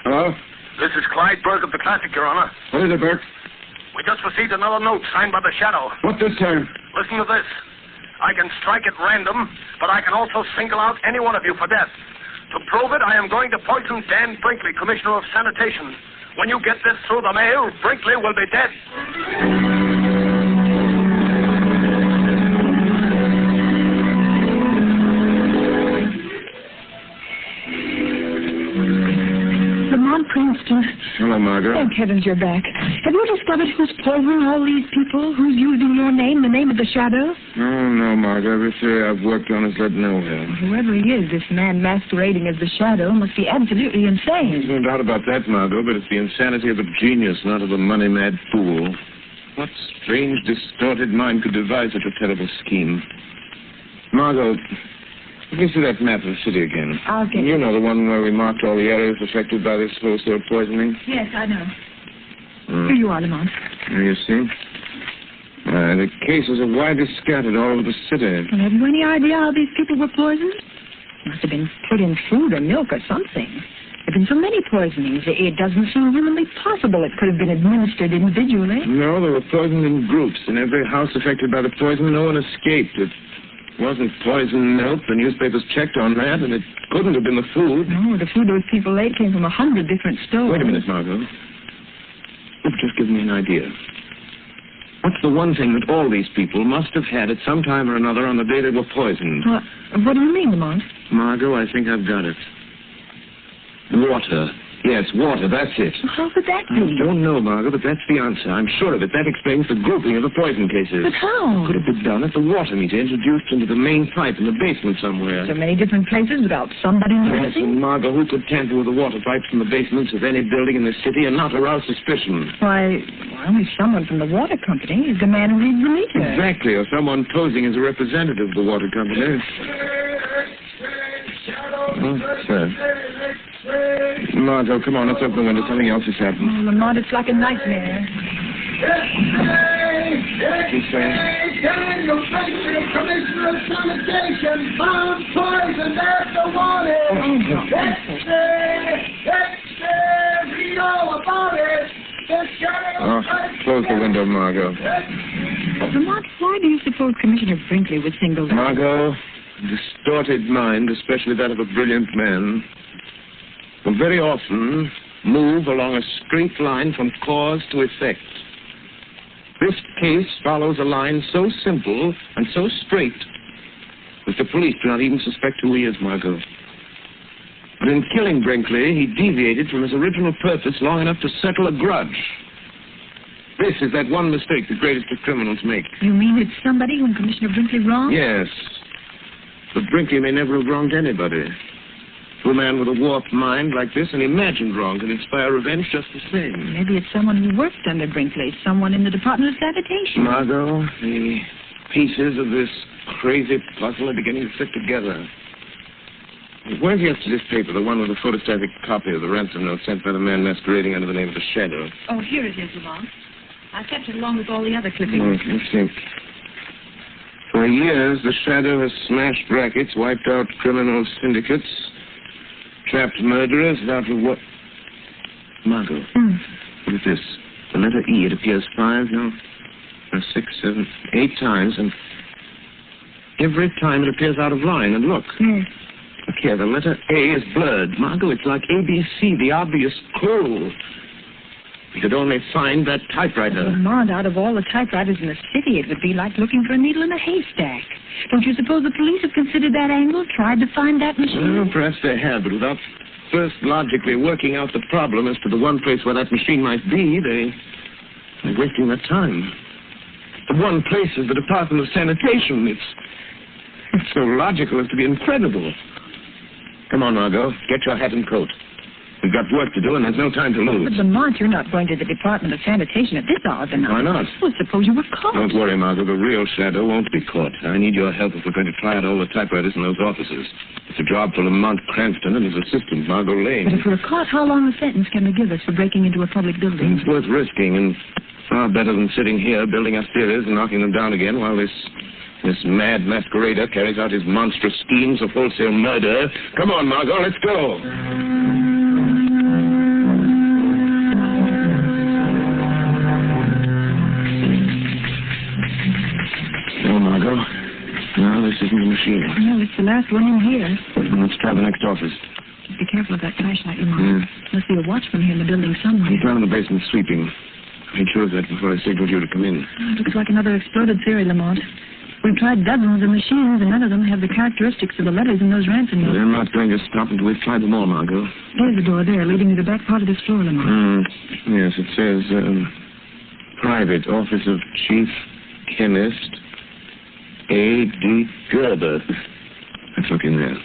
Hello? This is Clyde Burke of the Classic, Your Honor. What is it, Burke? We just received another note signed by the Shadow. What this time? Listen to this. I can strike at random, but I can also single out any one of you for death. To prove it, I am going to poison Dan Brinkley, Commissioner of Sanitation. When you get this through the mail, Brinkley will be dead. Lamont Princeton. Hello, Margot. Thank heavens you're back. Have you discovered who's poisoning all these people? Who's using your name, the name of the Shadow? Oh, no, Margot. Every theory I've worked on has led nowhere. Whoever he is, this man masquerading as the Shadow must be absolutely insane. There's no doubt about that, Margot, but it's the insanity of a genius, not of a money-mad fool. What strange, distorted mind could devise such a terrible scheme? Margot, let me see that map of the city again. I'll get it. You know the one where we marked all the areas affected by this wholesale poisoning? Yes, I know. Here you are, Lamont. Here you see. The cases are widely scattered all over the city. Well, have you any idea how these people were poisoned? Must have been put in food or milk or something. There have been so many poisonings, it doesn't seem humanly possible it could have been administered individually. No, they were poisoned in groups. In every house affected by the poison, no one escaped. It wasn't poisoned milk. The newspapers checked on that, and it couldn't have been the food. No, the food those people ate came from 100 different stores. Wait a minute, Margot. You've just given me an idea. What's the one thing that all these people must have had at some time or another on the day they were poisoned? What do you mean, Lamont? Margot, I think I've got it. Water. Yes, water, that's it. How could that be? I don't know, Margot, but that's the answer. I'm sure of it. That explains the grouping of the poison cases. But how? Could have been done at the water meter, introduced into the main pipe in the basement somewhere. So many different places without somebody Yes, noticing? and Margot, who could tamper with the water pipes from the basements of any building in the city and not arouse suspicion? Why, only someone from the water company is the man who reads the meter. Exactly, or someone posing as a representative of the water company. Oh, sir. Margot, come on, let's open the window. Something else has happened. Oh, Lamont, it's like a nightmare. What's saying? Daniel Brinkley, Commissioner of Sanitation, found poisoned after warning. Read all about it. Oh, close the window, Margot. Lamont, why do you suppose Commissioner Brinkley was singled out? Margot, distorted mind, especially that of a brilliant man, will very often move along a straight line from cause to effect. This case follows a line so simple and so straight that the police do not even suspect who he is, Margot. But in killing Brinkley, he deviated from his original purpose long enough to settle a grudge. This is that one mistake the greatest of criminals make. You mean it's somebody whom Commissioner Brinkley wronged? Yes. But Brinkley may never have wronged anybody. To a man with a warped mind like this, an imagined wrong can inspire revenge just the same. Maybe it's someone who worked under Brinkley, someone in the Department of Sanitation. Margot, the pieces of this crazy puzzle are beginning to fit together. Where's yesterday's paper, the one with the photostatic copy of the ransom note sent by the man masquerading under the name of the Shadow? Oh, here it is, Lamont. I kept it along with all the other clippings. Let's see. For years, the Shadow has smashed rackets, wiped out criminal syndicates, trapped murderers without reward. Margot, look at this. The letter E, it appears 5, 6, 7, 8 times, and every time it appears out of line. And look. Look here, the letter A is blurred. Margot, it's like ABC, the obvious clue. We could only find that typewriter. Lamont, out of all the typewriters in the city, it would be like looking for a needle in a haystack. Don't you suppose the police have considered that angle, tried to find that machine? Well, perhaps they have, but without first logically working out the problem as to the one place where that machine might be, they're wasting their time. The one place is the Department of Sanitation. It's so logical as to be incredible. Come on, Margot. Get your hat and coat. We've got work to do, and there's no time to lose. But, Lamont, you're not going to the Department of Sanitation at this hour of the night. Why not? Well, suppose you were caught. Don't worry, Margot. The real Shadow won't be caught. I need your help if we're going to try out all the typewriters in those offices. It's a job for Lamont Cranston and his assistant, Margot Lane. But if we're caught, how long a sentence can they give us for breaking into a public building? It's worth risking, and far better than sitting here building up theaters and knocking them down again while this mad masquerader carries out his monstrous schemes of wholesale murder. Come on, Margot, let's go. No, Margot. No, this isn't the machine. No, it's the last one in here. Let's try the next office. Just be careful of that flashlight, Lamont. Must be a watchman here in the building somewhere. He's down in the basement sweeping. I made sure of that before I signaled you to come in. Oh, looks like another exploded theory, Lamont. We've tried dozens of machines, and none of them have the characteristics of the letters in those ransom notes. They're not going to stop until we've tried them all, Margot. There's the door there, leading to the back part of this floor, Lamont. Yes, it says, Private Office of Chief Chemist A.D. Gerber. Let's look in there.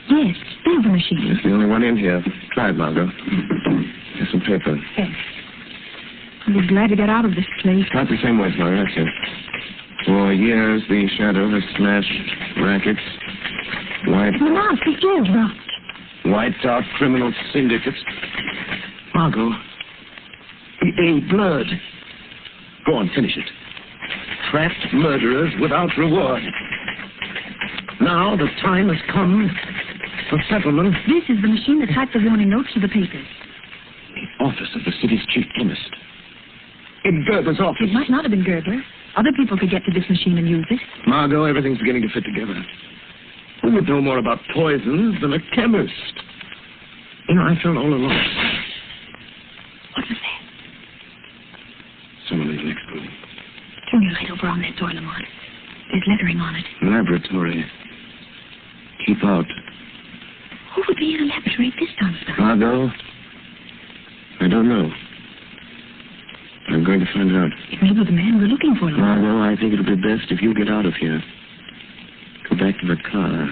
Yes, there's the machine. It's the only one in here. Try it, Margot. Here's some paper. Yes. I'll be glad to get out of this place. Try it the same way, Margot. That's it. For years, the Shadow has smashed rackets, Lamont, the jail's rocked. wiped out criminal syndicates. Margot, the A blurred. Go on, finish it. Trapped murderers without reward. Now the time has come for settlement. This is the machine that typed the warning notes to the papers. The office of the city's chief chemist. In Gerber's office. It might not have been Gerber. Other people could get to this machine and use it. Margot, everything's beginning to fit together. Who would know more about poisons than a chemist? You know, I felt all alone. What was that? Someone in the next room. Turn your light over on that door, Lamont. There's lettering on it. Laboratory. Keep out. Who would be in a laboratory at this time of night? Margot, I don't know. I'm going to find out. It may be the man we're looking for, Lamont. Margot, I think it'll be best if you get out of here. Go back to the car.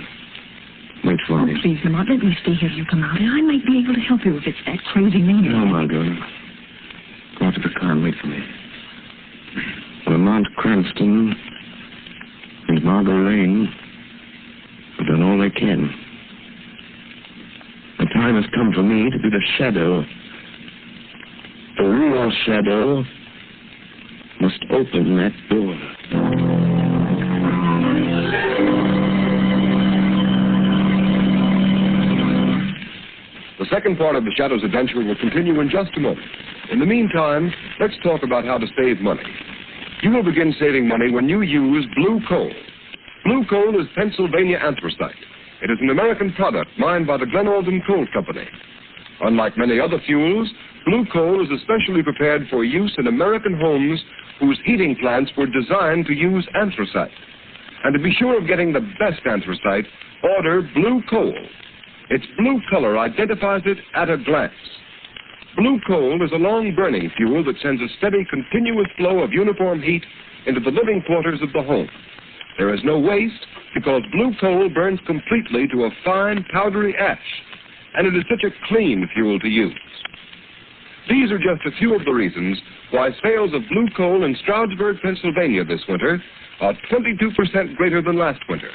Wait for me. Please, Lamont, let me stay here till you come out, and I might be able to help you if it's that crazy maniac. No, Margot. Go out to the car and wait for me. Lamont Cranston and Margot Lane have done all they can. The time has come for me to be the Shadow. The real Shadow must open that door. The second part of the Shadow's adventure will continue in just a moment. In the meantime, let's talk about how to save money. You will begin saving money when you use blue coal. Blue coal is Pennsylvania anthracite. It is an American product mined by the Glen Alden Coal Company. Unlike many other fuels, blue coal is especially prepared for use in American homes whose heating plants were designed to use anthracite. And to be sure of getting the best anthracite, order blue coal. Its blue color identifies it at a glance. Blue coal is a long-burning fuel that sends a steady, continuous flow of uniform heat into the living quarters of the home. There is no waste because blue coal burns completely to a fine, powdery ash, and it is such a clean fuel to use. These are just a few of the reasons why sales of blue coal in Stroudsburg, Pennsylvania this winter are 22% greater than last winter.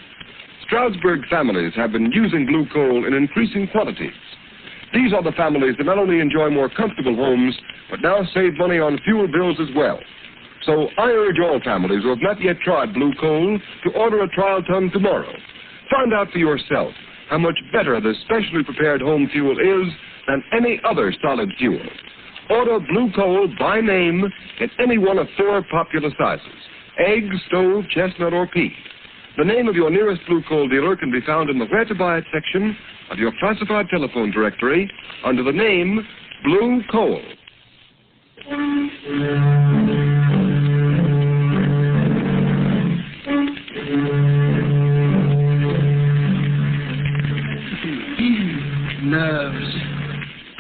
Stroudsburg families have been using blue coal in increasing quantities. These are the families that not only enjoy more comfortable homes, but now save money on fuel bills as well. So I urge all families who have not yet tried blue coal to order a trial ton tomorrow. Find out for yourself how much better this specially prepared home fuel is than any other solid fuel. Order blue coal by name in any one of 4 popular sizes: egg, stove, chestnut, or pea. The name of your nearest blue coal dealer can be found in the Where to Buy It section of your classified telephone directory under the name Blue Coal.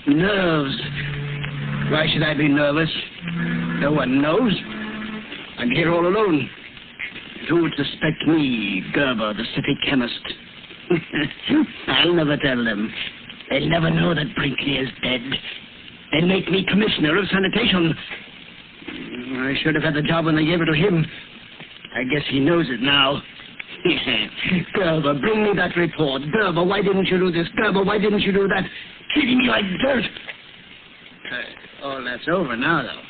Nerves. Why should I be nervous? No one knows. I'm here all alone. Who would suspect me, Gerber, the city chemist? I'll never tell them. They'll never know that Brinkley is dead. They'll make me commissioner of sanitation. I should have had the job when they gave it to him. I guess he knows it now. Gerber, bring me that report. Gerber, why didn't you do this? Gerber, why didn't you do that? Treating me like dirt. All that's over now, though.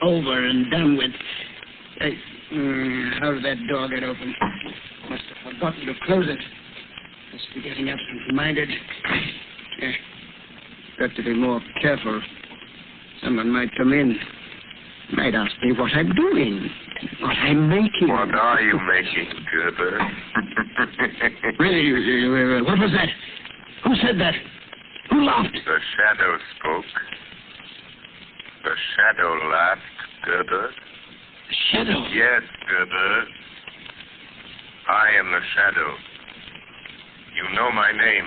Over and done with. How did that door get open? Must have forgotten to close it. Must be getting absent-minded. Got to be more careful. Someone might come in. Might ask me what I'm doing. What I'm making. What are you making, Gerber? Really? What was that? Who said that? Who laughed? The shadow spoke. The shadow laughed, Gerber. The shadow? Yes, Gerber. I am the shadow. You know my name.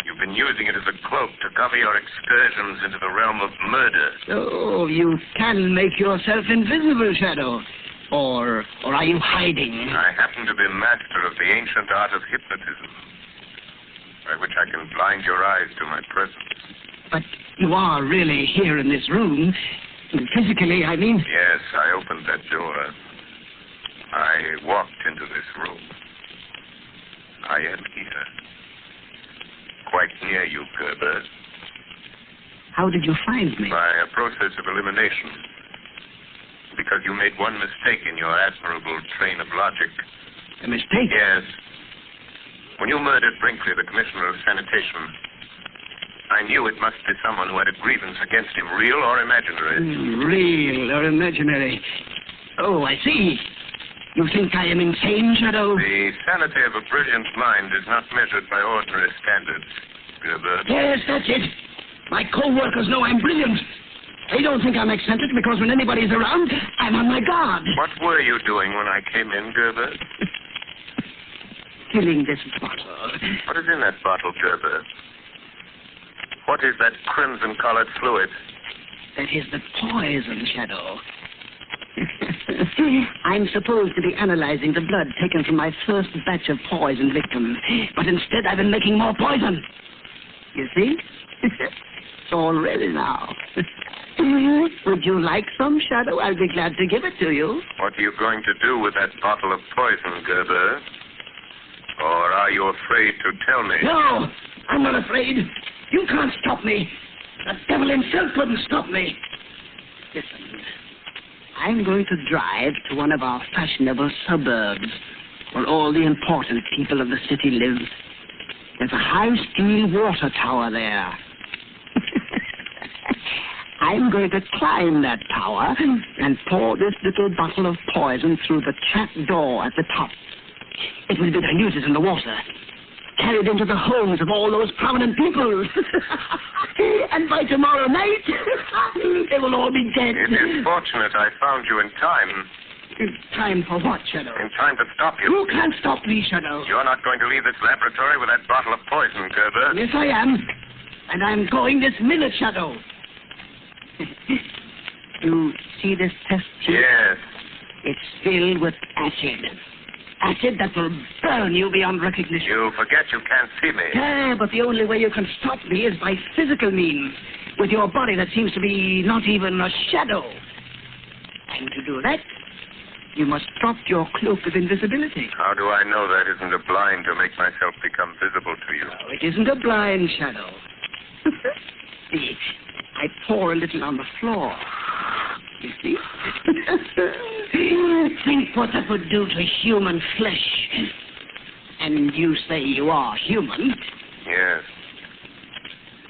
You've been using it as a cloak to cover your excursions into the realm of murder. Oh, you can make yourself invisible, Shadow. Or are you hiding? I happen to be master of the ancient art of hypnotism, by which I can blind your eyes to my presence. But you are really here in this room. Physically, I mean. Yes, I opened that door. I walked into this room. I am here. Quite near you, Gerber. How did you find me? By a process of elimination. Because you made one mistake in your admirable train of logic. A mistake? Yes. When you murdered Brinkley, the commissioner of sanitation, I knew it must be someone who had a grievance against him, real or imaginary. Real or imaginary. Oh, I see. You think I am insane, Shadow? The sanity of a brilliant mind is not measured by ordinary standards, Gerber. Yes, that's it. My co-workers know I'm brilliant. They don't think I'm eccentric because when anybody's around, I'm on my guard. What were you doing when I came in, Gerber? Filling this bottle. What is in that bottle, Gerber? What is that crimson-colored fluid? That is the poison, Shadow. I'm supposed to be analyzing the blood taken from my first batch of poison victims, but instead I've been making more poison. You see? It's all ready now. Would you like some, Shadow? I'll be glad to give it to you. What are you going to do with that bottle of poison, Gerber? Or are you afraid to tell me? No, I'm not afraid. You can't stop me. The devil himself couldn't stop me. Listen. I'm going to drive to one of our fashionable suburbs where all the important people of the city live. There's a high steel water tower there. I'm going to climb that tower and pour this little bottle of poison through the trap door at the top. It will be diluted in the water. carried into the homes of all those prominent people. And by tomorrow night, they will all be dead. It is fortunate I found you in time. In time for what, Shadow? In time to stop you. You can't stop me, Shadow. You're not going to leave this laboratory with that bottle of poison, Gerber. Yes, I am. And I'm going this minute, Shadow. You see this test tube? Yes. It's filled with acid. Acid that will burn you beyond recognition. You forget you can't see me. Yeah, but the only way you can stop me is by physical means, with your body that seems to be not even a shadow. And to do that, you must drop your cloak of invisibility. How do I know that isn't a blind to make myself become visible to you? No, it isn't a blind, Shadow. See, I pour a little on the floor. You see? Think what that would do to human flesh. And you say you are human. Yes.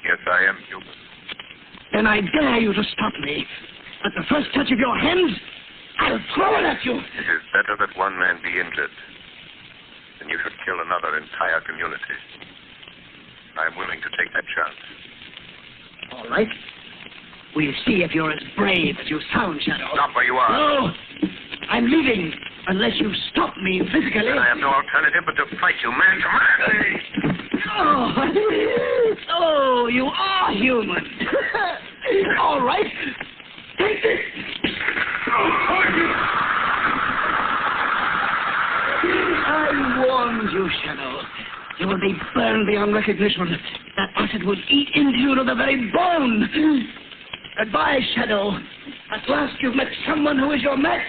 Yes, I am human. Then I dare you to stop me. At the first touch of your hands, I'll throw it at you. It is better that one man be injured than you should kill another entire community. I'm willing to take that chance. All right. We'll see if you're as brave as you sound, Shadow. Stop where you are. No! I'm leaving, unless you stop me physically. Then I have no alternative but to fight you man to man. Oh, you are human. All right. Take this. I warned you, Shadow. You will be burned beyond recognition. That acid will eat into you to the very bone. Goodbye, Shadow. At last you've met someone who is your match.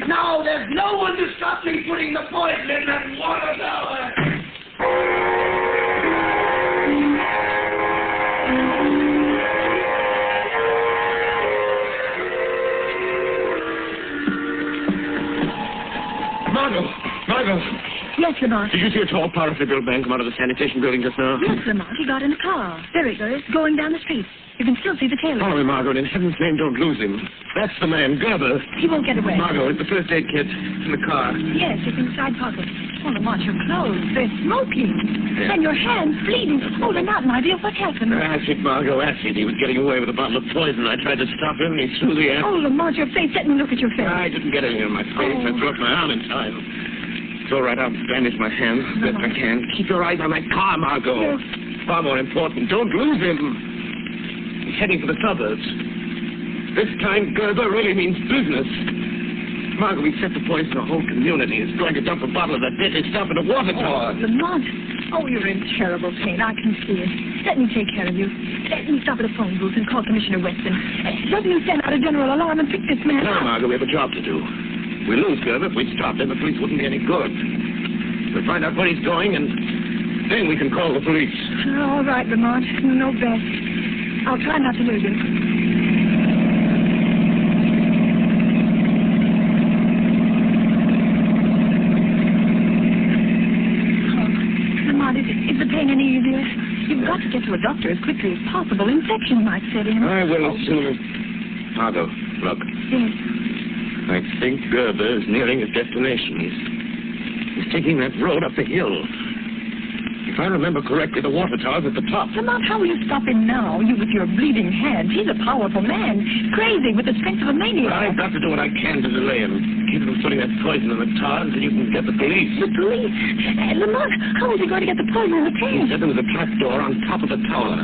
Now there's no one to stop me putting the poison in that water tower. Margot! Yes, Lamont. Did you see a tall, powerfully built man come out of the sanitation building just now? Yes, Lamont. He got in a car. There he goes, going down the street. You can still see the tail. Follow me, Margot. In heaven's name, don't lose him. That's the man, Gerber. He won't get away. Margot, it's the first aid kit. It's in the car. Yes, it's in the side pocket. Oh, Lamont, your clothes. They're smoking. Yeah. And your hands bleeding. Oh, they're not an idea of what happened. Acid, Margot, acid. He was getting away with a bottle of poison. I tried to stop him, and he threw the acid. Oh, Lamont, your face. Let me look at your face. I didn't get anything on my face. I broke my arm in time. It's all right. I'll bandage my hands as best I can. Keep your eyes on that car, Margot. Yes. Far more important. Don't lose him. He's heading for the suburbs. This time, Gerber really means business. Margot, we set the poison to the whole community. It's going to dump a bottle of that deadly stuff in a water tower. Oh, Lamont. Oh, you're in terrible pain. I can see it. Let me take care of you. Let me stop at a phone booth and call Commissioner Weston. Let me send out a general alarm and pick this man No, up. Margot, we have a job to do. We lose Gerber. If we stopped him, the police wouldn't be any good. We'll find out where he's going, and then we can call the police. All right, Lamont. You know best. I'll try not to lose him. Lamont, is the pain any easier? You've got to get to a doctor as quickly as possible. Infection might set in. I will as soon as... Margot, look. Yes. I think Gerber is nearing his destination. He's taking that road up the hill. If I remember correctly, the water tower's at the top. Lamont, how will you stop him now? You with your bleeding hands. He's a powerful man. Crazy with the strength of a maniac. I've got to do what I can to delay him. Keep him from putting that poison in the tower until you can get the police. The police? Lamont, how is he going to get the poison in the tank? He said there was a trap door on top of the tower.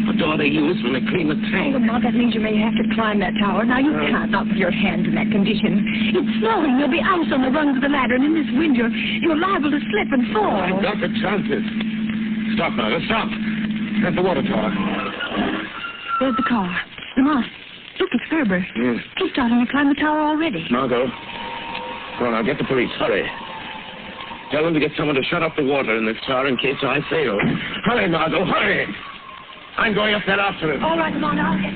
A door they use when they clean the tank. Oh, Lamont, that means you may have to climb that tower. Now, you can't not with your hands in that condition. It's snowing. You'll be out on the rungs of the ladder, and in this wind, you're liable to slip and fall. I've got the chances. Stop, Margot, stop. At the water tower. There's the car. Lamont, look, it's Gerber. Yes. He's starting to climb the tower already. Margot. Go on, I'll get the police. Hurry. Tell them to get someone to shut off the water in this tower in case I fail. Hurry, Margot, hurry. I'm going up there after him. All right, Lamont, I'll get...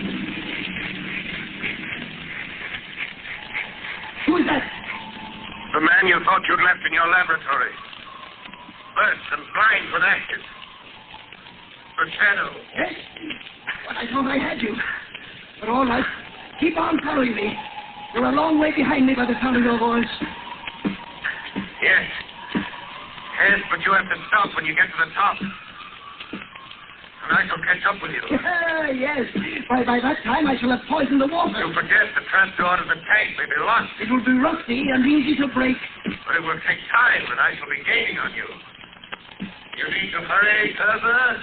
Who is that? The man you thought you'd left in your laboratory. Burnt and blind with acid. The shadow. Yes? But I thought I had you. But all right. Keep on following me. You're a long way behind me by the sound of your voice. Yes. Yes, but you have to stop when you get to the top. And I shall catch up with you. Yes. By that time, I shall have poisoned the water. You forget the trapdoor to the tank may be locked. It will be rusty and easy to break. But it will take time, and I shall be gaining on you. You need to hurry, Gerber.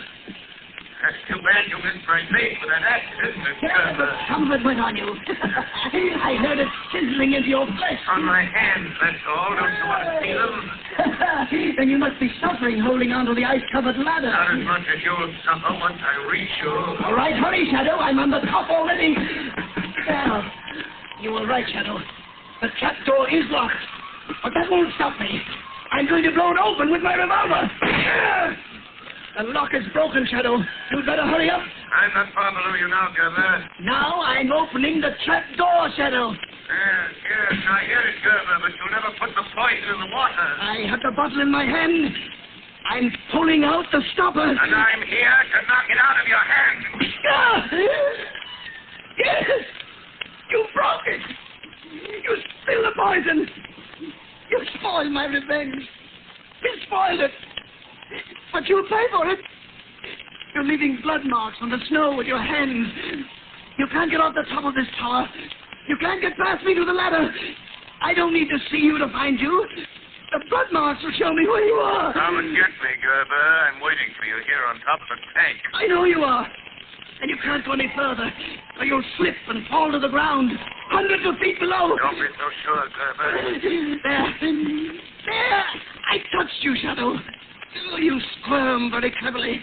That's too bad you missed my face with that accident, Miss Gerber. Some of it went on you. I heard it sizzling into your flesh. On my hands, that's all. Don't you want to see them? Then you must be suffering holding onto the ice-covered ladder. Not as much as you'll suffer once I reach you. All right, hurry, Shadow. I'm on the top already. Well, you were right, Shadow. The trapdoor is locked. But that won't stop me. I'm going to blow it open with my revolver. The lock is broken, Shadow. You'd better hurry up. I'm not far below you now, Gerber. Now I'm opening the trapdoor, Shadow. Yes, I hear it, Gerber, but you never put the poison in the water. I have the bottle in my hand. I'm pulling out the stopper. And I'm here to knock it out of your hand. Yes! You broke it. You spilled the poison. You spoiled my revenge. You spoiled it. But you'll pay for it. You're leaving blood marks on the snow with your hands. You can't get off the top of this tower. You can't get past me to the ladder. I don't need to see you to find you. The blood marks will show me where you are. Come and get me, Gerber. I'm waiting for you here on top of the tank. I know you are. And you can't go any further, or you'll slip and fall to the ground, hundreds of feet below. Don't be so sure, Gerber. There. I touched you, Shadow. Oh, you squirm very cleverly.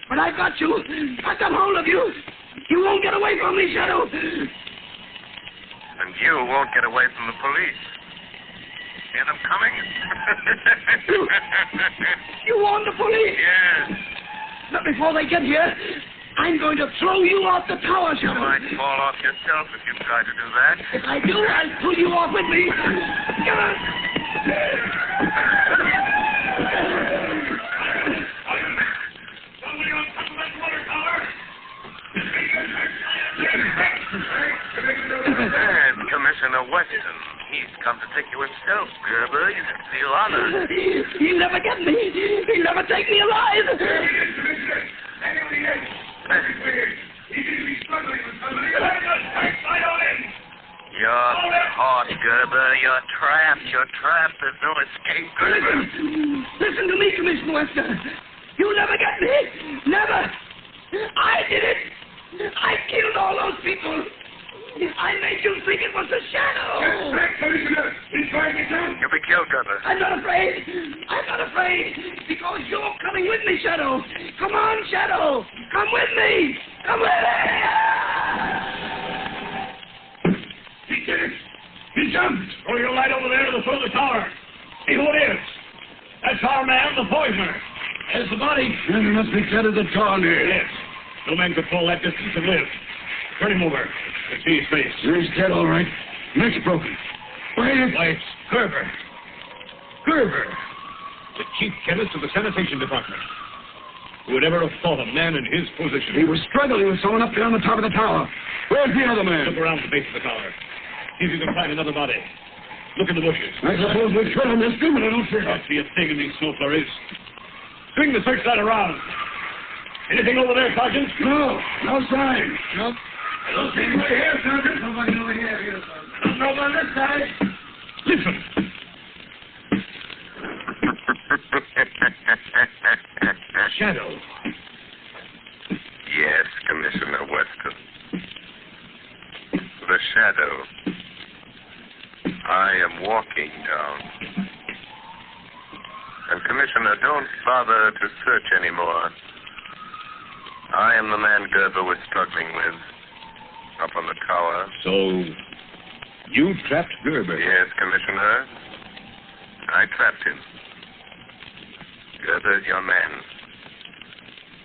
But I've got you. I've got hold of you. You won't get away from me, Shadow. And you won't get away from the police. Hear them coming? You warned the police? Yes. But before they get here, I'm going to throw you off the tower, Shadow. You might fall off yourself if you try to do that. If I do, I'll pull you off with me. And Commissioner Weston, he's come to take you himself, Gerber. You should feel honored. He'll never get me. He'll never take me alive. You're caught, Gerber. You're trapped. You're trapped. There's no escape, Gerber. Listen to me, Commissioner Weston. You'll never get me. Never. I did it. I killed all those people. I made you think it was the Shadow. Commissioner. He's trying to kill. You'll be killed, Gerber. I'm not afraid. I'm not afraid. Because you're coming with me, Shadow. Come on, Shadow. Come with me. Come with me. He did it. He jumped. Throw your light over there to the foot of the tower. See who it is. That's our man, the poisoner. There's the body. Then he must be dead at the drawn here. Yes. No man could fall that distance and live. Turn him over. Let's see his face. He's dead, all right. Neck's broken. Why, it's Gerber. Gerber. The chief chemist of the sanitation department. Who would ever have thought a man in his position? He was struggling with someone up there on the top of the tower. Where's the other man? Look around the base of the tower. See if you can find another body. Look in the bushes. I suppose we could on this thing, but I don't see Can't see a thing in these snow flurries. Swing the searchlight around. Anything over there, Sergeant? No. No sign. Nope. Nothing over here, Sergeant. Nobody over here. Nothing over on this side. Listen. Shadow. Yes, Commissioner Weston. The Shadow. I am walking down. And, Commissioner, don't bother to search anymore. I am the man Gerber was struggling with up on the tower. So, you trapped Gerber? Yes, Commissioner. I trapped him. Gerber's your man.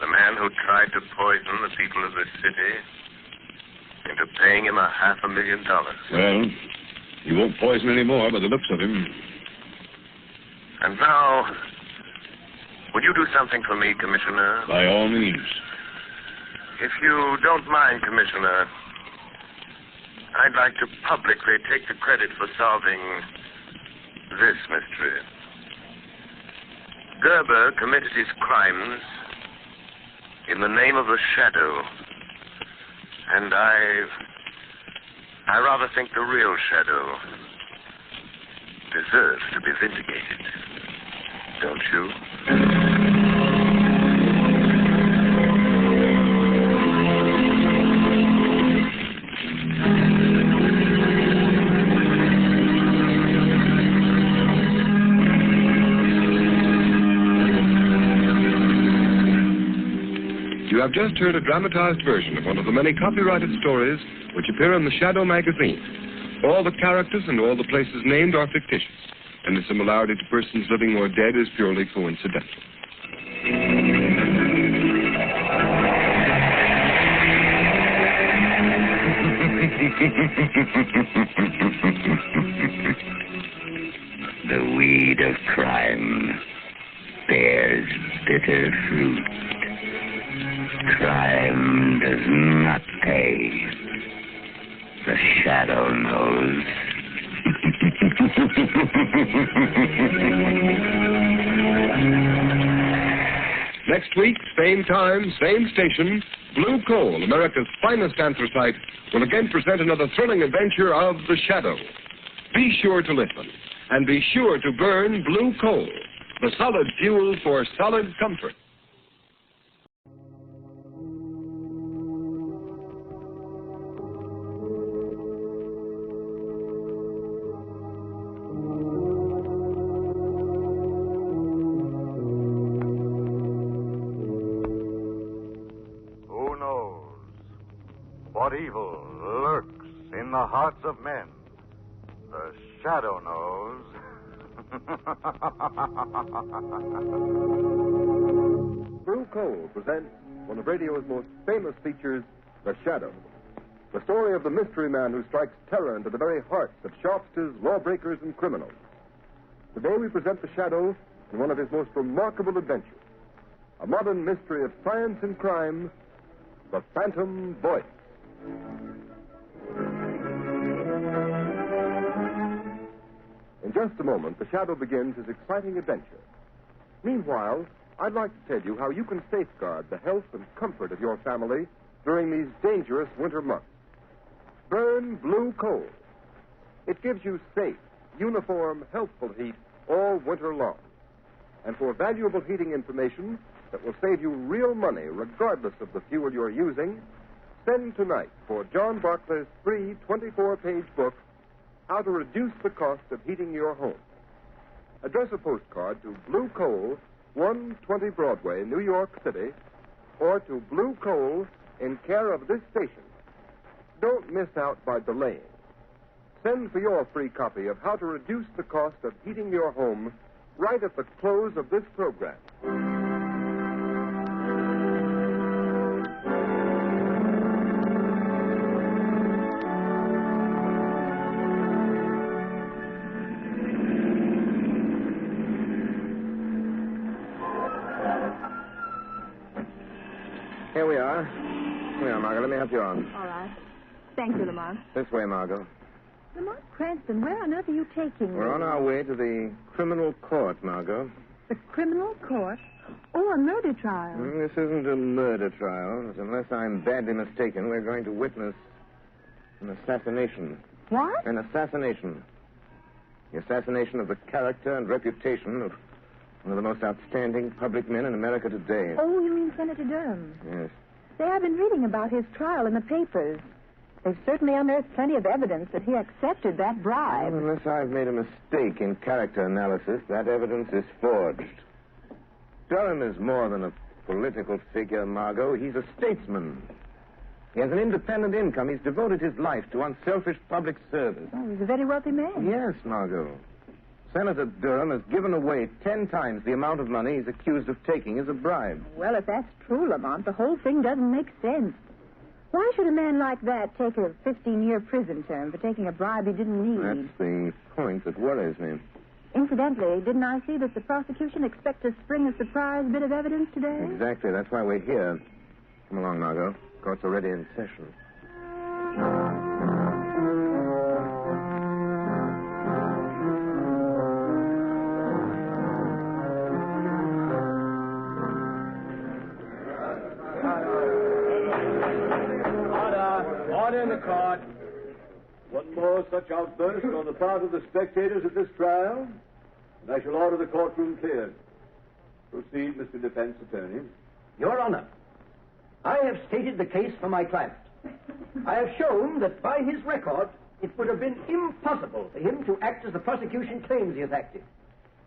The man who tried to poison the people of this city into paying him $500,000. Well, he won't poison any more by the looks of him. And now, would you do something for me, Commissioner? By all means. If you don't mind, Commissioner, I'd like to publicly take the credit for solving this mystery. Gerber committed his crimes in the name of the shadow. And I rather think the real shadow deserves to be vindicated. Don't you? You have just heard a dramatized version of one of the many copyrighted stories which appear in the Shadow magazine. All the characters and all the places named are fictitious, and the similarity to persons living or dead is purely coincidental. The weed of crime bears bitter fruit. Crime does not pay. The shadow knows. Next week, same time, same station, Blue Coal, America's finest anthracite, will again present another thrilling adventure of the shadow. Be sure to listen, and be sure to burn Blue Coal, the solid fuel for solid comfort. Who knows what evil lurks in the hearts of men? The shadow knows. Blue Coal presents one of radio's most famous features, The Shadow. The story of the mystery man who strikes terror into the very hearts of shopsters, lawbreakers, and criminals. Today we present The Shadow in one of his most remarkable adventures. A modern mystery of science and crime, The Phantom Voice. In just a moment, The Shadow begins his exciting adventure. Meanwhile, I'd like to tell you how you can safeguard the health and comfort of your family during these dangerous winter months. Burn Blue Coal. It gives you safe, uniform, healthful heat all winter long. And for valuable heating information that will save you real money regardless of the fuel you're using, send tonight for John Barclay's free 24-page book, How to Reduce the Cost of Heating Your Home. Address a postcard to Blue Coal, 120 Broadway, New York City, or to Blue Coal in care of this station. Don't miss out by delaying. Send for your free copy of How to Reduce the Cost of Heating Your Home right at the close of this program. Here we are. Here, Margot, let me help you on. All right. Thank you, Lamont. This way, Margot. Lamont Cranston, where on earth are you taking me? We're on our way to the criminal court, Margot. The criminal court? Oh, a murder trial. This isn't a murder trial. Unless I'm badly mistaken, we're going to witness an assassination. What? An assassination. The assassination of the character and reputation of one of the most outstanding public men in America today. Oh, you mean Senator Durham? Yes. Say, I've been reading about his trial in the papers. They've certainly unearthed plenty of evidence that he accepted that bribe. Well, unless I've made a mistake in character analysis, that evidence is forged. Durham is more than a political figure, Margot. He's a statesman. He has an independent income. He's devoted his life to unselfish public service. Oh, he's a very wealthy man. Yes, Margot. Senator Durham has given away 10 times the amount of money he's accused of taking as a bribe. Well, if that's true, Lamont, the whole thing doesn't make sense. Why should a man like that take a 15-year prison term for taking a bribe he didn't need? That's the point that worries me. Incidentally, didn't I see that the prosecution expects to spring a surprise bit of evidence today? Exactly. That's why we're here. Come along, Margot. Court's already in session. Order in the court. One more such outburst on the part of the spectators at this trial, and I shall order the courtroom cleared. Proceed, Mr. Defense Attorney. Your Honor, I have stated the case for my client. I have shown that by his record, it would have been impossible for him to act as the prosecution claims he has acted.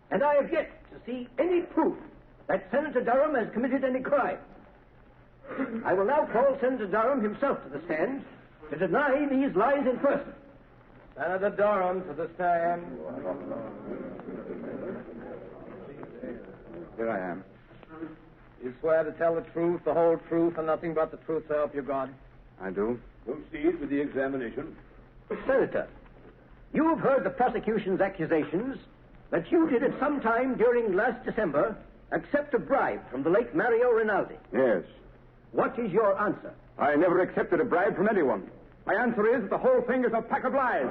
And I have yet to see any proof that Senator Durham has committed any crime. I will now call Senator Durham himself to the stand to deny these lies in person. Senator Durham to the stand. Here I am. You swear to tell the truth, the whole truth, and nothing but the truth, so help you God? I do. Proceed with the examination. Senator, you have heard the prosecution's accusations that you did at some time during last December accept a bribe from the late Mario Rinaldi. Yes. What is your answer? I never accepted a bribe from anyone. My answer is that the whole thing is a pack of lies.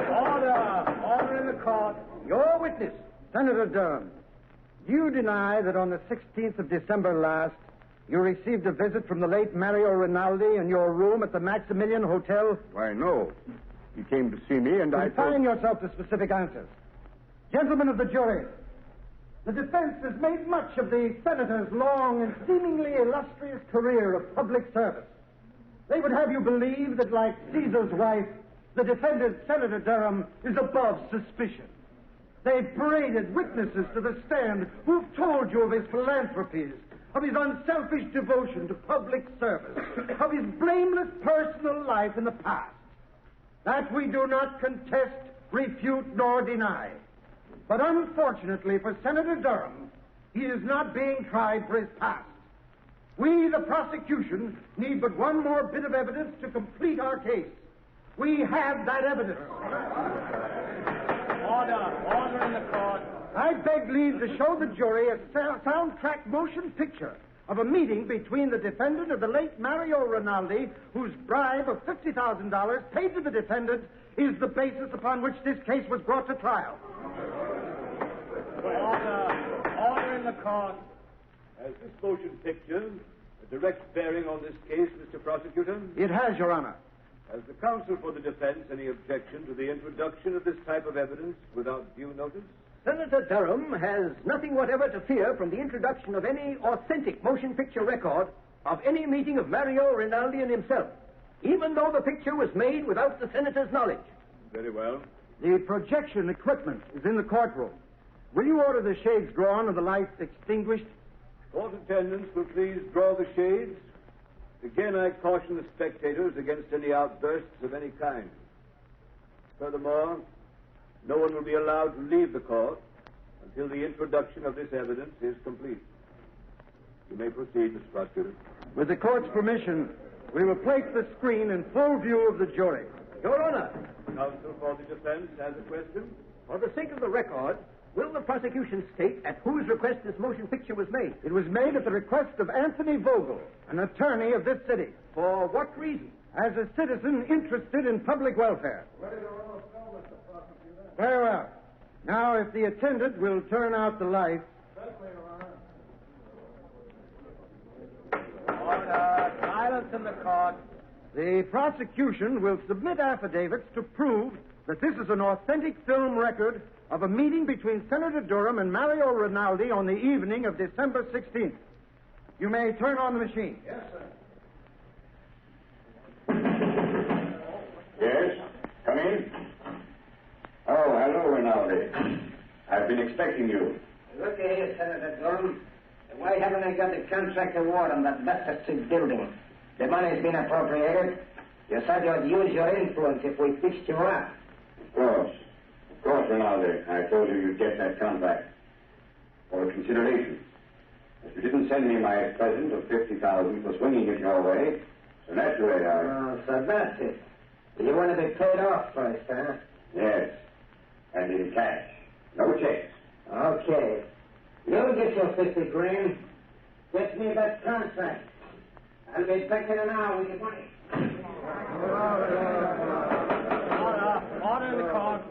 Order in the court. Your witness. Senator Durham, do you deny that on the 16th of December last, you received a visit from the late Mario Rinaldi in your room at the Maximilian Hotel? Why, no. He came to see me, and Confine yourself to specific answers. Gentlemen of the jury, the defense has made much of the senator's long and seemingly illustrious career of public service. They would have you believe that, like Caesar's wife, the defendant, Senator Durham, is above suspicion. They've paraded witnesses to the stand who've told you of his philanthropies, of his unselfish devotion to public service, of his blameless personal life in the past. That we do not contest, refute, nor deny. But unfortunately for Senator Durham, he is not being tried for his past. We, the prosecution, need but one more bit of evidence to complete our case. We have that evidence. Order in the court. I beg leave to show the jury a soundtrack motion picture of a meeting between the defendant and the late Mario Rinaldi, whose bribe of $50,000 paid to the defendant is the basis upon which this case was brought to trial. Order in the court. Has this motion picture a direct bearing on this case, Mr. Prosecutor? It has, Your Honor. Has the counsel for the defense any objection to the introduction of this type of evidence without due notice? Senator Durham has nothing whatever to fear from the introduction of any authentic motion picture record of any meeting of Mario Rinaldi and himself, even though the picture was made without the senator's knowledge. Very well. The projection equipment is in the courtroom. Will you order the shades drawn and the lights extinguished? Court attendants will please draw the shades. Again, I caution the spectators against any outbursts of any kind. Furthermore, no one will be allowed to leave the court until the introduction of this evidence is complete. You may proceed, Mr. Prosecutor. With the court's permission, we will place the screen in full view of the jury. Your Honor. Counsel for the defense has a question. For the sake of the record, will the prosecution state at whose request this motion picture was made? It was made at the request of Anthony Vogel, an attorney of this city. For what reason? As a citizen interested in public welfare. Very well. Now, if the attendant will turn out the light. Order. Silence in the court. The prosecution will submit affidavits to prove that this is an authentic film record of a meeting between Senator Durham and Mario Rinaldi on the evening of December 16th. You may turn on the machine. Yes, sir. Yes? Come in. Oh, hello, Rinaldi. I've been expecting you. Look here, Senator Durham. Why haven't I got the contract award on that Leicester Street building? The money's been appropriated. You said you'd use your influence if we fixed you up. Of course, Rinaldi. I told you you'd get that contract. For consideration. If you didn't send me my present of $50,000 for swinging it your way, so naturally Oh, so that's it. You want to be paid off first, huh? Yes. And in cash. No checks. Okay. You'll get your 50 grand. Get me that contract. I'll be back in an hour with your money. Order in the court.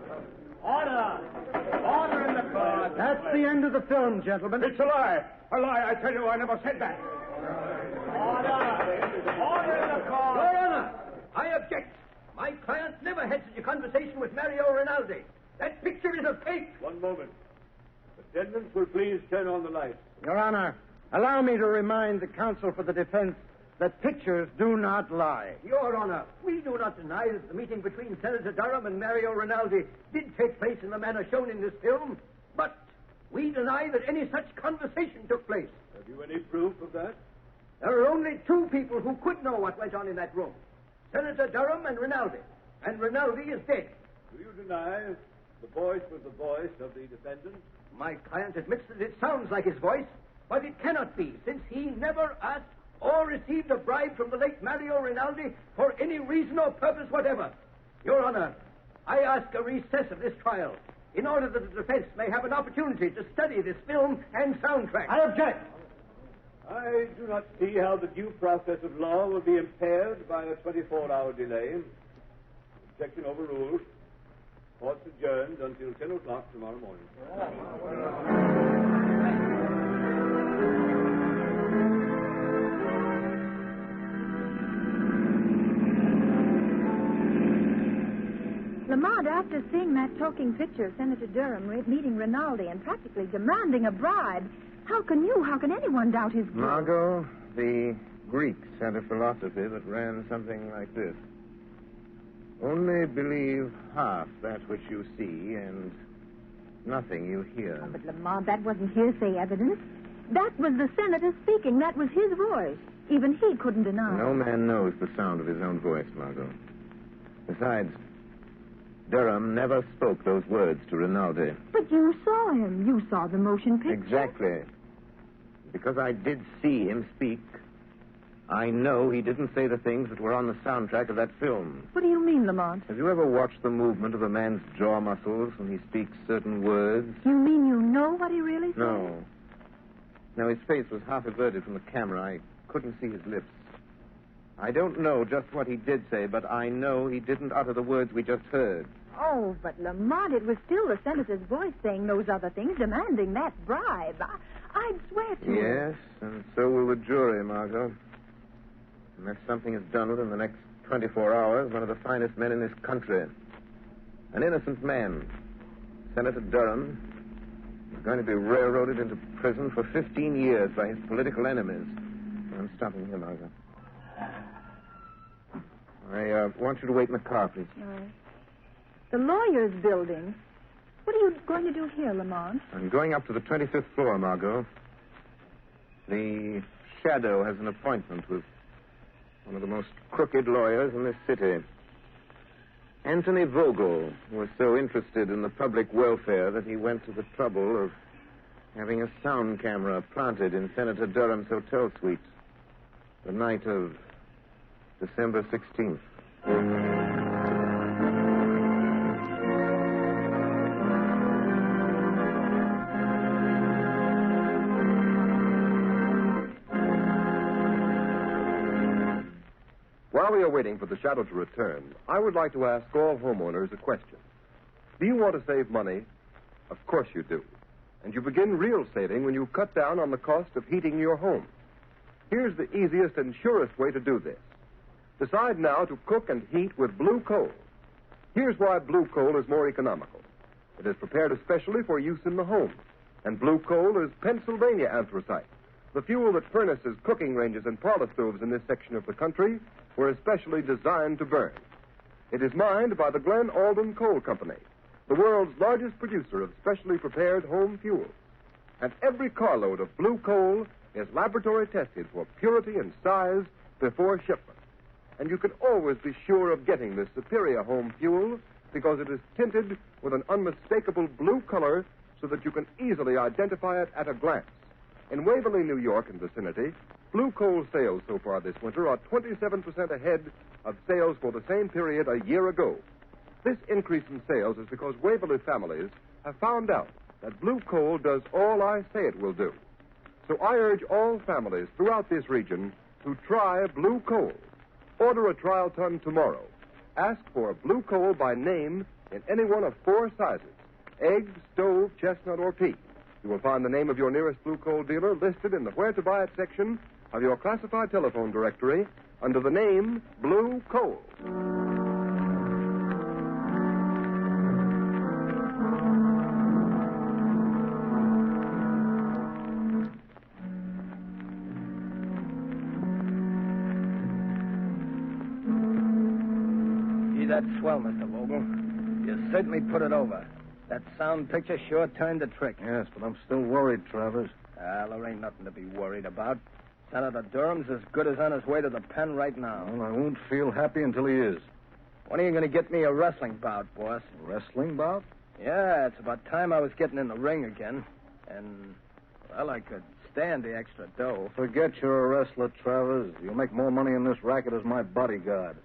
Order in the court. That's the end of the film, gentlemen. It's a lie. A lie. I tell you, I never said that. Order in the court. I had such a conversation with Mario Rinaldi. That picture is a fake. One moment. Attendants will please turn on the lights. Your Honor, allow me to remind the counsel for the defense that pictures do not lie. Your Honor, we do not deny that the meeting between Senator Durham and Mario Rinaldi did take place in the manner shown in this film, but we deny that any such conversation took place. Have you any proof of that? There are only two people who could know what went on in that room. Senator Durham and Rinaldi. And Rinaldi is dead. Do you deny the voice was the voice of the defendant? My client admits that it sounds like his voice, but it cannot be, since he never asked or received a bribe from the late Mario Rinaldi for any reason or purpose whatever. Your Honor, I ask a recess of this trial in order that the defense may have an opportunity to study this film and soundtrack. I object. I do not see how the due process of law will be impaired by a 24-hour delay. Objection overruled. Court's adjourned until 10 o'clock tomorrow morning. Lamont, after seeing that talking picture of Senator Durham meeting Rinaldi and practically demanding a bribe, how can anyone doubt his guilt? Margot, the Greeks had a philosophy that ran something like this. Only believe half that which you see and nothing you hear. Oh, but Lamont, that wasn't hearsay evidence. That was the senator speaking. That was his voice. Even he couldn't deny. No man knows the sound of his own voice, Margot. Besides, Durham never spoke those words to Rinaldi. But you saw him. You saw the motion picture. Exactly. Because I did see him speak, I know he didn't say the things that were on the soundtrack of that film. What do you mean, Lamont? Have you ever watched the movement of a man's jaw muscles when he speaks certain words? You mean you know what he really said? No. No, his face was half averted from the camera. I couldn't see his lips. I don't know just what he did say, but I know he didn't utter the words we just heard. Oh, but Lamont, it was still the senator's voice saying those other things, demanding that bribe. I'd swear to it. Yes, and so will the jury, Margot. Unless something is done within the next 24 hours, one of the finest men in this country, an innocent man, Senator Durham, is going to be railroaded into prison for 15 years by his political enemies. I'm stopping here, Margot. I want you to wait in the car, please. All right. The lawyer's building. What are you going to do here, Lamont? I'm going up to the 25th floor, Margot. The Shadow has an appointment with one of the most crooked lawyers in this city. Anthony Vogel was so interested in the public welfare that he went to the trouble of having a sound camera planted in Senator Durham's hotel suite the night of December 16th. While we are waiting for the shadow to return, I would like to ask all homeowners a question. Do you want to save money? Of course you do. And you begin real saving when you cut down on the cost of heating your home. Here's the easiest and surest way to do this. Decide now to cook and heat with blue coal. Here's why blue coal is more economical. It is prepared especially for use in the home. And blue coal is Pennsylvania anthracite, the fuel that furnaces, cooking ranges, and parlor stoves in this section of the country were especially designed to burn. It is mined by the Glen Alden Coal Company, the world's largest producer of specially prepared home fuels. And every carload of blue coal is laboratory tested for purity and size before shipment. And you can always be sure of getting this superior home fuel because it is tinted with an unmistakable blue color so that you can easily identify it at a glance. In Waverly, New York and vicinity, blue coal sales so far this winter are 27% ahead of sales for the same period a year ago. This increase in sales is because Waverly families have found out that blue coal does all I say it will do. So I urge all families throughout this region to try blue coal. Order a trial ton tomorrow. Ask for blue coal by name in any one of 4 sizes: egg, stove, chestnut, or peat. You will find the name of your nearest blue coal dealer listed in the Where to Buy It section of your classified telephone directory under the name Blue Coal. Gee, that's swell, Mr. Vogel. You certainly put it over. That sound picture sure turned the trick. Yes, but I'm still worried, Travers. Well, there ain't nothing to be worried about. Senator Durham's as good as on his way to the pen right now. Well, I won't feel happy until he is. When are you going to get me a wrestling bout, boss? A wrestling bout? Yeah, it's about time I was getting in the ring again. And, well, I could stand the extra dough. Forget you're a wrestler, Travers. You'll make more money in this racket as my bodyguard.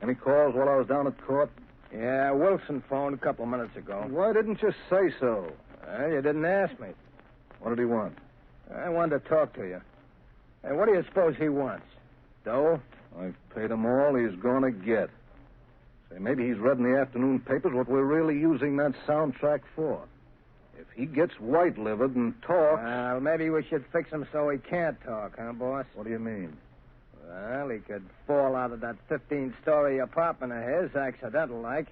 Any calls while I was down at court? Yeah, Wilson phoned a couple of minutes ago. Why didn't you say so? Well, you didn't ask me. What did he want? I wanted to talk to you. Hey, what do you suppose he wants? Dough? I've paid him all he's going to get. Say, maybe he's read in the afternoon papers what we're really using that soundtrack for. If he gets white-livered and talks... Well, maybe we should fix him so he can't talk, huh, boss? What do you mean? Well, he could fall out of that 15-story apartment of his, accidental-like.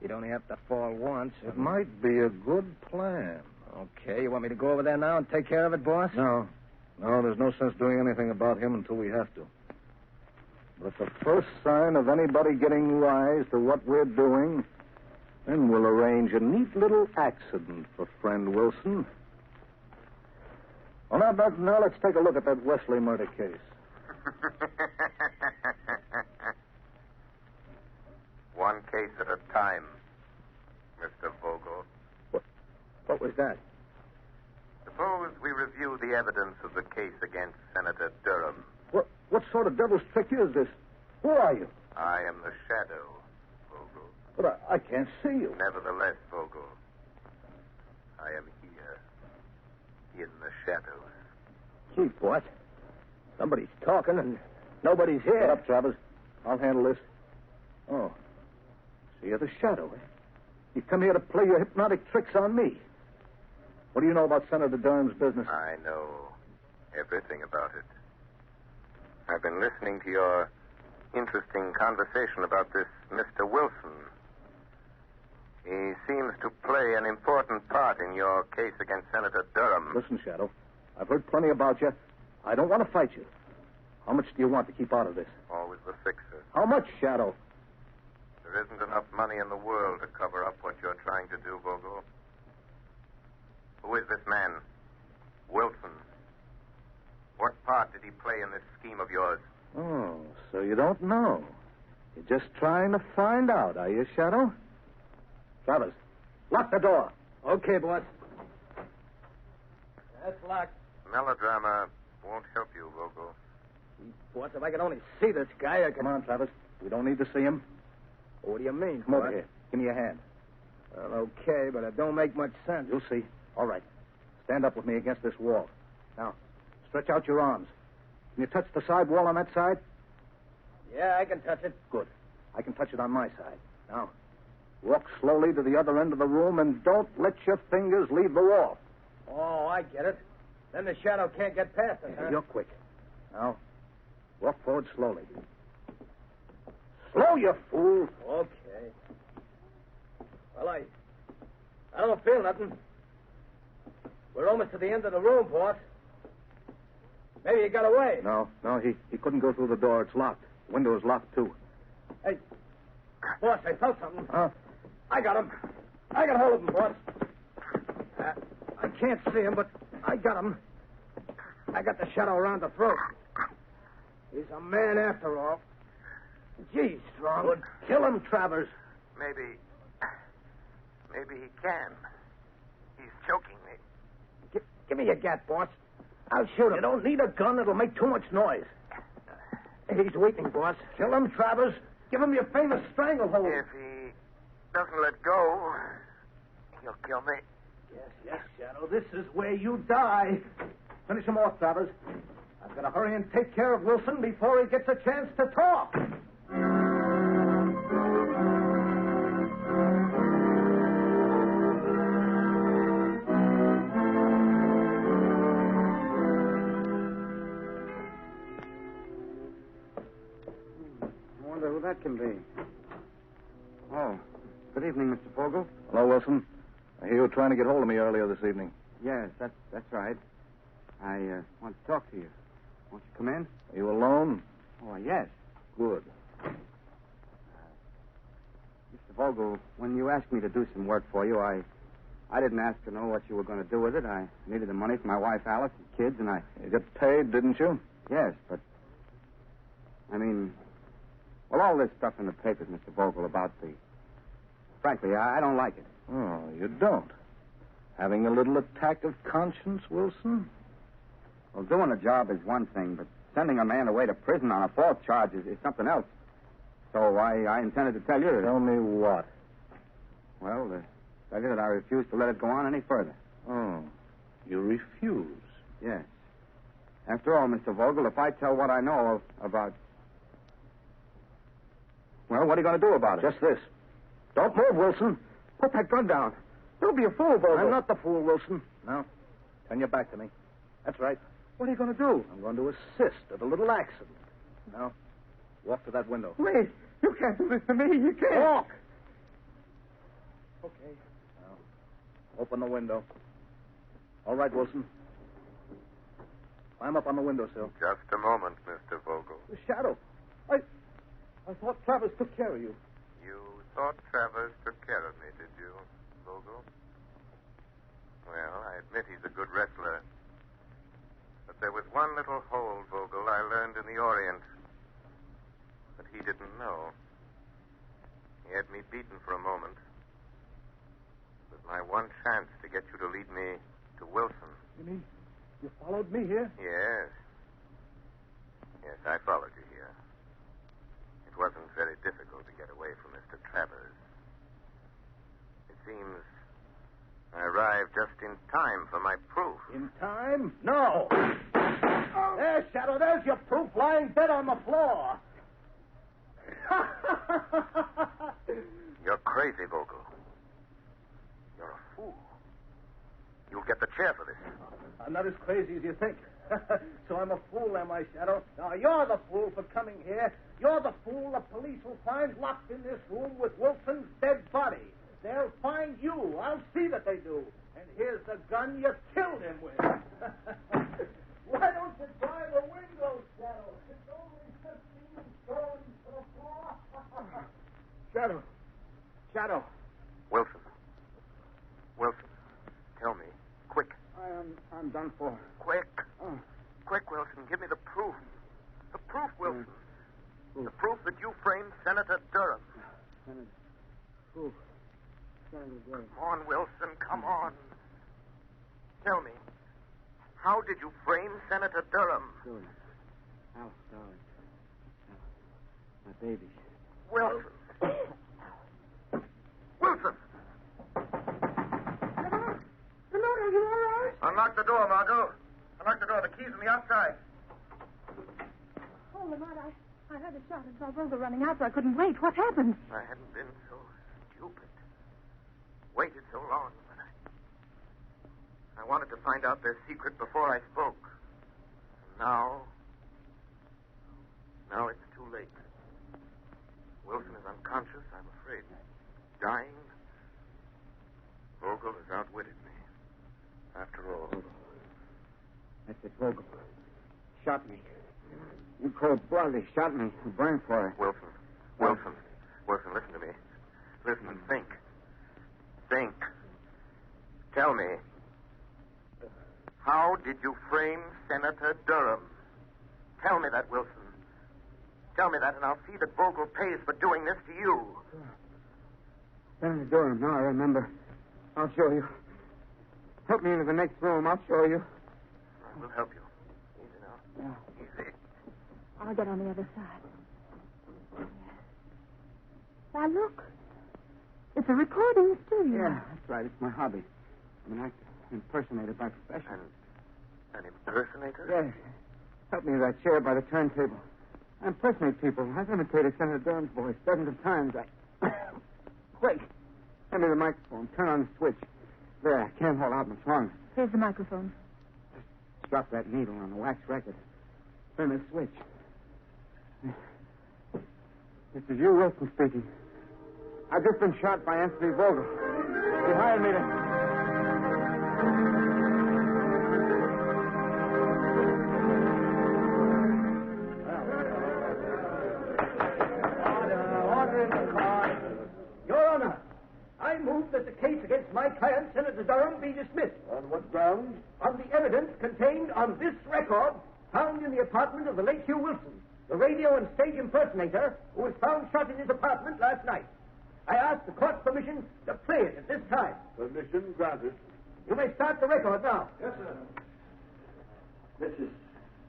He'd only have to fall once. It might be a good plan. Okay, you want me to go over there now and take care of it, boss? No, there's no sense doing anything about him until we have to. But at the first sign of anybody getting wise to what we're doing, then we'll arrange a neat little accident for friend Wilson. Well, now let's take a look at that Wesley murder case. One case at a time, Mr. Vogel. What was that? Suppose we review the evidence of the case against Senator Durham. What sort of devil's trick is this? Who are you? I am the Shadow, Vogel. But I can't see you. Nevertheless, Vogel, I am here, in the shadows. Gee, what? Somebody's talking and nobody's here. Shut up, Travers. I'll handle this. Oh. So you're the Shadow, eh? You come here to play your hypnotic tricks on me. What do you know about Senator Durham's business? I know everything about it. I've been listening to your interesting conversation about this Mr. Wilson. He seems to play an important part in your case against Senator Durham. Listen, Shadow, I've heard plenty about you. I don't want to fight you. How much do you want to keep out of this? Always the fixer. How much, Shadow? There isn't enough money in the world to cover up what you're trying to do, Vogel. Who is this man? Wilson. What part did he play in this scheme of yours? Oh, so you don't know. You're just trying to find out, are you, Shadow? Travers, lock the door. Okay, boss. That's locked. Melodrama won't help you, Vogel. Boss, if I could only see this guy, I could... Come on, Travers. We don't need to see him. What do you mean, Come over here. Give me your hand. Well, okay, but it don't make much sense. You'll see. All right. Stand up with me against this wall. Now, stretch out your arms. Can you touch the side wall on that side? Yeah, I can touch it. Good. I can touch it on my side. Now, walk slowly to the other end of the room and don't let your fingers leave the wall. Oh, I get it. Then the Shadow can't get past us, huh? You're quick. Now, walk forward slowly. Slow, you fool. Okay. Well, I don't feel nothing. We're almost to the end of the room, boss. Maybe he got away. No, he couldn't go through the door. It's locked. The window is locked, too. Hey, boss, I felt something. Huh? I got him. I got hold of him, boss. I can't see him, but I got him. I got the Shadow around the throat. He's a man after all. Gee, strong. Good. Kill him, Travers. Maybe he can. He's choking me. Give me your gat, boss. I'll shoot him. You don't need a gun. It'll make too much noise. He's weakening, boss. Kill him, Travers. Give him your famous stranglehold. If he doesn't let go, he'll kill me. Yes, Shadow. This is where you die. Finish him off, Travers. I've got to hurry and take care of Wilson before he gets a chance to talk. I wonder who that can be. Oh, good evening, Mr. Vogel. Hello, Wilson. I hear you were trying to get hold of me earlier this evening. Yes, that's right. I want to talk to you. Won't you come in? Are you alone? Oh, yes. Good. Vogel, when you asked me to do some work for you, I didn't ask to know what you were going to do with it. I needed the money for my wife, Alice, and kids, and You got paid, didn't you? Yes, but... I mean... Well, all this stuff in the papers, Mr. Vogel, about the... Frankly, I don't like it. Oh, you don't? Having a little attack of conscience, Wilson? Well, doing a job is one thing, but sending a man away to prison on a false charge is something else. So I intended to tell you that... Tell me what? Well, tell you that I refuse to let it go on any further. Oh, you refuse? Yes. After all, Mr. Vogel, if I tell what I know about... Well, what are you going to do about it? Just this. Don't move, Wilson. Put that gun down. Don't be a fool, Vogel. I'm not the fool, Wilson. Now, turn your back to me. That's right. What are you going to do? I'm going to assist at a little accident. Now, walk to that window. Wait. You can't do this to me. You can't. Walk. Okay. Now, open the window. All right, Wilson. Climb up on the windowsill. Just a moment, Mr. Vogel. The shadow. I thought Travers took care of you. You thought Travers took care of me, did you, Vogel? Well, I admit he's a good wrestler. But there was one little hold, Vogel, I learned in the Orient that he didn't know. He had me beaten for a moment. It was my one chance to get you to lead me to Wilson. You mean you followed me here? Yes. Yes, I followed you here. It wasn't very difficult to get away from Mr. Travers. It seems I arrived just in time for my proof. In time? No. There, Shadow, there's your proof lying dead on the floor. You're crazy, Vogel. You're a fool. You'll get the chair for this. I'm not as crazy as you think. So I'm a fool, am I, Shadow? Now, you're the fool for coming here. You're the fool the police will find locked in this room with Wilson's dead body. They'll find you. I'll see that they do. And here's the gun you killed him with. Why don't you try the window, Shadow? It's only 15 stones to the floor. Shadow. Shadow. Wilson. Wilson, tell me. Quick. I'm done for. Quick. Quick, Wilson. Give me the proof. The proof, Wilson. The proof that you framed Senator Durham. Proof. Senator Durham. Come on, Wilson. Come on. Tell me. How did you frame Senator Durham? Sure. Alice, darling. My baby. Wilson. Wilson! Lamont, are you all right? Unlock the door, Margot. Unlock the door. The key's on the outside. Oh, Lamont, I heard a shot and saw Vogel running out, so I couldn't wait. What happened? I hadn't been so stupid. Waited so long, but I wanted to find out their secret before I spoke. Now it's too late. Wilson is unconscious, I'm afraid. Dying. Vogel has outwitted me. After all. That's it, Vogel. Shot me. You cold-bloodedly shot me. I'm burned for it. Wilson, listen to me. Listen and think. Think. Tell me. How did you frame Senator Durham? Tell me that, Wilson. Tell me that, and I'll see that Vogel pays for doing this to you. Senator Durham, now I remember. I'll show you. Help me into the next room. I'll show you. I will help you. Easy now. Yeah. Easy. I'll get on the other side. Now, look. It's a recording studio. Yeah, that's right. It's my hobby. I'm an actor. Impersonator by profession. An impersonator? Yes. Help me to that chair by the turntable. I impersonate people. I've imitated Senator Durham's voice dozens of times. Quick. Hand me the microphone. Turn on the switch. There, I can't hold out much longer. Here's the microphone. Just drop that needle on the wax record. Turn the switch. This is you, Wilson, speaking. I've just been shot by Anthony Vogel. He hired me to... You're my client, Senator Durham, be dismissed. On what grounds? On the evidence contained on this record found in the apartment of the late Hugh Wilson, the radio and stage impersonator who was found shot in his apartment last night. I ask the court's permission to play it at this time. Permission granted. You may start the record now. Yes, sir. This is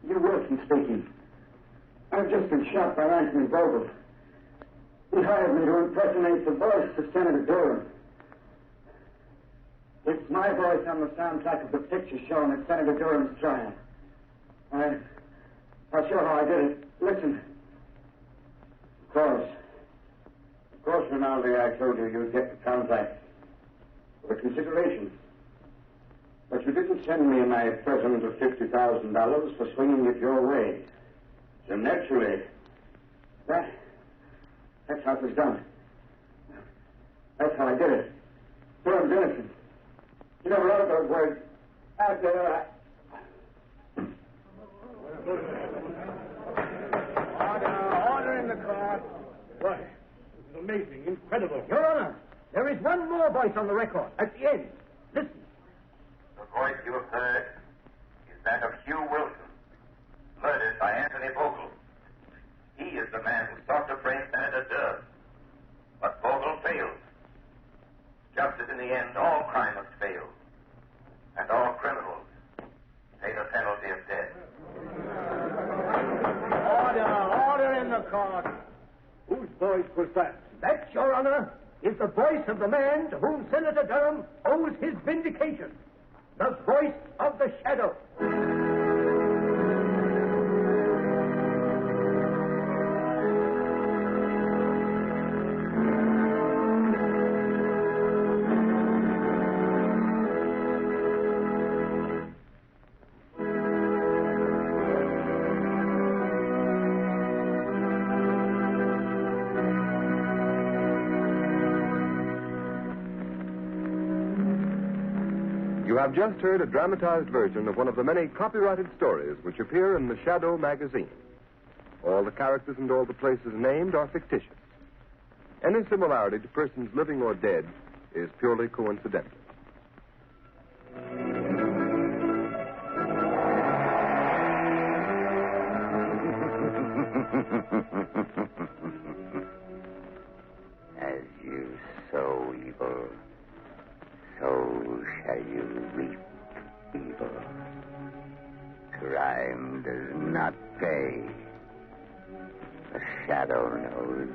Hugh Wilson speaking. I've just been shot by Anthony Vogel. He hired me to impersonate the voice of Senator Durham. It's my voice on the soundtrack of the picture shown at Senator Durham's trial. I'll show how I did it. Listen. Of course, Rinaldi, I told you you'd get the contract for consideration. But you didn't send me my present of $50,000 for swinging it your way. So naturally, that's how it was done. That's how I did it. Durham's innocent. You never wrote those words. Order in the court. Why, this is amazing, incredible. Your Honor, there is one more voice on the record at the end. Listen. The voice you have heard is that of Hugh Wilson, murdered by Anthony Vogel. He is the man who sought to frame Senator Durham. But Vogel failed. Just as in the end all crime must fail, and all criminals pay the penalty of death. Order in the court. Whose voice was that? That, Your Honor, is the voice of the man to whom Senator Durham owes his vindication. The voice of the shadow. You have just heard a dramatized version of one of the many copyrighted stories which appear in the Shadow magazine. All the characters and all the places named are fictitious. Any similarity to persons living or dead is purely coincidental. As you sow evil, so shall you reap evil. Crime does not pay. The shadow knows.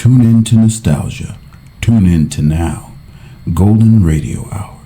Tune in to nostalgia. Tune in to now. Golden Radio Hour.